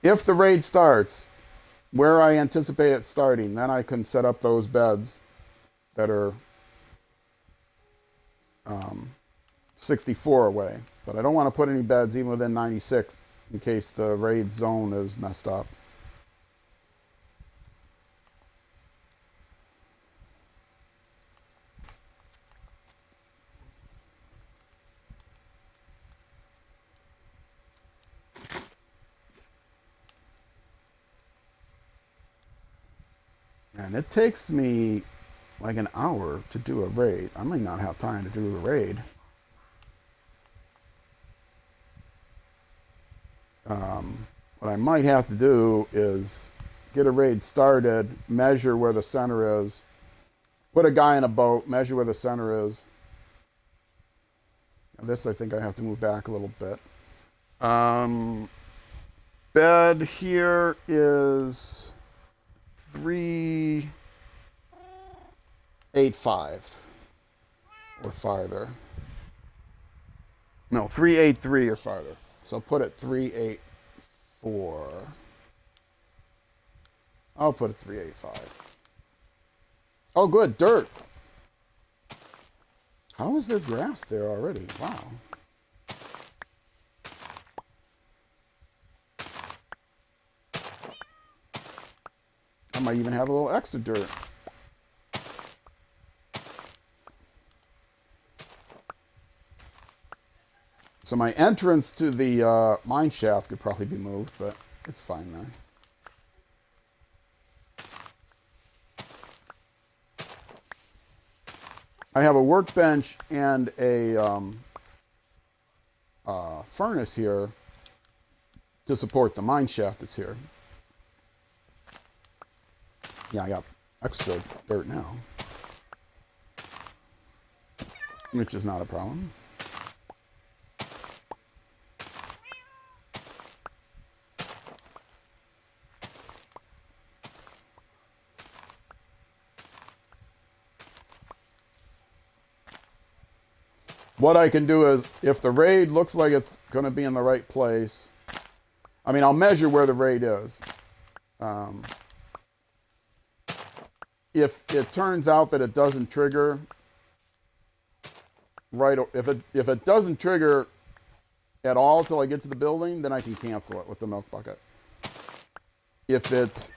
If the raid starts where I anticipate it starting, then I can set up those beds that are 64 away. But I don't want to put any beds even within 96 in case the raid zone is messed up. And it takes me like an hour to do a raid. I may not have time to do the raid. What I might have to do is get a raid started, measure where the center is, put a guy in a boat, measure where the center is. And this I think I have to move back a little bit. Bed here is 385 or farther. No, 383 or farther. So put it 384. I'll put it 385. Oh, good, dirt. How is there grass there already? Wow. I might even have a little extra dirt. So my entrance to the mine shaft could probably be moved, but it's fine there. I have a workbench and a furnace here to support the mine shaft that's here. Yeah, I got extra dirt now, which is not a problem. What I can do is, if the raid looks like it's going to be in the right place, I mean, I'll measure where the raid is. If it turns out that it doesn't trigger, if it doesn't trigger at all till I get to the building, then I can cancel it with the milk bucket. If it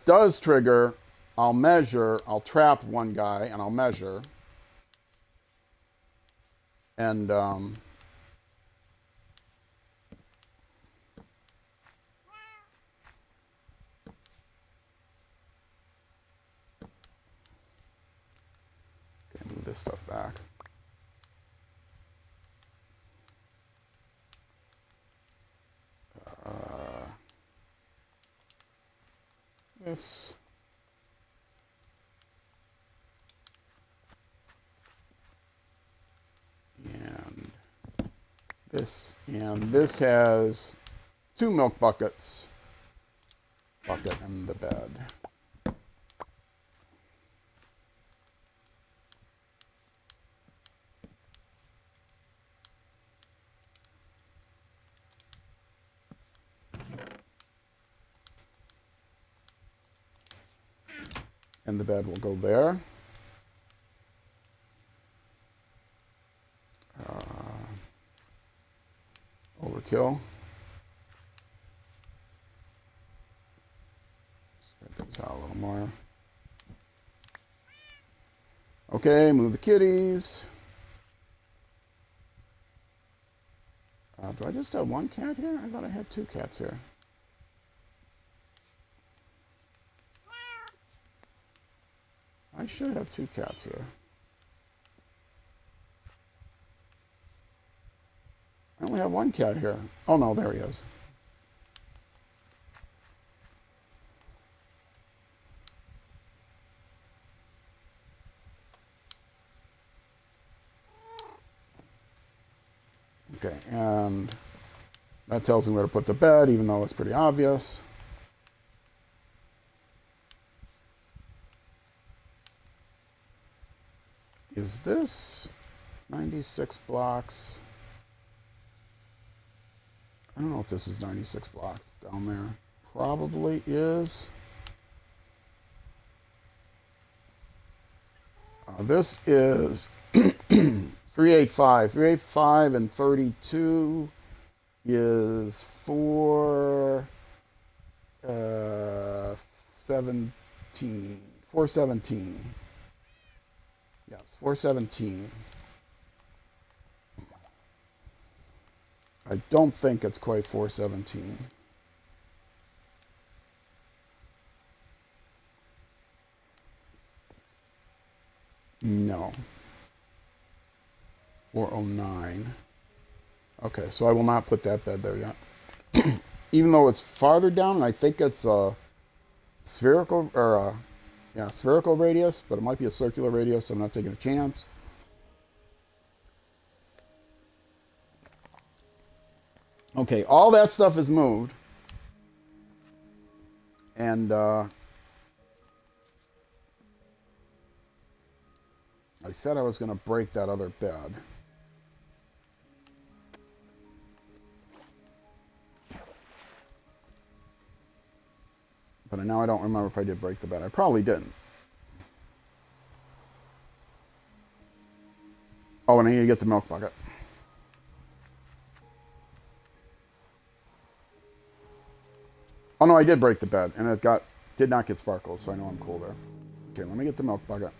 does trigger, I'll measure, I'll trap one guy and I'll measure. And okay, move this stuff back. this. And this. And this has 2 milk buckets. Bucket in the bed. And the bed will go there. Overkill. Spread things out a little more. Okay, move the kitties. Do I just have 1 cat here? I thought I had 2 cats here. I should have 2 cats here. I only have 1 cat here. Oh no, there he is. Okay, and that tells me where to put the bed, even though it's pretty obvious. Is this 96 blocks? I don't know if this is 96 blocks down there. Probably is. This is 385. 385 and 32 is 417. 417. Yes, 417. I don't think it's quite 417. No. 409. Okay, so I will not put that bed there yet. Even though it's farther down, and I think it's a spherical, or a, yeah, spherical radius, but it might be a circular radius, so I'm not taking a chance. Okay, all that stuff is moved. And I said I was going to break that other bed. But now I don't remember if I did break the bed. I probably didn't. Oh, and I need to get the milk bucket. Oh no, I did break the bed, and it did not get sparkles, so I know I'm cool there. Okay, let me get the milk bucket.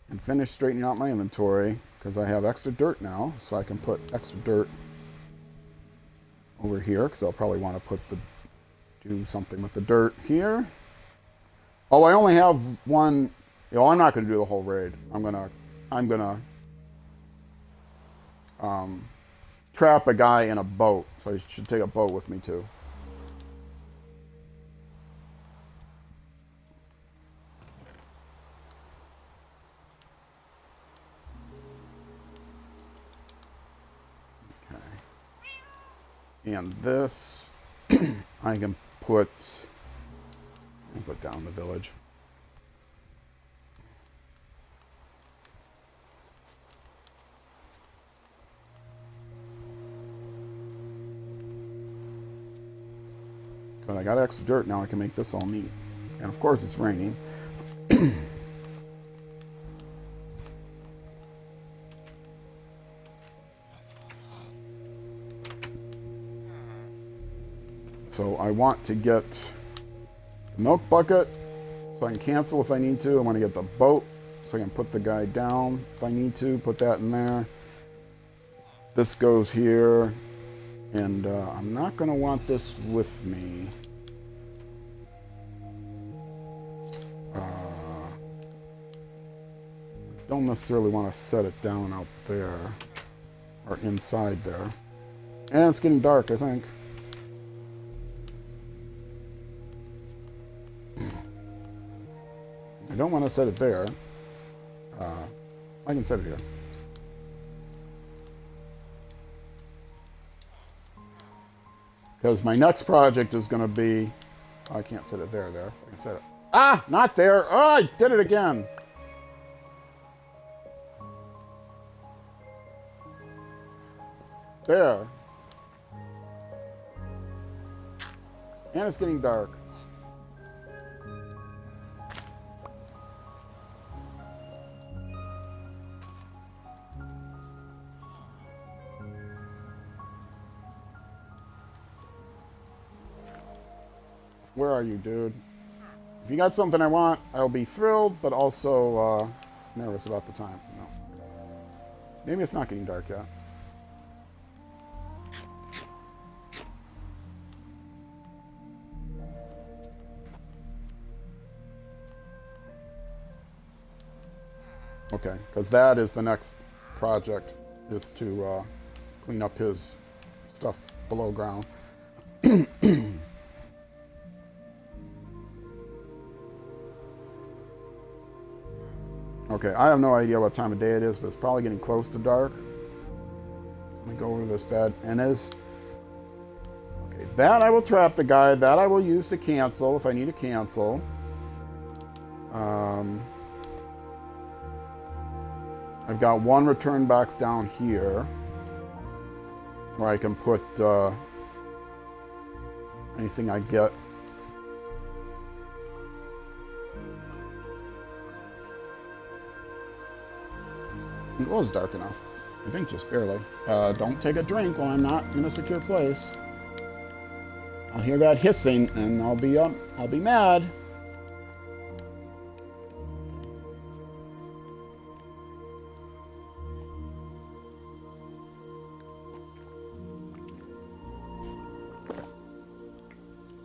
And finish straightening out my inventory, because I have extra dirt now, so I can put extra dirt over here, because I'll probably want to do something with the dirt here. Oh, I only have one. You know, I'm not going to do the whole raid. I'm gonna trap a guy in a boat, so I should take a boat with me too. Okay. And this, I can put down the village. But I got extra dirt now, I can make this all neat. And of course it's raining. So I want to get the milk bucket so I can cancel if I need to. I want to get the boat so I can put the guy down if I need to, put that in there. This goes here. And I'm not going to want this with me. Don't necessarily want to set it down out there or inside there. And it's getting dark, I think. I don't want to set it there. I can set it here. Because my next project is going to be... Oh, I can't set it there. I can set it... Ah! Not there! Oh, I did it again! There. And it's getting dark. Where are you, dude? If you got something I want, I'll be thrilled, but also nervous about the time. No. Maybe it's not getting dark yet. Okay, because that is the next project, is to clean up his stuff below ground. Okay, I have no idea what time of day it is, but it's probably getting close to dark. So let me go over to this bed. And okay, that I will trap the guy. That I will use to cancel if I need to cancel. I've got one return box down here where I can put anything I get. It was dark enough. I think just barely. Don't take a drink when I'm not in a secure place. I'll hear that hissing and I'll be mad.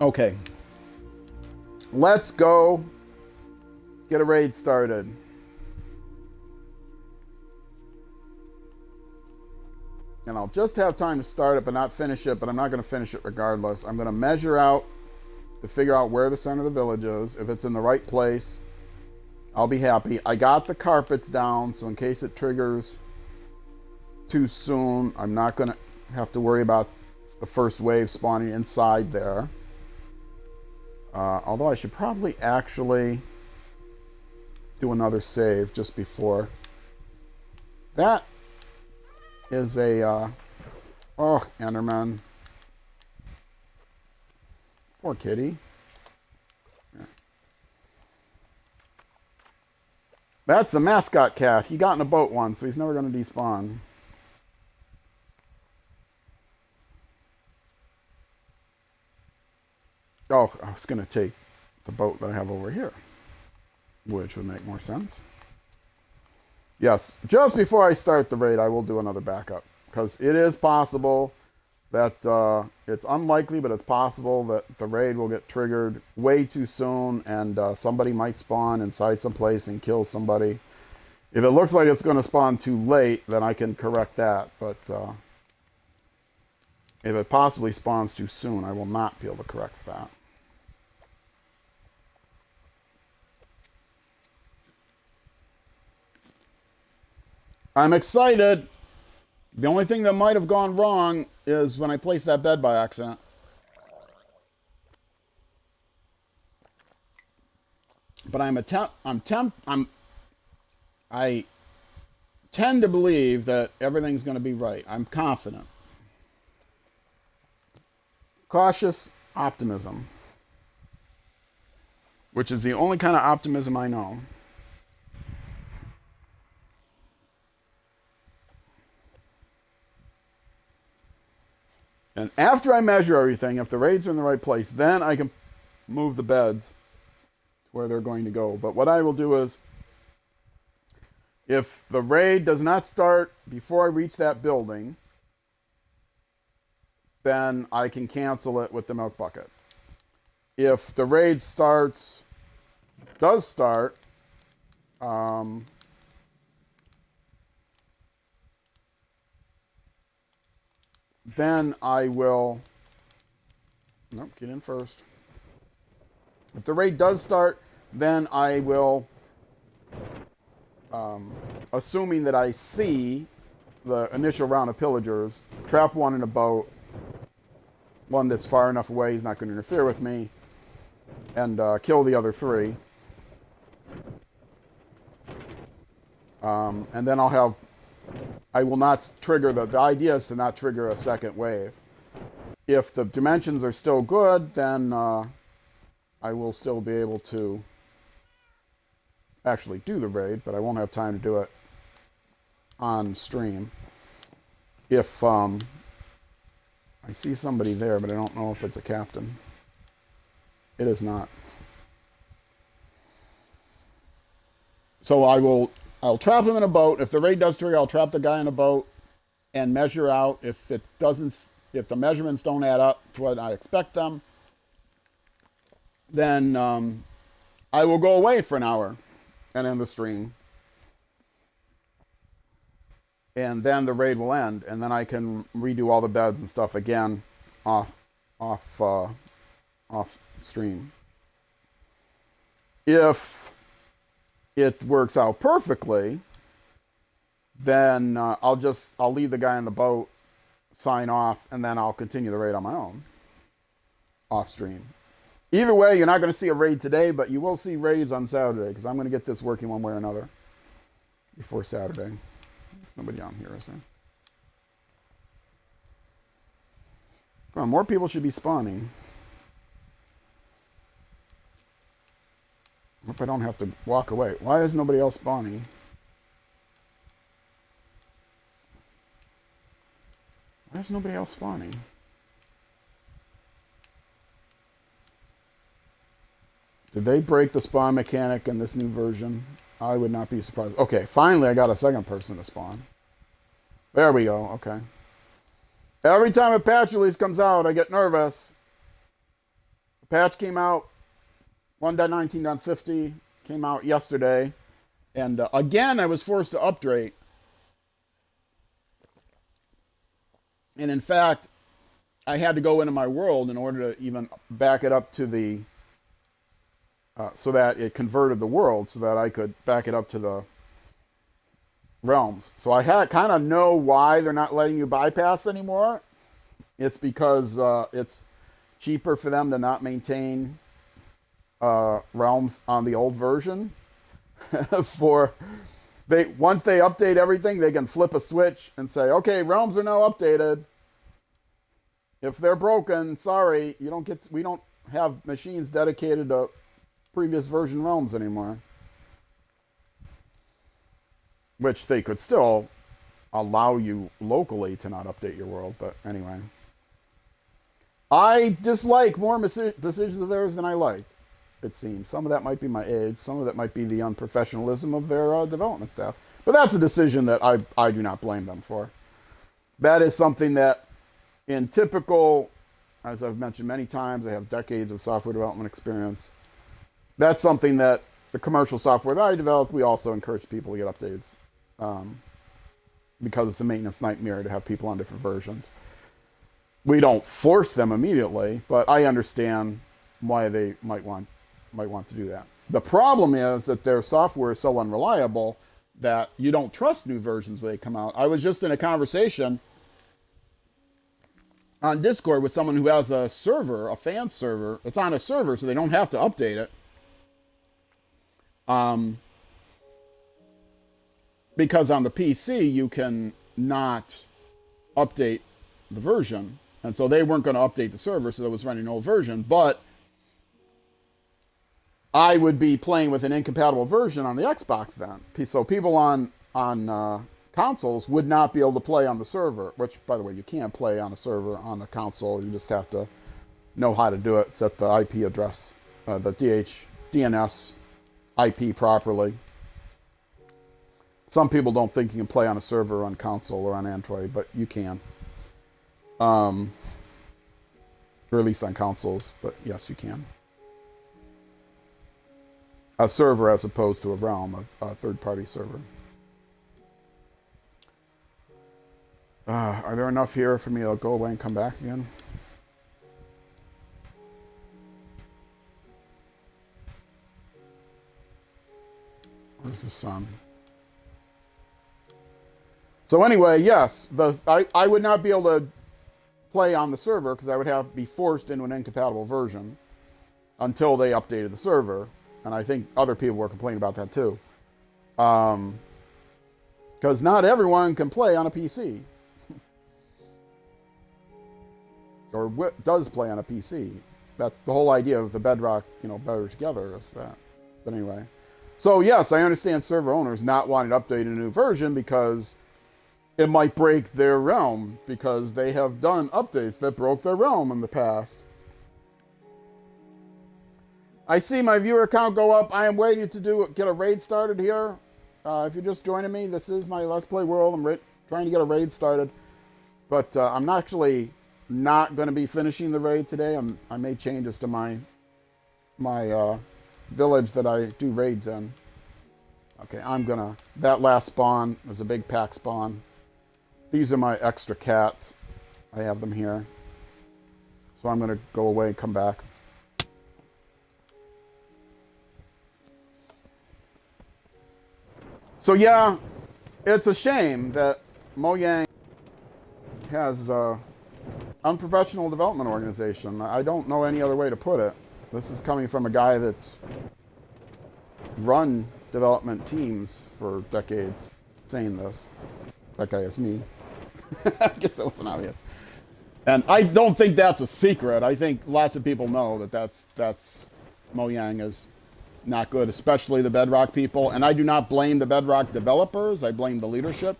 Okay. Let's go get a raid started. And I'll just have time to start it, but not finish it. But I'm not going to finish it regardless. I'm going to measure out to figure out where the center of the village is. If it's in the right place, I'll be happy. I got the carpets down, so in case it triggers too soon, I'm not going to have to worry about the first wave spawning inside there. Although I should probably actually do another save just before. That is a... oh, Enderman. Poor kitty. Yeah. That's the mascot cat. He got in a boat once, so he's never going to despawn. Oh, I was going to take the boat that I have over here, which would make more sense. Yes, just before I start the raid, I will do another backup, because it is possible that, it's unlikely, but it's possible that the raid will get triggered way too soon, and somebody might spawn inside someplace and kill somebody. If it looks like it's going to spawn too late, then I can correct that, but if it possibly spawns too soon, I will not be able to correct that. I'm excited. The only thing that might have gone wrong is when I placed that bed by accident. But I tend to believe that everything's going to be right. I'm confident. Cautious optimism, which is the only kind of optimism I know. And after I measure everything, if the raids are in the right place, then I can move the beds to where they're going to go. But what I will do is, if the raid does not start before I reach that building, then I can cancel it with the milk bucket. If the raid does start, then I will, nope, get in first. If the raid does start, then I will, assuming that I see the initial round of pillagers, trap one in a boat, one that's far enough away he's not going to interfere with me, and kill the other three. And then I will not trigger, the idea is to not trigger a second wave. If the dimensions are still good, then I will still be able to actually do the raid, but I won't have time to do it on stream. If I see somebody there, but I don't know if it's a captain. It is not. So I'll trap him in a boat. If the raid does trigger, I'll trap the guy in a boat and measure out. If the measurements don't add up to what I expect them, then I will go away for an hour and end the stream. And then the raid will end, and then I can redo all the beds and stuff again off stream. If it works out perfectly, then I'll leave the guy in the boat, sign off, and then I'll continue the raid on my own off stream. Either way, you're not going to see a raid today, but you will see raids on Saturday, because I'm going to get this working one way or another before Saturday. There's nobody on here, is there? Come on, more people should be spawning. Hope I don't have to walk away. Why is nobody else spawning? Why is nobody else spawning? Did they break the spawn mechanic in this new version? I would not be surprised. Okay, finally I got a second person to spawn. There we go, okay. Every time a patch release comes out, I get nervous. The patch came out, 1.19.50, came out yesterday. And again, I was forced to update. And in fact, I had to go into my world in order to even back it up to the so that it converted the world so that I could back it up to the realms. So I kind of know why they're not letting you bypass anymore. It's because it's cheaper for them to not maintain realms on the old version. Once they update everything, they can flip a switch and say, okay, realms are now updated. If they're broken, sorry, we don't have machines dedicated to previous version realms anymore. Which they could still allow you locally to not update your world, but anyway. I dislike more decisions of theirs than I like, it seems. Some of that might be my age, some of that might be the unprofessionalism of their development staff. But that's a decision that I do not blame them for. That is something that, in typical, as I've mentioned many times, I have decades of software development experience. That's something that the commercial software that I developed, we also encourage people to get updates. Because it's a maintenance nightmare to have people on different versions. We don't force them immediately, but I understand why they might want to do that. The problem is that their software is so unreliable that you don't trust new versions when they come out. I was just in a conversation on Discord with someone who has a server, a fan server. It's on a server, so they don't have to update it. Because on the PC, you can not update the version. And so they weren't going to update the server, so that was running an old version. But I would be playing with an incompatible version on the Xbox then. So people on consoles would not be able to play on the server, which, by the way, you can't play on a server on a console. You just have to know how to do it, set the IP address, the DNS IP properly. Some people don't think you can play on a server on console or on Android, but you can. Or at least on consoles, but yes, you can. A server as opposed to a realm, a third-party server. Are there enough here for me to go away and come back again? Where's the sun? So anyway, yes, I would not be able to play on the server because I would have be forced into an incompatible version until they updated the server, and I think other people were complaining about that too. Because not everyone can play on a PC, or does play on a PC. That's the whole idea of the Bedrock, better together is that. But anyway, so yes, I understand server owners not wanting to update a new version because it might break their realm, because they have done updates that broke their realm in the past. I see my viewer count go up. I am waiting to get a raid started here. If you're just joining me, this is my Let's Play World. I'm trying to get a raid started. But I'm actually not going to be finishing the raid today. I made changes to my village that I do raids in. Okay, that last spawn was a big pack spawn. These are my extra cats. I have them here. So I'm going to go away and come back. So yeah, it's a shame that Mojang has an unprofessional development organization. I don't know any other way to put it. This is coming from a guy that's run development teams for decades saying this. That guy is me. I guess that wasn't obvious. And I don't think that's a secret. I think lots of people know that that's Mojang is not good, especially the Bedrock people. And I do not blame the Bedrock developers. I blame the leadership.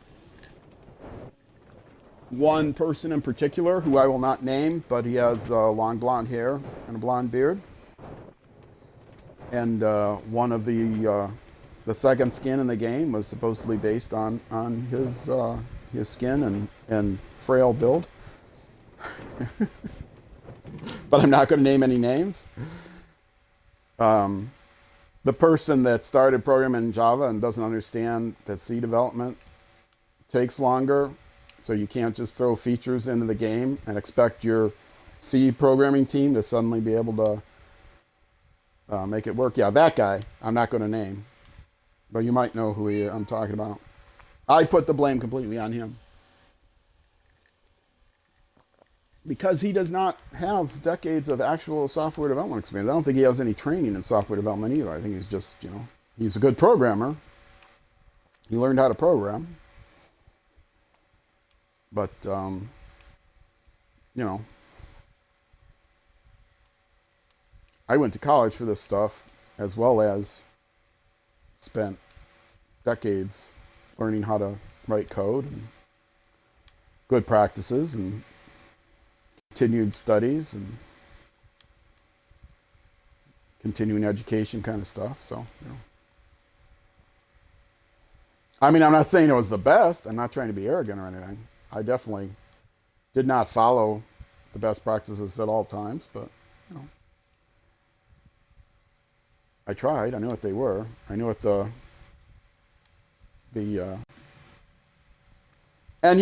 One person in particular, who I will not name, but he has long blonde hair and a blonde beard. And one of the second skin in the game was supposedly based on his skin and frail build. But I'm not going to name any names. The person that started programming in Java and doesn't understand that C development takes longer, so you can't just throw features into the game and expect your C programming team to suddenly be able to make it work. Yeah, that guy, I'm not going to name, but you might know who I'm talking about. I put the blame completely on him, because he does not have decades of actual software development experience. I don't think he has any training in software development either. I think he's just, he's a good programmer. He learned how to program. But, I went to college for this stuff, as well as spent decades learning how to write code and good practices and continued studies and continuing education kind of stuff. So, I mean, I'm not saying it was the best. I'm not trying to be arrogant or anything. I definitely did not follow the best practices at all times, but, I tried. I knew what they were. I knew what and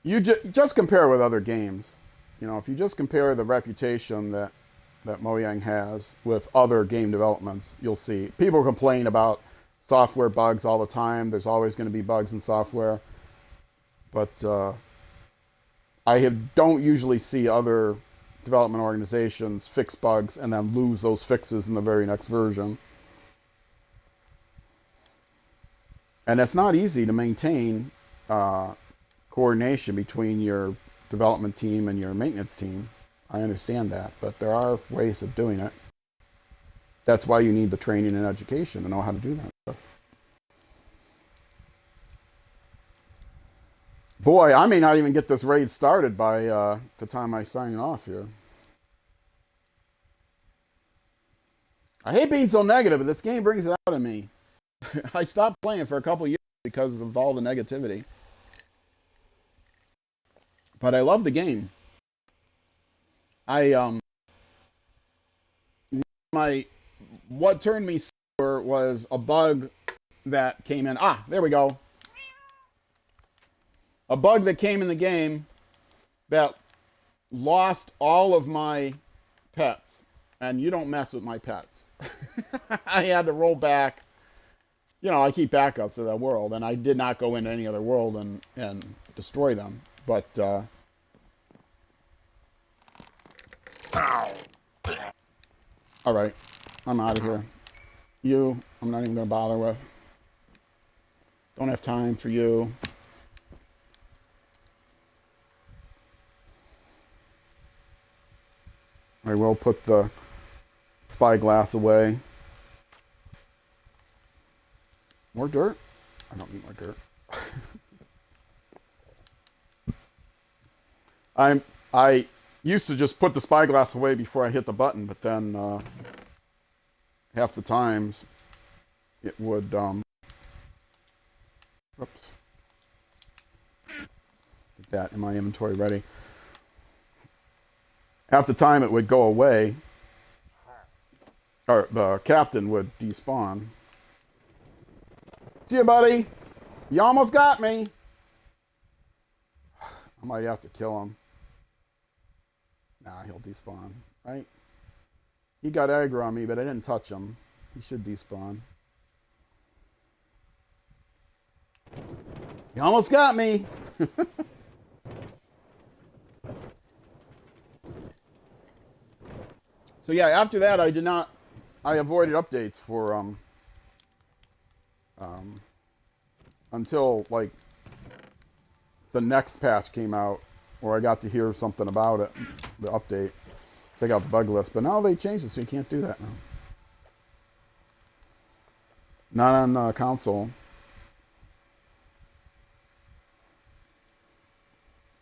you just compare with other games. If you just compare the reputation that Mojang has with other game developments, you'll see people complain about software bugs all the time. There's always going to be bugs in software. But don't usually see other development organizations fix bugs and then lose those fixes in the very next version. And it's not easy to maintain coordination between your development team and your maintenance team. I understand that, but there are ways of doing it. That's why you need the training and education to know how to do that stuff. Boy, I may not even get this raid started by the time I sign off here. I hate being so negative, but this game brings it out in me. I stopped playing for a couple years because of all the negativity. But I love the game. What turned me sour was a bug that came in. There we go. A bug that came in the game that lost all of my pets, and you don't mess with my pets. I had to roll back. You know, I keep backups of that world, and I did not go into any other world and destroy them. But all right, I'm out of here. You, I'm not even gonna bother with. Don't have time for you. I will put the spyglass away. More dirt? I don't need more dirt. I used to just put the spyglass away before I hit the button, but then half the times it would whoops. Get that in my inventory ready. Half the time it would go away, or the captain would despawn. See you, buddy. You almost got me. I might have to kill him. Nah, he'll despawn, right? He got aggro on me, but I didn't touch him. He should despawn. You almost got me. So yeah, after that I avoided updates for until like the next patch came out, or I got to hear something about it, the update, take out the bug list. But now they changed it, so you can't do that now. Not on console.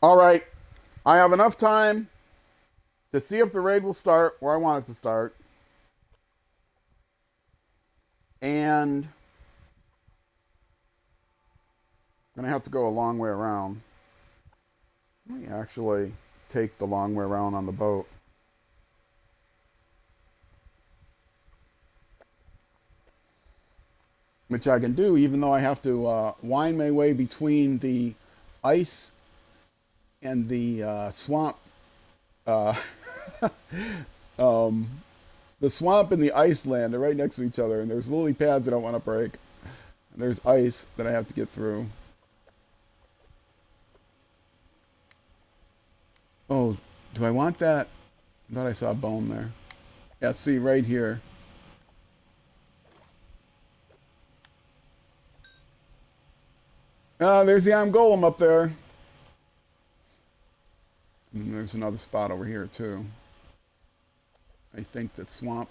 All right, I have enough time to see if the raid will start where I want it to start, and I'm gonna have to go a long way around. Let me actually take the long way around on the boat. Which I can do even though I have to wind my way between the ice and the swamp. Uh, um, the swamp and the ice land are right next to each other, and there's lily pads that I don't want to break. And there's ice that I have to get through. Oh, do I want that? I thought I saw a bone there. Yeah, see, right here. There's the Iron Golem up there. And there's another spot over here, too. I think that swamp.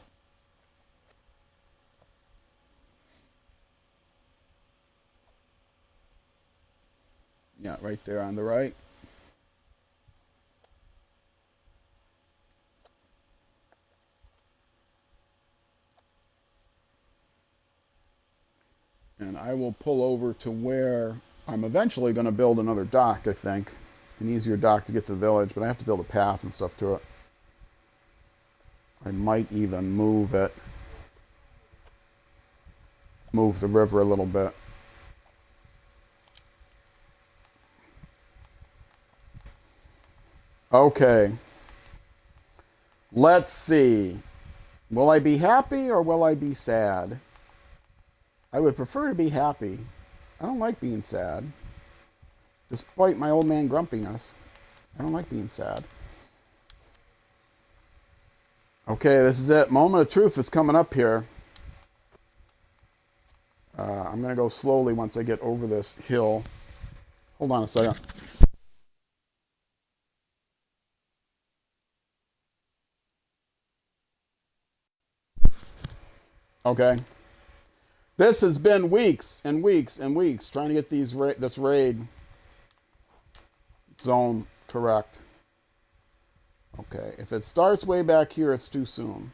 Yeah, right there on the right. And I will pull over to where I'm eventually going to build another dock, I think. An easier dock to get to the village, but I have to build a path and stuff to it. I might even move it. Move the river a little bit. Okay. Let's see. Will I be happy or will I be sad? I would prefer to be happy. I don't like being sad. Despite my old man grumpiness, I don't like being sad. Okay, this is it. Moment of truth is coming up here. I'm going to go slowly once I get over this hill. Hold on a second. Okay. This has been weeks and weeks and weeks trying to get this raid zone correct. Okay, if it starts way back here, it's too soon.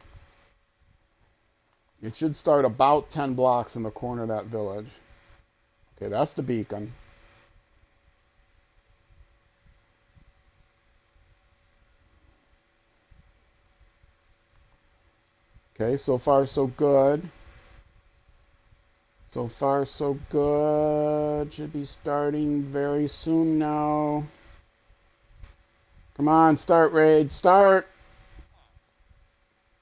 It should start about 10 blocks in the corner of that village. Okay, that's the beacon. Okay, so far so good. So far, so good. Should be starting very soon now. Come on, start, raid. Start!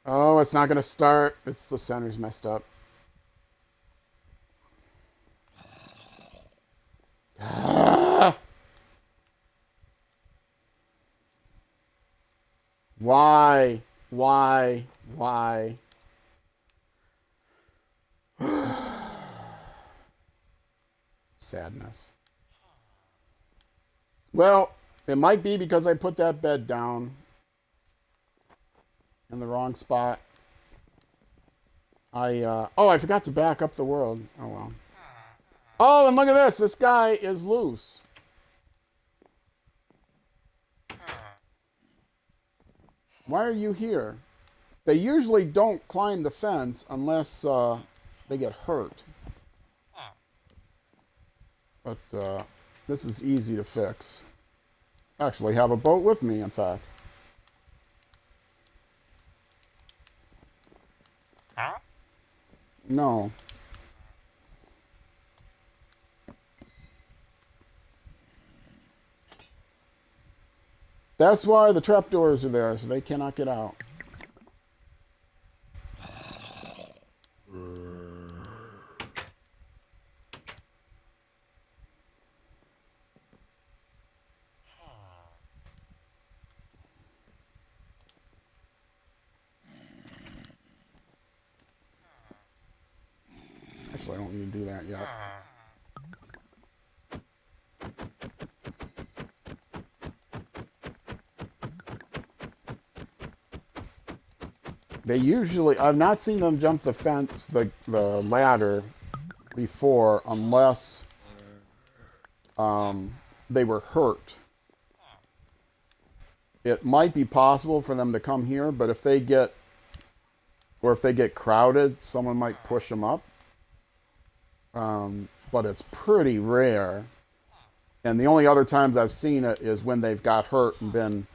Oh, it's not going to start. It's the center's messed up. Ah! Why? Why? Why? Sadness. Well, it might be because I put that bed down in the wrong spot. I forgot to back up the world. Oh, well. Oh, and look at this. This guy is loose. Why are you here? They usually don't climb the fence unless they get hurt. But this is easy to fix. I actually have a boat with me, in fact. No. That's why the trapdoors are there, so they cannot get out. Actually, I don't need to do that yet. They usually, I've not seen them jump the fence, the ladder before, unless they were hurt. It might be possible for them to come here, but if they get crowded, someone might push them up. But it's pretty rare. And the only other times I've seen it is when they've got hurt and been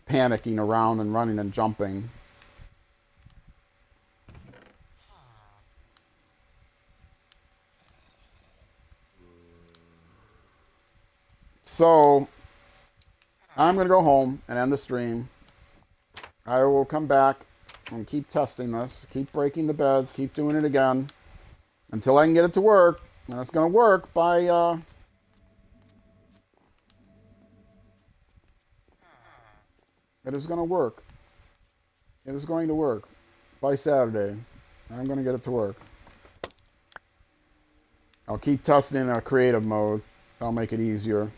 panicking around and running and jumping. So I'm going to go home and end the stream. I will come back and keep testing this, keep breaking the beds, keep doing it again until I can get it to work. And it's going to work by it is going to work. It is going to work by Saturday. I'm going to get it to work. I'll keep testing in a creative mode. I'll make it easier.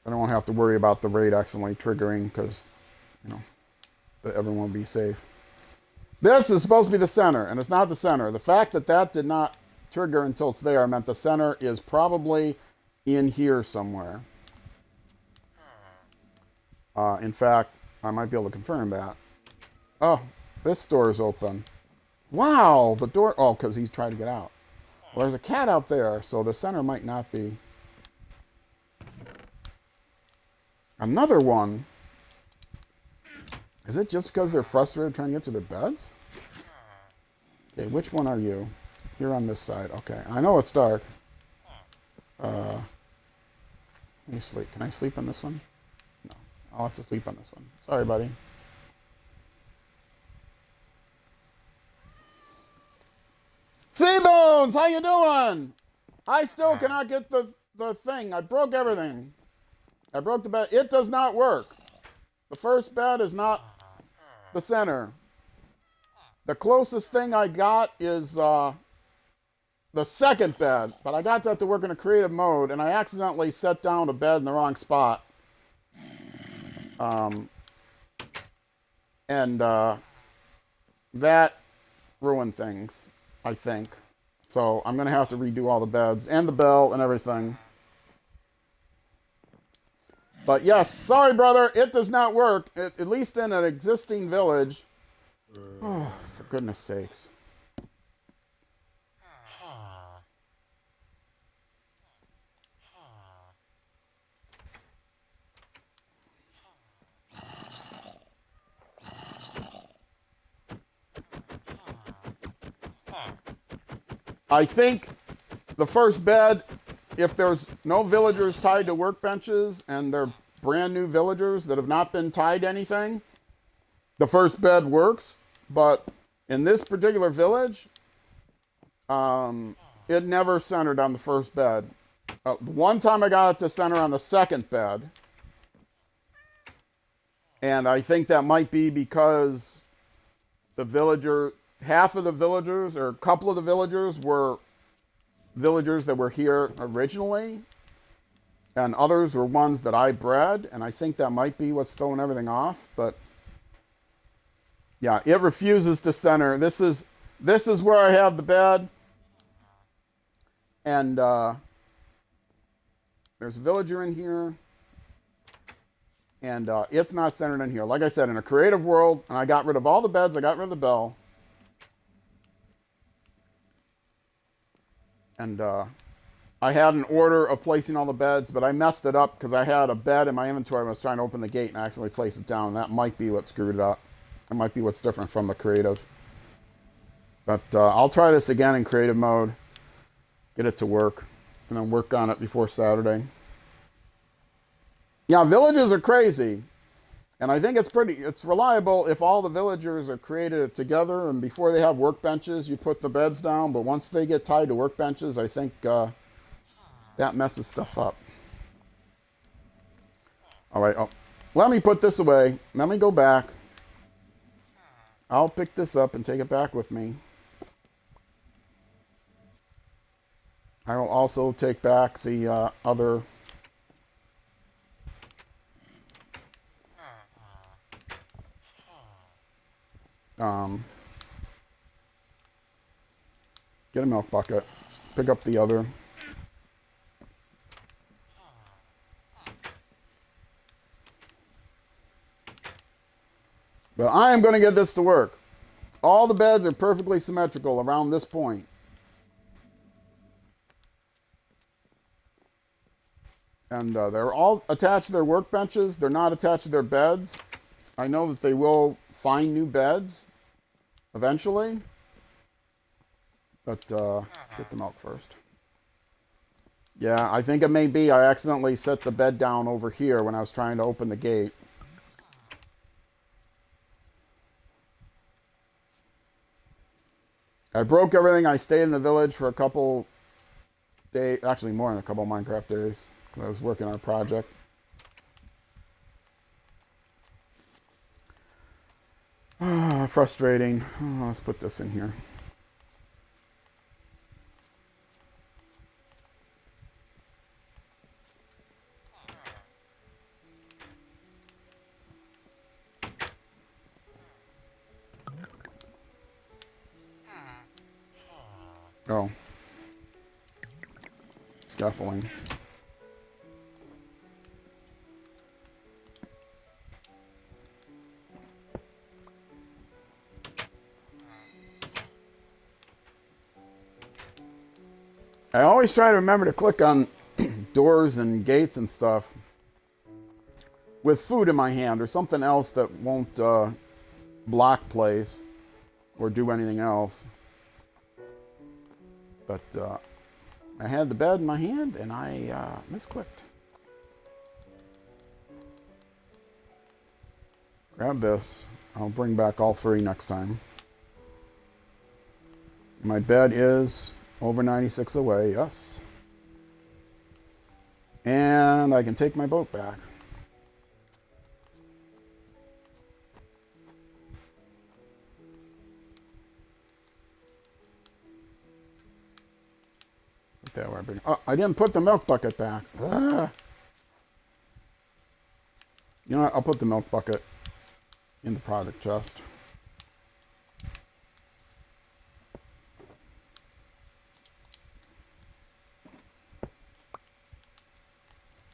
I don't have to worry about the raid accidentally triggering because, everyone will be safe. This is supposed to be the center, and it's not the center. The fact that that did not trigger until it's there meant the center is probably in here somewhere. In fact, I might be able to confirm that. Oh, this door is open. Wow, the door... Oh, because he's trying to get out. Well, there's a cat out there, so the center might not be. Another one. Is it just because they're frustrated trying to get to their beds? Okay, which one are you? You're on this side. Okay, I know it's dark. Let me sleep. Can I sleep on this one? No, I'll have to sleep on this one. Sorry, buddy. Seabones, how you doing? I still cannot get the thing. I broke everything. I broke the bed. It does not work. The first bed is not the center. The closest thing I got is the second bed, but I got that to work in a creative mode, and I accidentally set down a bed in the wrong spot. And that ruined things, I think. So I'm going to have to redo all the beds and the bell and everything. But yes, sorry, brother, it does not work, at least in an existing village. Oh, for goodness sakes. I think the first bed, if there's no villagers tied to workbenches and they're brand new villagers that have not been tied to anything, the first bed works. But in this particular village, it never centered on the first bed. One time I got it to center on the second bed, and I think that might be because the villager, half of the villagers or a couple of the villagers were villagers that were here originally, and others were ones that I bred, and I think that might be what's throwing everything off. But yeah, it refuses to center. This is where I have the bed, and there's a villager in here, and it's not centered in here. Like I said, in a creative world, and I got rid of all the beds, I got rid of the bell, and I had an order of placing all the beds, but I messed it up because I had a bed in my inventory and I was trying to open the gate and I accidentally placed it down. That might be what screwed it up. That might be what's different from the creative. But I'll try this again in creative mode, get it to work, and then work on it before Saturday. Yeah, villages are crazy. And I think it's reliable if all the villagers are created together and before they have workbenches, you put the beds down. But once they get tied to workbenches, I think that messes stuff up. All right, let me put this away. Let me go back. I'll pick this up and take it back with me. I will also take back the other... get a milk bucket. Pick up the other. But I am going to get this to work. All the beds are perfectly symmetrical around this point. And they're all attached to their workbenches. They're not attached to their beds. I know that they will find new beds eventually. But get the milk first. Yeah, I think it may be I accidentally set the bed down over here when I was trying to open the gate. I broke everything. I stayed in the village for a couple days, actually more than a couple Minecraft days, because I was working on a project. Frustrating. Oh, let's put this in here. Oh. Scaffolding. I always try to remember to click on doors and gates and stuff with food in my hand or something else that won't block place or do anything else. But I had the bed in my hand and I misclicked. Grab this. I'll bring back all three next time. My bed is over 96 away, yes. And I can take my boat back. That where I bring. Oh, I didn't put the milk bucket back. Ah. You know what? I'll put the milk bucket in the product chest.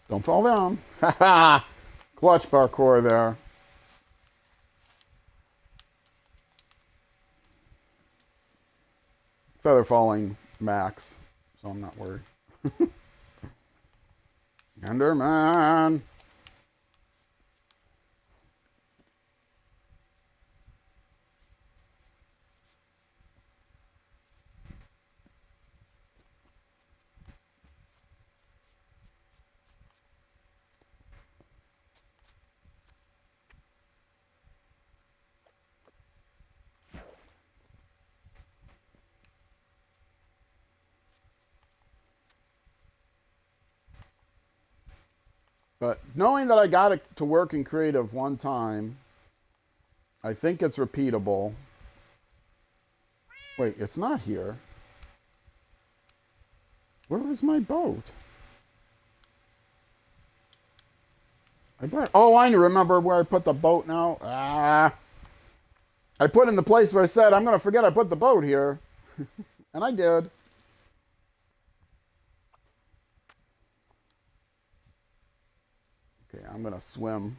Don't fall down. Ha ha! Clutch parkour there. Feather falling max, so I'm not worried. Enderman! But knowing that I got it to work in creative one time, I think it's repeatable. Wait, it's not here. Where is my boat? Oh, I remember where I put the boat now. I put in the place where I said, I'm going to forget I put the boat here. And I did. Okay, I'm going to swim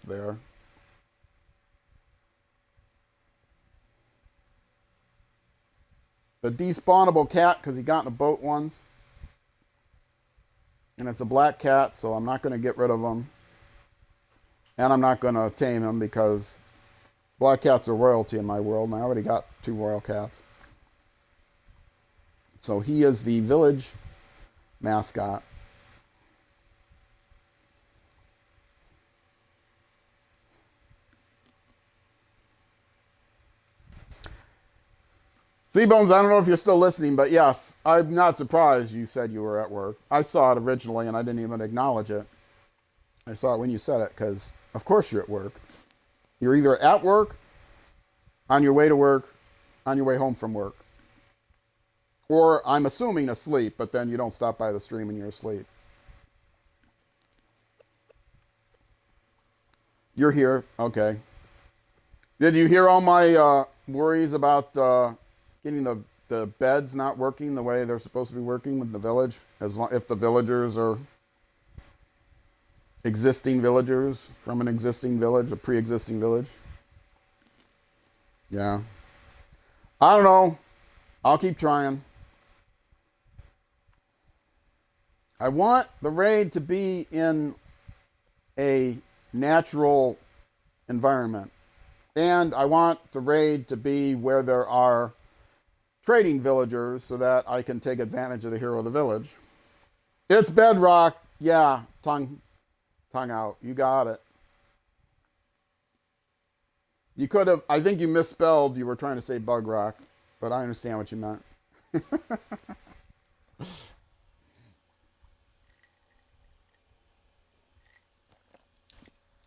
there. The despawnable cat, because he got in a boat once. And it's a black cat, so I'm not going to get rid of him. And I'm not going to tame him because black cats are royalty in my world, and I already got 2 royal cats. So he is the village mascot. Seabones, I don't know if you're still listening, but yes, I'm not surprised you said you were at work. I saw it originally, and I didn't even acknowledge it. I saw it when you said it, because of course you're at work. You're either at work, on your way to work, on your way home from work. Or I'm assuming asleep, but then you don't stop by the stream and you're asleep. You're here. Okay. Did you hear all my worries about getting the beds not working the way they're supposed to be working with the village? If the villagers are existing villagers from an existing village, a pre-existing village. Yeah. I don't know. I'll keep trying. I want the raid to be in a natural environment. And I want the raid to be where there are trading villagers so that I can take advantage of the hero of the village. It's Bedrock. Yeah, tongue out. You got it. You could have, I think you misspelled, you were trying to say bug rock, but I understand what you meant.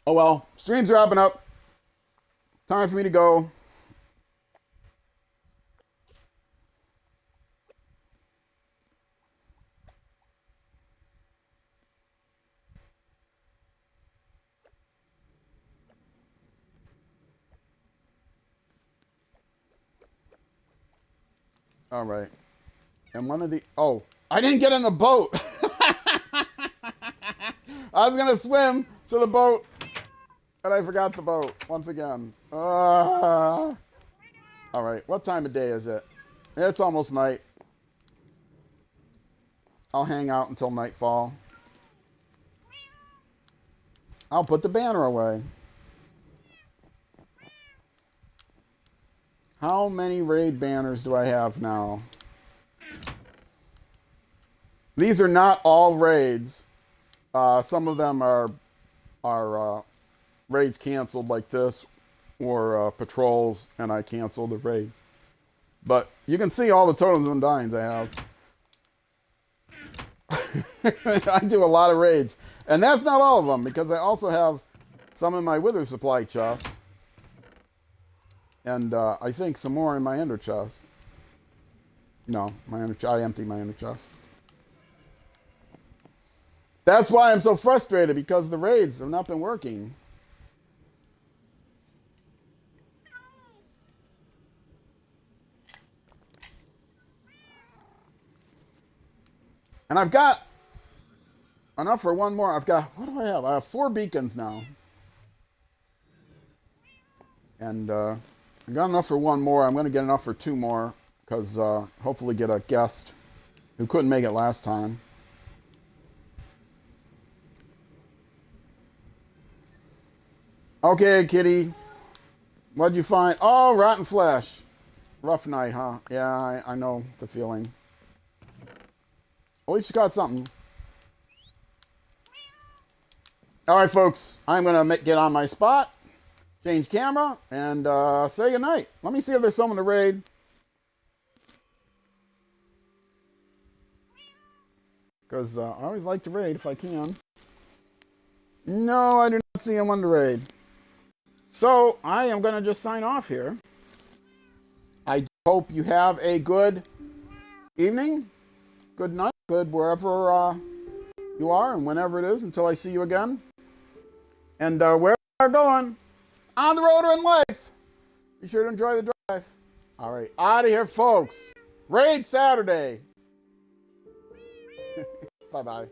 Oh well, stream's wrapping up. Time for me to go. All right. And one of the, oh, I didn't get in the boat. I was going to swim to the boat, and I forgot the boat once again. All right. What time of day is it? It's almost night. I'll hang out until nightfall. I'll put the banner away. How many raid banners do I have now? These are not all raids. Some of them are raids canceled like this, or patrols, and I canceled the raid. But you can see all the totems and undyings I have. I do a lot of raids. And that's not all of them, because I also have some in my wither supply chest. And I think some more in my ender chest. No, I emptied my ender chest. That's why I'm so frustrated, because the raids have not been working. And I've got enough for one more. What do I have? I have 4 beacons now. And I got enough for one more. I'm going to get enough for 2 more, because hopefully get a guest who couldn't make it last time. Okay, kitty. What'd you find? Oh, rotten flesh. Rough night, huh? Yeah, I know the feeling. At least you got something. All right, folks. I'm going to get on my spot, change camera, and say goodnight. Let me see if there's someone to raid. Because I always like to raid if I can. No, I do not see him on the raid. So I am going to just sign off here. I hope you have a good evening, good night, good wherever you are and whenever it is until I see you again. And wherever you're going, on the road or in life, be sure to enjoy the drive. All right, out of here, folks. Raid Saturday. Bye-bye.